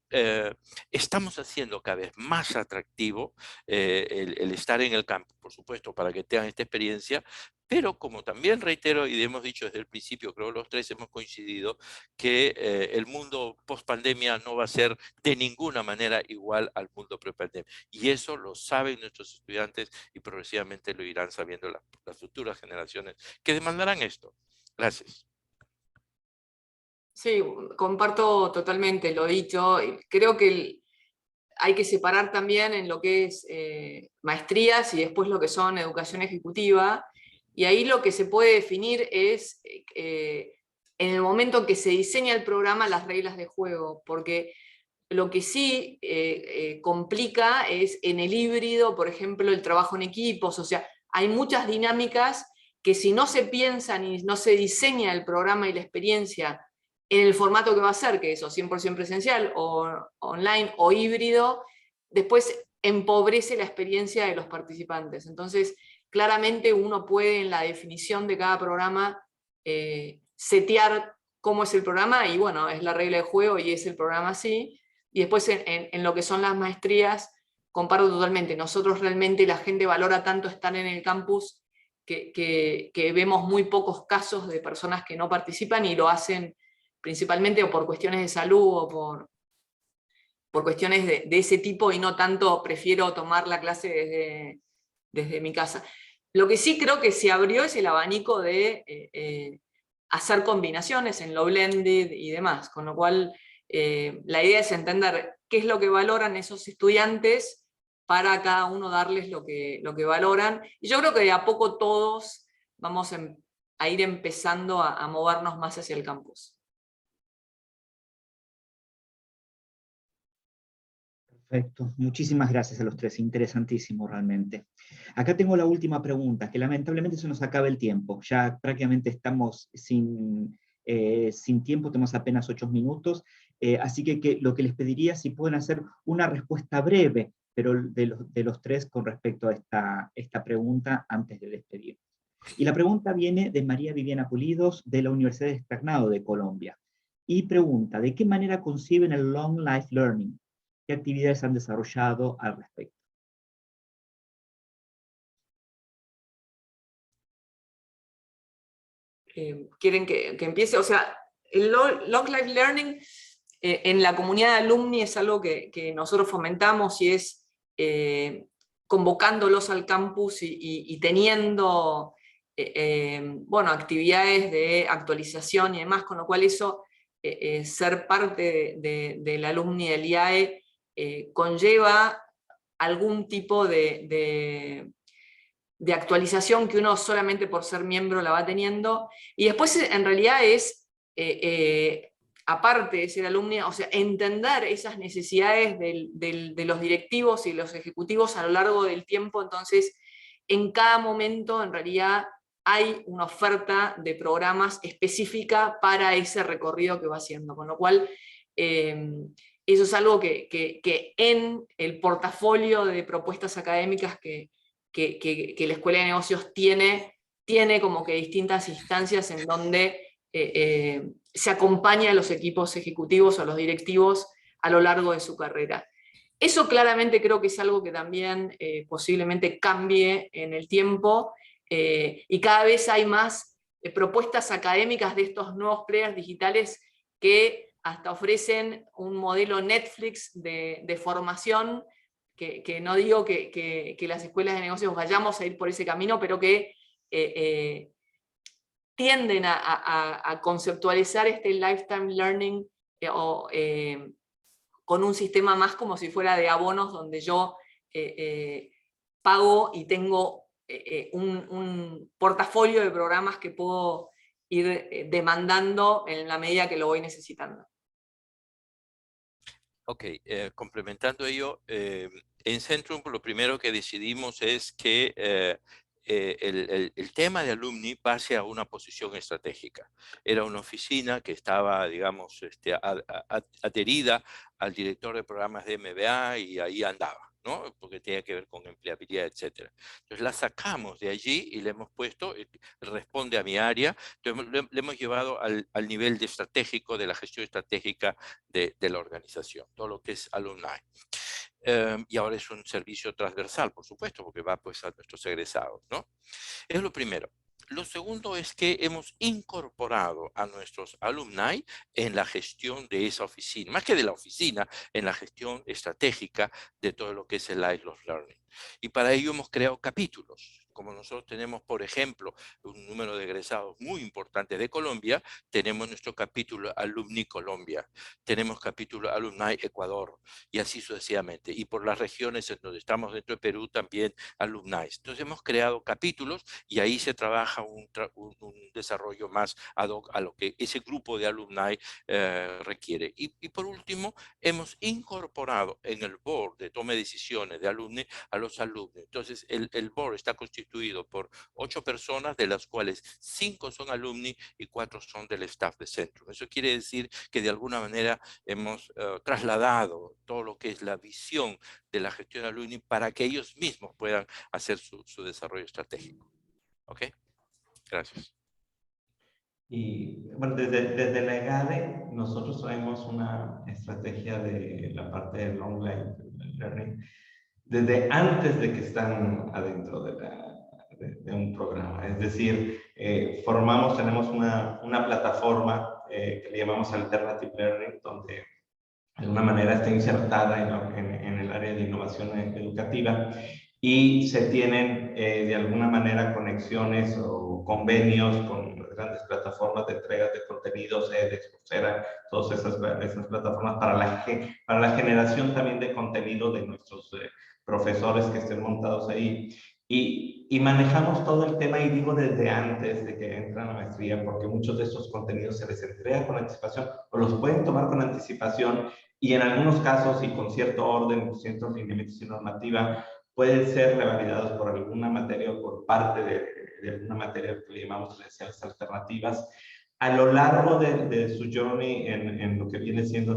estamos haciendo cada vez más atractivo el estar en el campus, por supuesto, para que tengan esta experiencia, pero como también reitero y hemos dicho desde el principio, creo los tres hemos coincidido, que el mundo post-pandemia no va a ser de ninguna manera igual al mundo pre-pandemia. Y eso lo saben nuestros estudiantes y progresivamente lo irán sabiendo las futuras generaciones que demandarán esto. Gracias. Sí, comparto totalmente lo dicho. Creo que hay que separar también en lo que es maestrías y después lo que son educación ejecutiva. Y ahí lo que se puede definir es, en el momento en que se diseña el programa, las reglas de juego. Porque lo que sí complica es en el híbrido, por ejemplo, el trabajo en equipos. O sea, hay muchas dinámicas que si no se piensan y no se diseña el programa y la experiencia en el formato que va a ser, que es o 100% presencial, o online, o híbrido, después empobrece la experiencia de los participantes. Entonces, claramente uno puede en la definición de cada programa setear cómo es el programa, y bueno, es la regla de juego y es el programa así. Y después en lo que son las maestrías, comparto totalmente. Nosotros realmente la gente valora tanto estar en el campus que vemos muy pocos casos de personas que no participan y lo hacen principalmente o por cuestiones de salud o por cuestiones de ese tipo, y no tanto prefiero tomar la clase desde mi casa. Lo que sí creo que se abrió es el abanico de hacer combinaciones en lo blended y demás, con lo cual la idea es entender qué es lo que valoran esos estudiantes para cada uno darles lo que valoran. Y yo creo que de a poco todos vamos a ir empezando a movernos más hacia el campus. Perfecto, muchísimas gracias a los tres, interesantísimo realmente. Acá tengo la última pregunta, que lamentablemente se nos acaba el tiempo, ya prácticamente estamos sin tiempo, tenemos apenas 8 minutos, así que lo que les pediría si pueden hacer una respuesta breve, pero de los tres con respecto a esta pregunta antes de despedirnos. Y la pregunta viene de María Viviana Pulidos, de la Universidad de Externado de Colombia, y pregunta, ¿de qué manera conciben el Long Life Learning? ¿Qué actividades han desarrollado al respecto? ¿Quieren que empiece? O sea, el Long Life Learning en la comunidad de alumni es algo que nosotros fomentamos y es convocándolos al campus y teniendo bueno, actividades de actualización y demás, con lo cual eso, ser parte del alumni del IAE conlleva algún tipo de actualización que uno solamente por ser miembro la va teniendo, y después en realidad es, aparte de ser alumni, o sea, entender esas necesidades de los directivos y los ejecutivos a lo largo del tiempo. Entonces, en cada momento, en realidad, hay una oferta de programas específica para ese recorrido que va haciendo, con lo cual eso es algo que en el portafolio de propuestas académicas que la Escuela de Negocios tiene como que distintas instancias en donde se acompaña a los equipos ejecutivos o a los directivos a lo largo de su carrera. Eso claramente creo que es algo que también posiblemente cambie en el tiempo, y cada vez hay más propuestas académicas de estos nuevos players digitales que hasta ofrecen un modelo Netflix de formación, que no digo que las escuelas de negocios vayamos a ir por ese camino, pero que tienden a conceptualizar este lifetime learning con un sistema más como si fuera de abonos, donde yo pago y tengo un portafolio de programas que puedo ir demandando en la medida que lo voy necesitando. Ok, complementando ello, en Centrum lo primero que decidimos es que el tema de alumni pase a una posición estratégica. Era una oficina que estaba, digamos, adherida al director de programas de MBA y ahí andaba, ¿no? Porque tenía que ver con empleabilidad, etc. Entonces la sacamos de allí y le hemos puesto, responde a mi área, entonces le hemos llevado al nivel de estratégico, de la gestión estratégica de la organización, todo lo que es alumni. Y ahora es un servicio transversal, por supuesto, porque va pues a nuestros egresados, ¿no? Es lo primero. Lo segundo es que hemos incorporado a nuestros alumni en la gestión de esa oficina, más que de la oficina, en la gestión estratégica de todo lo que es el lifelong learning. Y para ello hemos creado capítulos. Como nosotros tenemos, por ejemplo, un número de egresados muy importante de Colombia, tenemos nuestro capítulo Alumni Colombia, tenemos capítulo Alumni Ecuador, y así sucesivamente. Y por las regiones en donde estamos dentro de Perú también alumni. Entonces hemos creado capítulos y ahí se trabaja un desarrollo más ad hoc a lo que ese grupo de alumni requiere. Y por último, hemos incorporado en el board de toma de decisiones de alumni a los alumnos. Entonces el board está constituido por 8 personas, de las cuales 5 son alumni y 4 son del staff de Centrum. Eso quiere decir que de alguna manera hemos trasladado todo lo que es la visión de la gestión de alumni para que ellos mismos puedan hacer su desarrollo estratégico. ¿Ok? Gracias. Y bueno, desde la EGADE nosotros traemos una estrategia de la parte de long life learning desde antes de que están adentro de un programa. Es decir, tenemos una plataforma que le llamamos Alternative Learning, donde de alguna manera está insertada en el área de innovación educativa, y se tienen de alguna manera conexiones o convenios con las grandes plataformas de entregas de contenidos, edX, Coursera, todas esas plataformas para la generación también de contenido de nuestros profesores que estén montados ahí. Y manejamos todo el tema, y digo desde antes de que entran a la maestría, porque muchos de estos contenidos se les entrega con anticipación o los pueden tomar con anticipación, y en algunos casos y con cierto orden, ciertos lineamientos y normativa, pueden ser revalidados por alguna materia o por parte de alguna materia que le llamamos credenciales alternativas. A lo largo de su journey en lo que viene siendo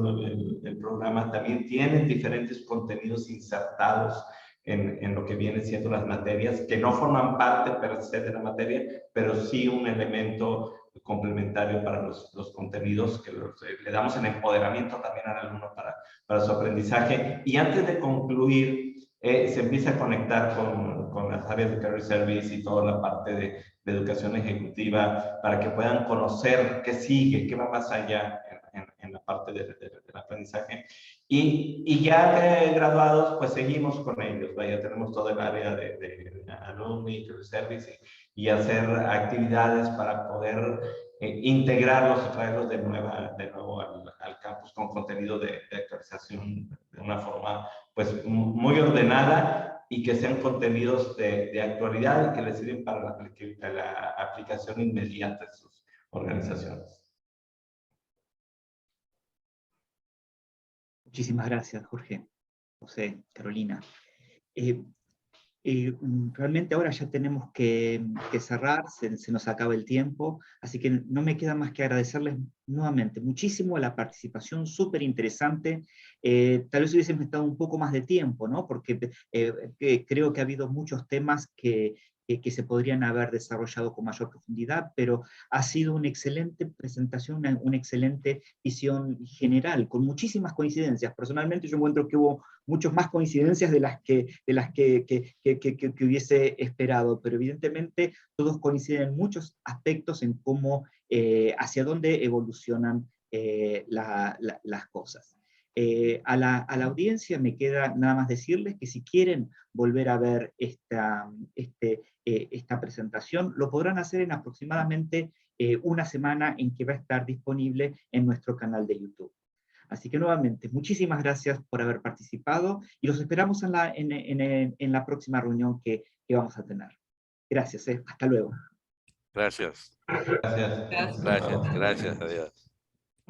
el programa, también tienen diferentes contenidos insertados en lo que viene siendo las materias, que no forman parte per se de la materia, pero sí un elemento complementario para los contenidos que le damos en empoderamiento también al alumno para su aprendizaje. Y antes de concluir, se empieza a conectar con las áreas de Career Service y toda la parte de educación ejecutiva, para que puedan conocer qué sigue, qué va más allá en la parte del aprendizaje. Y ya graduados, pues seguimos con ellos. Ya tenemos todo el área de alumni, Career Service, y hacer actividades para poder integrarlos y traerlos de nuevo al campus con contenido de actualización de una forma pues muy ordenada, y que sean contenidos de actualidad y que les sirven para la aplicación inmediata de sus organizaciones. Muchísimas gracias, Jorge, José, Carolina. Realmente ahora ya tenemos que cerrar, se nos acaba el tiempo, así que no me queda más que agradecerles nuevamente muchísimo la participación, súper interesante. Tal vez hubiésemos estado un poco más de tiempo, ¿no? Porque creo que ha habido muchos temas que se podrían haber desarrollado con mayor profundidad, pero ha sido una excelente presentación, una excelente visión general, con muchísimas coincidencias. Personalmente yo encuentro que hubo muchas más coincidencias de las que hubiese esperado, pero evidentemente todos coinciden en muchos aspectos en cómo, hacia dónde evolucionan las cosas. A la audiencia me queda nada más decirles que si quieren volver a ver esta presentación, lo podrán hacer en aproximadamente una semana, en que va a estar disponible en nuestro canal de YouTube. Así que nuevamente, muchísimas gracias por haber participado y los esperamos en la próxima reunión que vamos a tener. Gracias, hasta luego. Gracias. Gracias. Gracias. Gracias, adiós.